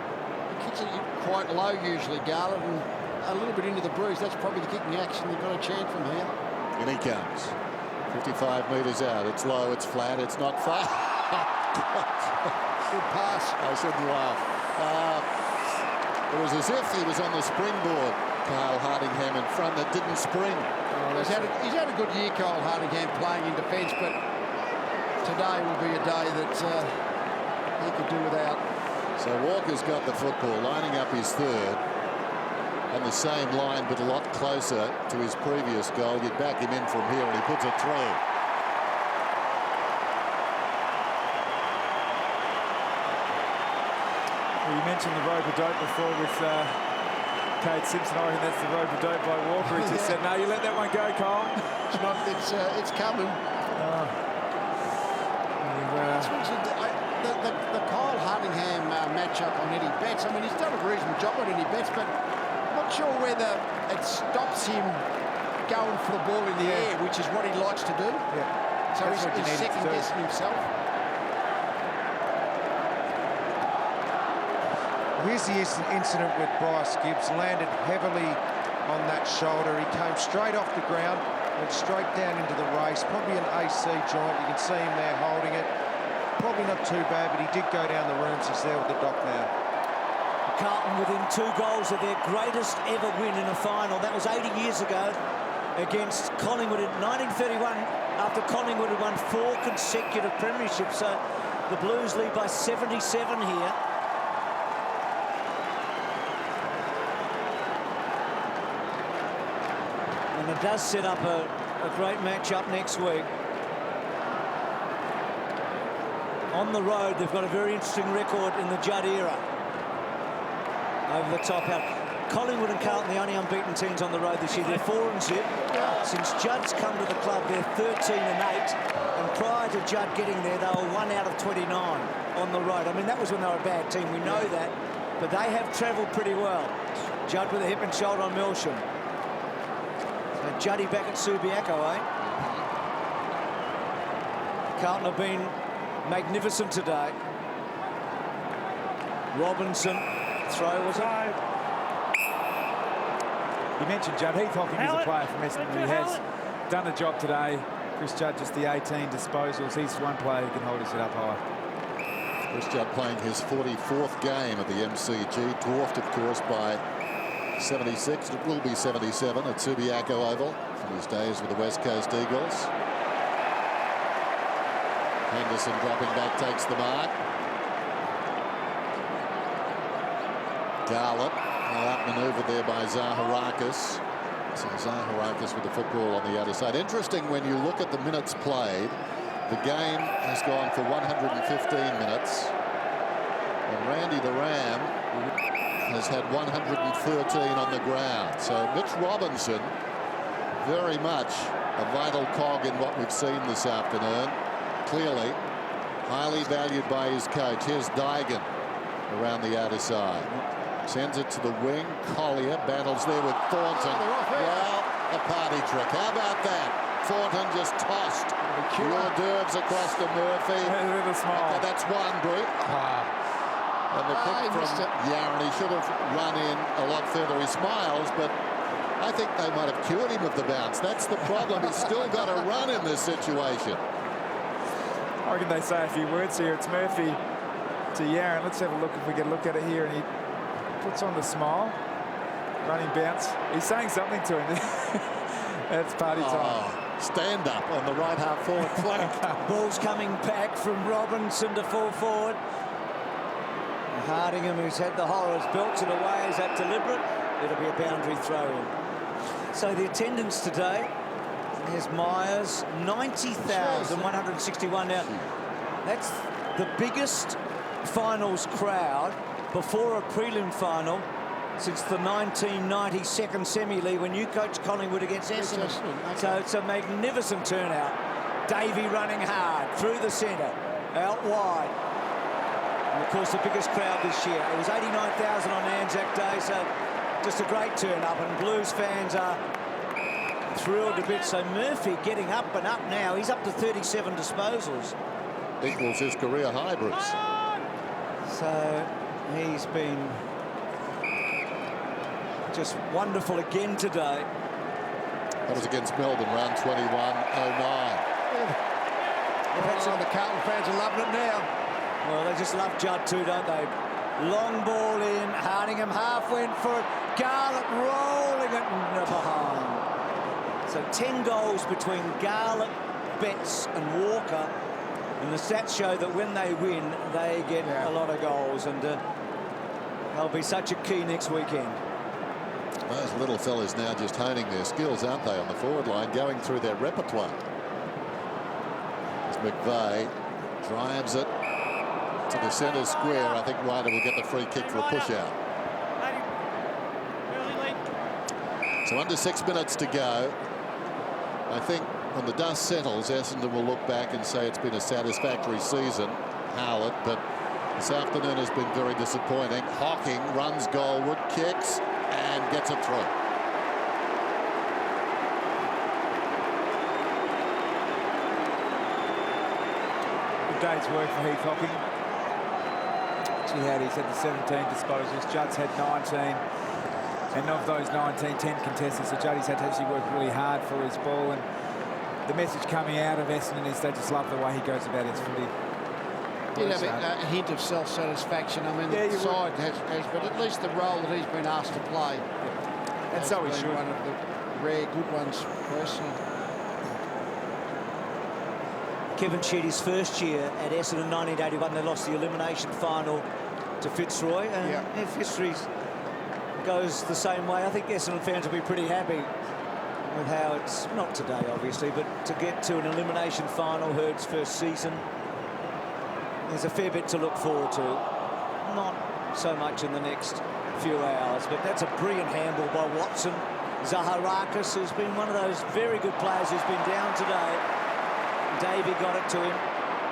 [SPEAKER 7] Kicks it quite low usually, Garlett, and a little bit into the bruise. That's probably the kicking action they've got a chance from here.
[SPEAKER 1] In he comes. 55 metres out. It's low, it's flat, it's not far.
[SPEAKER 7] Good pass.
[SPEAKER 1] I shouldn't laugh. It was as if he was on the springboard, Kyle Hardingham, in front that didn't spring.
[SPEAKER 7] He's had a good year, Kyle Hardingham, playing in defence, but today will be a day that he could do without.
[SPEAKER 1] So Walker's got the football, lining up his third. On the same line, but a lot closer to his previous goal. You'd back him in from here, and he puts it through.
[SPEAKER 2] Well, you mentioned the rope-a-dope before with Kate Simpson. I reckon that's the rope-a-dope by Walker. He just said, no, you let that one go, Cole.
[SPEAKER 7] It's not. It's coming. The Kyle Hardingham matchup on Eddie Betts. I mean, he's done a reasonable job on Eddie Betts, but not sure whether it stops him going for the ball in the air, which is what he likes to do.
[SPEAKER 2] Yeah.
[SPEAKER 7] So he's second-guessing himself.
[SPEAKER 6] Here's the incident with Bryce Gibbs. Landed heavily on that shoulder. He came straight off the ground, went straight down into the race. Probably an AC joint. You can see him there holding it. Probably not too bad, but he did go down the rooms. He's there with the doc now.
[SPEAKER 4] Carlton within 2 goals of their greatest ever win in a final. That was 80 years ago against Collingwood in 1931, after Collingwood had won 4 consecutive premierships. So the Blues lead by 77 here. And it does set up a great match-up next week. On the road, they've got a very interesting record in the Judd era. Over the top out. Collingwood and Carlton, the only unbeaten teams on the road this year. They're 4-0. Since Judd's come to the club, they're 13-8. And prior to Judd getting there, they were 1 out of 29 on the road. I mean, that was when they were a bad team. We know that. But they have travelled pretty well. Judd with a hip and shoulder on Milsham. So Juddy back at Subiaco, eh? Carlton have been magnificent today. Robinson, throw, was it?
[SPEAKER 2] You mentioned Judd. Heath Hocking is a player from Essendon who has done a job today. Chris Judd just the 18 disposals. He's one player who can hold his head up high.
[SPEAKER 1] Chris Judd playing his 44th game at the MCG, dwarfed, of course, by 76. It will be 77 at Subiaco Oval from his days with the West Coast Eagles. Henderson dropping back, takes the mark. Garlett, outmanoeuvred there by Zaharakis. So Zaharakis with the football on the other side. Interesting when you look at the minutes played. The game has gone for 115 minutes. And Randy the Ram has had 113 on the ground. So Mitch Robinson, very much a vital cog in what we've seen this afternoon. Clearly, highly valued by his coach. Here's Dygan around the outer side. Sends it to the wing. Collier battles there with Thornton. Well, a party trick. How about that? Thornton just tossed hors d'oeuvres across to Murphy.
[SPEAKER 2] With a smile.
[SPEAKER 1] That's one, Brute. And the kick from Yaron, he should have run in a lot further. He smiles, but I think they might have cured him of the bounce. That's the problem. He's still got to run in this situation.
[SPEAKER 2] I reckon they say a few words here. It's Murphy to Yaron. Let's have a look if we can look at it here. And he puts on the smile. Running bounce. He's saying something to him. That's party time.
[SPEAKER 1] Stand up on the right half forward flank.
[SPEAKER 4] Ball's coming back from Robinson to full forward. Hardingham, who's had the horrors, belts it away. Is that deliberate? It'll be a boundary throw in. So the attendance today, here's Myers, 90,161. Now, that's the biggest finals crowd before a prelim final since the 1992 semi-league when you coached Collingwood against Essendon.
[SPEAKER 3] Okay.
[SPEAKER 4] So it's a magnificent turnout. Davey running hard through the centre, out wide. And of course, the biggest crowd this year. It was 89,000 on Anzac Day, so just a great turn-up. And Blues fans are thrilled a bit. So Murphy getting up and up now. He's up to 37 disposals.
[SPEAKER 1] Equals his career high, Bruce.
[SPEAKER 4] So he's been just wonderful again today.
[SPEAKER 1] That was against Melbourne, round 21-09.
[SPEAKER 7] The Carlton fans are loving it now.
[SPEAKER 4] Well, they just love Judd too, don't they? Long ball in, Hardingham half went for it, Garlett rolling it behind. So 10 goals between Garlett, Betts and Walker. And the stats show that when they win, they get a lot of goals. And they'll be such a key next weekend.
[SPEAKER 1] Those little fellas now just honing their skills, aren't they, on the forward line, going through their repertoire. As McVeigh drives it to the centre square. I think Ryder will get the free kick for a push-out. So under 6 minutes to go. I think when the dust settles, Essendon will look back and say it's been a satisfactory season, Howlett, but this afternoon has been very disappointing. Hocking runs goalward, kicks, and gets it through.
[SPEAKER 2] Good day's work for Heath Hocking. He's had the 17 disposals. Judd's had 19. And of those 19, 10 contestants. So Juddy's had to actually work really hard for his ball. And the message coming out of Essendon is they just love the way he goes about his footy.
[SPEAKER 7] Did have a hint of self-satisfaction. I mean, the side has, but at least the role that he's been asked to play.
[SPEAKER 2] And so he should.
[SPEAKER 7] One of the rare good ones, personally.
[SPEAKER 4] Kevin Sheedy's first year at Essendon, 1981, they lost the elimination final to Fitzroy. And if history goes the same way, I think Essendon fans will be pretty happy with how it's, not today obviously, but to get to an elimination final, Hurd's first season. There's a fair bit to look forward to. Not so much in the next few hours, but that's a brilliant handball by Watson. Zaharakis, who's been one of those very good players who's been down today. Davey got it to him.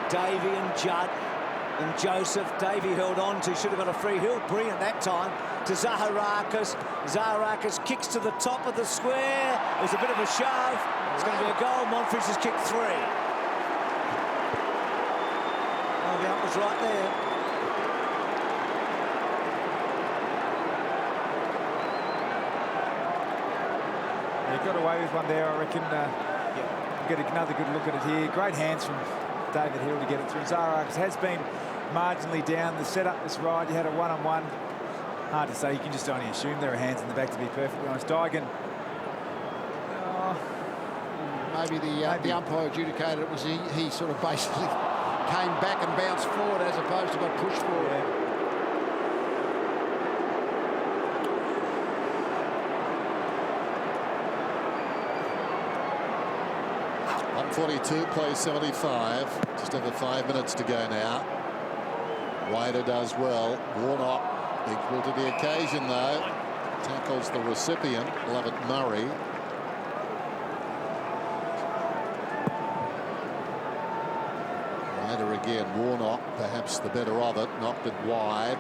[SPEAKER 4] Davey and Judd and Joseph. Davey held on to, should have got a free hill. Brilliant that time to Zaharakis. Zaharakis kicks to the top of the square. There's a bit of a shove. It's going to be a goal. Monfries has kicked 3. Oh, the ump was right there.
[SPEAKER 2] He got away with one there, I reckon. We'll get another good look at it here. Great hands from David Hill to get it through. Zaharakis has been marginally down. The setup was right. You had a one-on-one. Hard to say. You can just only assume there are hands in the back, to be perfectly honest. Dygan.
[SPEAKER 7] Maybe the umpire adjudicated it was he sort of basically came back and bounced forward as opposed to got pushed forward.
[SPEAKER 2] Yeah.
[SPEAKER 1] 1:42, play 75. Just over 5 minutes to go now. Ryder does well. Warnock equal to the occasion though. Tackles the recipient, Lovett Murray. Ryder again. Warnock perhaps the better of it. Knocked it wide.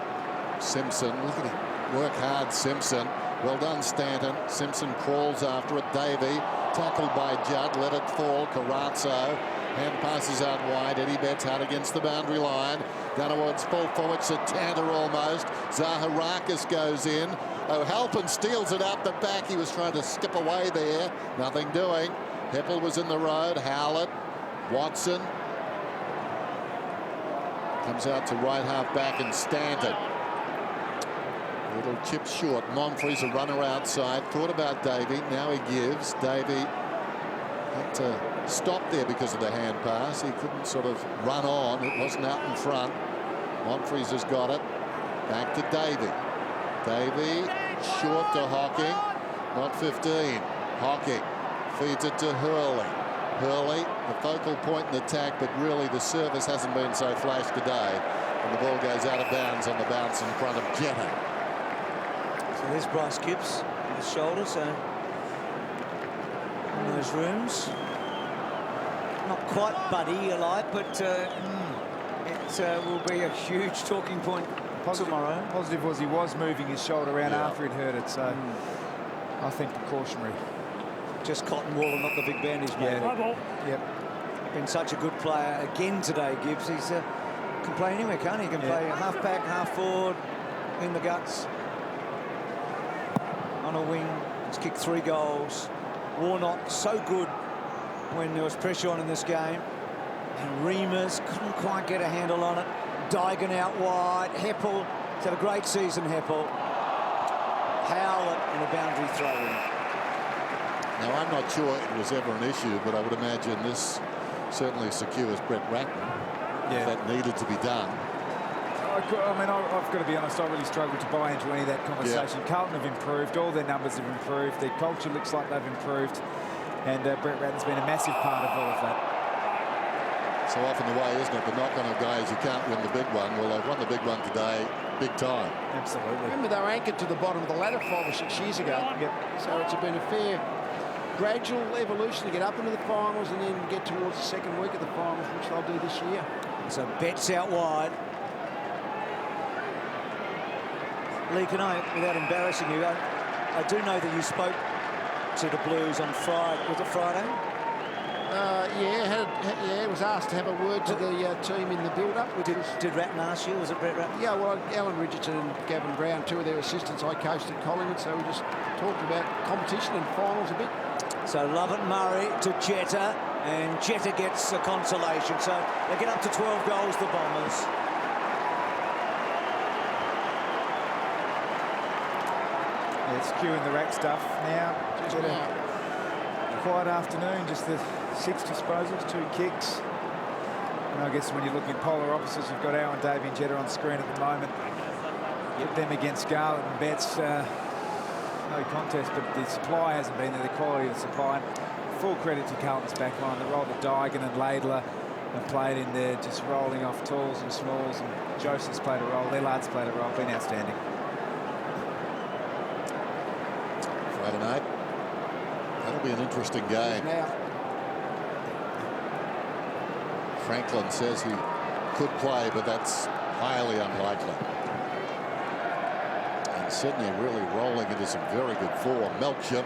[SPEAKER 1] Simpson, look at him work hard. Simpson, well done Stanton. Simpson crawls after it. Davey tackled by Judd, let it fall. Carazzo, hand passes out wide. Eddie Betts out against the boundary line. Gunnerwood's full forward, Satanta almost. Zaharakis goes in. O'Halpin steals it out the back. He was trying to skip away there. Nothing doing. Heppel was in the road. Howlett, Watson. Comes out to right half back and Stanton. Little chip short. Monfries a runner outside. Thought about Davey. Now he gives. Davey had to stop there because of the hand pass. He couldn't sort of run on. It wasn't out in front. Monfries has got it. Back to Davey. Davey short to Hocking. Not 15. Hocking feeds it to Hurley. Hurley, the focal point in attack, but really the service hasn't been so flash today. And the ball goes out of bounds on the bounce in front of Jetta.
[SPEAKER 4] So there's Bryce Gibbs on his shoulder, so in those rooms. Not quite buddy, you like, but it will be a huge talking point tomorrow.
[SPEAKER 2] Positive was he was moving his shoulder around after he'd hurt it, so I think precautionary.
[SPEAKER 4] Just Cotton Waller, not the big bandage, mate.
[SPEAKER 2] Yep.
[SPEAKER 4] Been such a good player again today, Gibbs. He's can play anywhere, can't he? He can play half back, half forward, in the guts, on a wing. He's kicked 3 goals. Warnock so good when there was pressure on in this game. And Reimers couldn't quite get a handle on it. Dygan out wide. Heppel, he's had a great season, Heppel. Howlett and a boundary throw-in.
[SPEAKER 1] Now, I'm not sure it was ever an issue, but I would imagine this certainly secures Brett Ratton if that needed to be done.
[SPEAKER 2] I've got to be honest, I really struggled to buy into any of that conversation. Carlton have improved, all their numbers have improved, their culture looks like they've improved, and Brett Ratton's been a massive part of all of that.
[SPEAKER 1] So often the way, isn't it? The knock on a guy is you can't win the big one. Well, they've won the big one today, big time.
[SPEAKER 2] Absolutely.
[SPEAKER 7] Remember, they were anchored to the bottom of the ladder 5 or 6 years ago. So it's been a fair gradual evolution to get up into the finals and then get towards the second week of the finals, which they'll do this year.
[SPEAKER 4] So Betts out wide. Lee, can I, without embarrassing you, I do know that you spoke to the Blues on Friday. Was it Friday?
[SPEAKER 7] It was asked to have a word to the team in the build-up.
[SPEAKER 4] Did Ratton ask you? Was it Brett Ratton?
[SPEAKER 7] Yeah, well, Alan Richardson and Gavin Brown, 2 of their assistants, I coached at Collingwood, so we just talked about competition and finals a bit.
[SPEAKER 4] So Lovett Murray to Jetta, and Jetta gets a consolation. So they get up to 12 goals, the Bombers.
[SPEAKER 2] It's queuing the rack stuff now. Just a quiet afternoon, just the 6 disposals, 2 kicks. And I guess when you're looking at polar opposites, you've got Owen, Davey and Jetta on screen at the moment. Get them against Scarlett and Betts. No contest, but the supply hasn't been there, the quality of the supply. Full credit to Carlton's back line. The role that Dygan and Laidler have played in there, just rolling off talls and smalls, and Joseph's played a role, Lillard's played a role, been outstanding.
[SPEAKER 1] Friday night. That'll be an interesting game. Franklin says he could play, but that's highly unlikely. And Sydney really rolling into some very good form. Melksham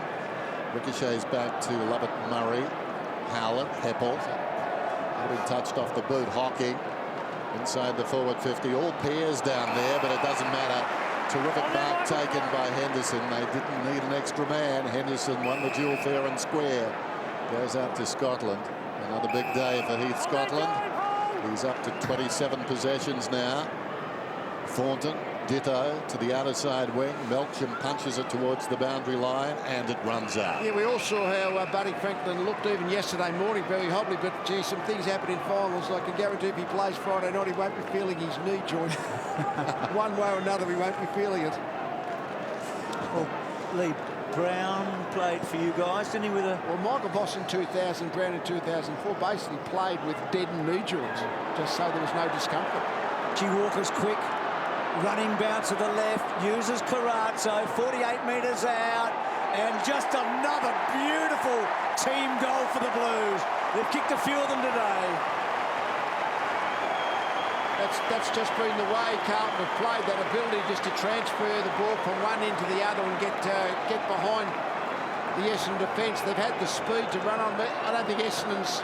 [SPEAKER 1] ricochets back to Lovett Murray. Howlett, Heppel. Having touched off the boot. Hocking inside the forward 50. All pairs down there, but it doesn't matter. Terrific mark taken by Henderson. They didn't need an extra man. Henderson won the duel fair and square. Goes out to Scotland. Another big day for Heath Scotland. He's up to 27 possessions now. Thornton, ditto to the outer side wing. Melksham punches it towards the boundary line, and it runs out.
[SPEAKER 7] Yeah, we all saw how Buddy Franklin looked even yesterday morning, very hobbly, but gee, some things happen in finals. I can guarantee if he plays Friday night, he won't be feeling his knee joint. One way or another, we won't be feeling it.
[SPEAKER 4] Well, Lee Brown played for you guys, didn't he?
[SPEAKER 7] Well, Michael Voss in 2000, Brown in 2004 basically played with deadened knee joints, just so there was no discomfort.
[SPEAKER 4] G. Walker's quick. Running bounce to the left, uses Carazzo, 48 metres out, and just another beautiful team goal for the Blues. They've kicked a few of them today.
[SPEAKER 7] That's just been the way Carlton have played, that ability just to transfer the ball from one end to the other and get behind the Essendon defence. They've had the speed to run on. I don't think Essendon's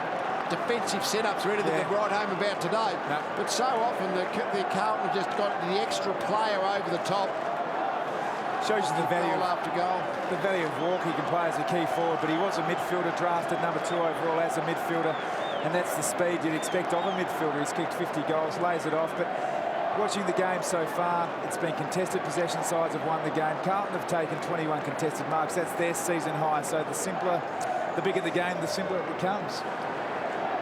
[SPEAKER 7] defensive setups are anything to write home about today. No. But so often the Carlton just got the extra player over the top.
[SPEAKER 2] Shows you the value
[SPEAKER 7] after goal.
[SPEAKER 2] The value of Walker. He can play as a key forward, but he was a midfielder, drafted number 2 overall as a midfielder, and that's the speed you'd expect of a midfielder. He's kicked 50 goals, lays it off. But watching the game so far, it's been contested possession sides have won the game. Carlton have taken 21 contested marks. That's their season high. So the bigger the game, the simpler it becomes.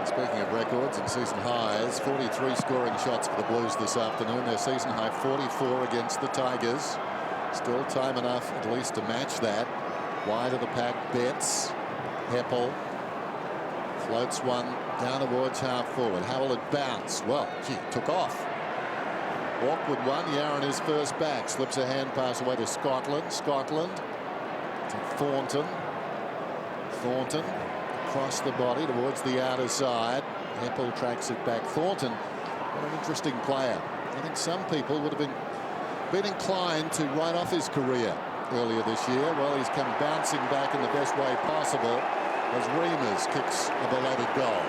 [SPEAKER 1] Speaking of records and season highs, 43 scoring shots for the Blues this afternoon. Their season high 44 against the Tigers. Still time enough at least to match that. Wide of the pack, Betts. Heppel floats one down towards half forward. Howell had bounced. Well, gee, took off. Awkward one. Yaron is first back. Slips a hand pass away to Scotland. Scotland to Thornton. Thornton across the body towards the outer side. Heppel tracks it back. Thornton, what an interesting player. I think some people would have been inclined to write off his career earlier this year. Well, he's come bouncing back in the best way possible as Reimers kicks a belated goal.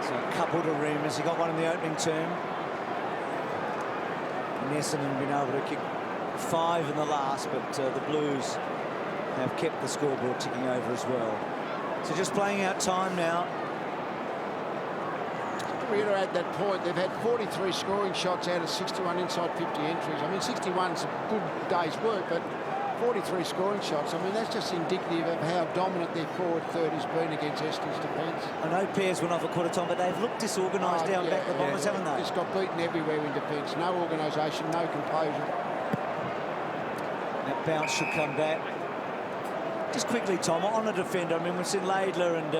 [SPEAKER 4] So a couple to Reimers. He got one in the opening term. And Essendon been able to kick 5 in the last, but the Blues have kept the scoreboard ticking over as well. So just playing out time now.
[SPEAKER 7] To reiterate that point, they've had 43 scoring shots out of 61 inside 50 entries. I mean, 61's a good day's work, but 43 scoring shots, I mean, that's just indicative of how dominant their forward third has been against Essendon's defence.
[SPEAKER 4] I know pairs went off at quarter time, but they've looked disorganised down back the Bombers, haven't they?
[SPEAKER 7] Just got beaten everywhere in defence. No organisation, no composure.
[SPEAKER 4] That bounce should come back. Just quickly, Tom, on a defender, I mean, we've seen Laidler and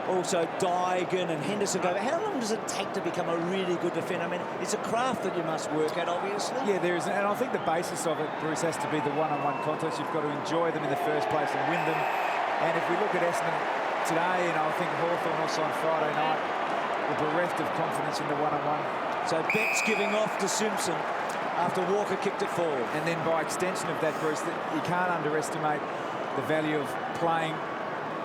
[SPEAKER 4] also Dygan and Henderson go. How long does it take to become a really good defender? I mean, it's a craft that you must work at, obviously.
[SPEAKER 2] Yeah, there is, and I think the basis of it, Bruce, has to be the one-on-one contest. You've got to enjoy them in the first place and win them. And if we look at Essendon today, I think Hawthorn also on Friday night were bereft of confidence in the one-on-one.
[SPEAKER 4] So Betts giving off to Simpson after Walker kicked it forward.
[SPEAKER 2] And then by extension of that, Bruce, that you can't underestimate the value of playing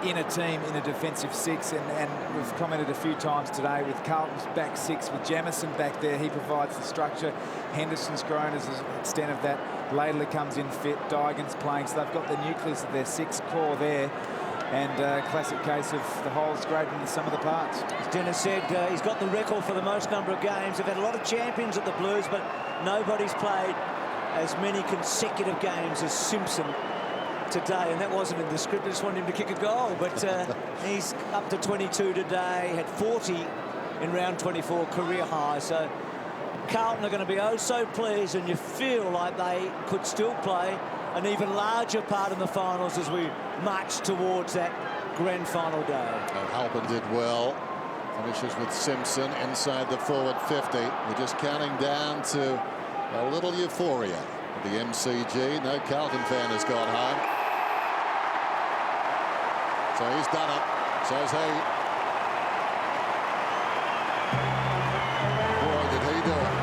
[SPEAKER 2] in a team in a defensive six, and we've commented a few times today with Carlton's back six, with Jamison back there, he provides the structure. Henderson's grown as an extent of that. Laidler comes in fit, Dygan's playing, so they've got the nucleus of their six core there, and classic case of the holes greater than the sum of the parts.
[SPEAKER 4] As Dennis said, he's got the record for the most number of games. They've had a lot of champions at the Blues, but nobody's played as many consecutive games as Simpson today, and that wasn't in the script. I just wanted him to kick a goal, but he's up to 22 today, had 40 in round 24, career high. So Carlton are going to be oh so pleased, and you feel like they could still play an even larger part in the finals as we march towards that grand final day.
[SPEAKER 1] Halpin did well. Finishes with Simpson inside the forward 50. We're just counting down to a little euphoria. The MCG, no Carlton fan has got home. So he's done it. So's he. Boy, did he do it.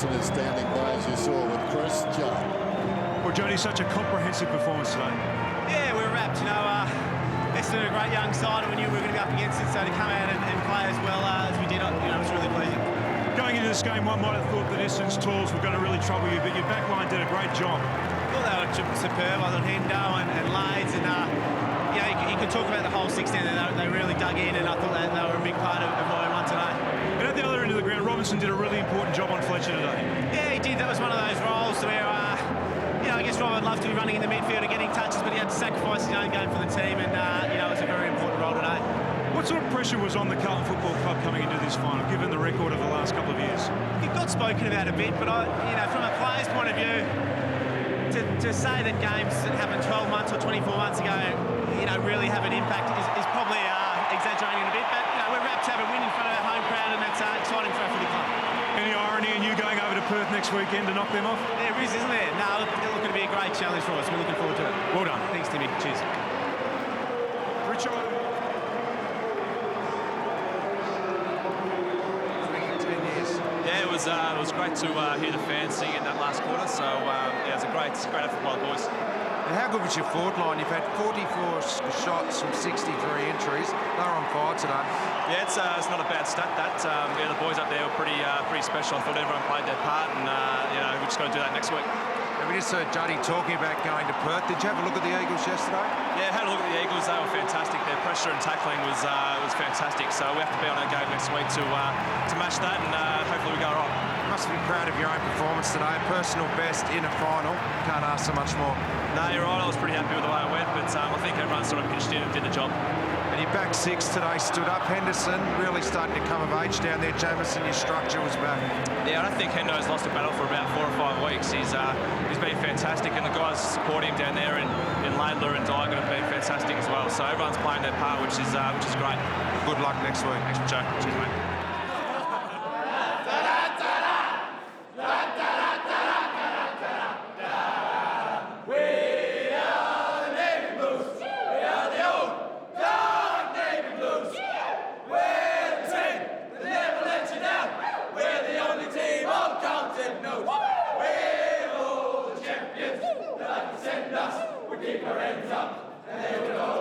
[SPEAKER 1] Is standing by, as you saw with Chris Judd.
[SPEAKER 8] Well, Jody, such a comprehensive performance today.
[SPEAKER 9] Yeah, we were wrapped. You know, Essendon a great young side, and we knew we were going to be up against it. So to come out and play as well as we did, it was really pleasing.
[SPEAKER 8] Going into this game, one might have thought that Essendon's tools were going to really trouble you, but your back line did a great job.
[SPEAKER 9] I thought they were superb. I thought Hendo and Lades, and you could talk about the whole 16. They really dug in, and I thought they were a big part of what we won today.
[SPEAKER 8] And at the other end of the ground, Robinson did a really important job on Fletcher today.
[SPEAKER 9] Yeah, he did. That was one of those roles where, I guess Rob would love to be running in the midfield and getting touches, but he had to sacrifice his own game for the team, and it was a very important role today.
[SPEAKER 8] What sort of pressure was on the Carlton Football Club coming into this final, given the record of the last couple of years?
[SPEAKER 9] It got spoken about a bit, but from a player's point of view, to say that games that happened 12 months or 24 months ago, really have an impact is probably exaggerating a bit. But we're wrapped to have a win in front of our home crowd, and that's exciting for the club.
[SPEAKER 8] Perth next weekend to knock them off?
[SPEAKER 9] There is, isn't there? No, it's looking to be a great challenge for us. We're looking forward to it. Well done. Thanks, Timmy. Cheers.
[SPEAKER 8] Richard.
[SPEAKER 10] Yeah, it was great to hear the fans sing in that last quarter. So yeah, it was a great effort by the boys.
[SPEAKER 6] And how good was your forward line? You've had 44 shots from 63 entries. They were on fire today.
[SPEAKER 10] Yeah, it's not a bad stat. That yeah, the boys up there were pretty special. I thought everyone played their part, and you know, we're just going to do that next week.
[SPEAKER 6] And we just heard Juddy talking about going to Perth. Did you have a look at the Eagles yesterday?
[SPEAKER 10] Yeah, had a look at the Eagles. They were fantastic. Their pressure and tackling was fantastic. So we have to be on our game next week to match that, and hopefully we go right.
[SPEAKER 6] You must be proud of your own performance today. Personal best in a final. Can't ask so much more.
[SPEAKER 10] No, you're right. I was pretty happy with the way I went, but I think everyone sort of pitched in and did the job.
[SPEAKER 6] And your back six today stood up. Henderson really starting to come of age down there. Jamieson, your structure was back.
[SPEAKER 10] Yeah, I don't think Hendo's lost a battle for about 4 or 5 weeks. He's been fantastic, and the guys supporting him down there in Laidler and Digan have been fantastic as well. So everyone's playing their part, which is great.
[SPEAKER 6] Good luck next week.
[SPEAKER 10] Thanks, Joe. Cheers, mate.
[SPEAKER 11] Keep our hands up, and they will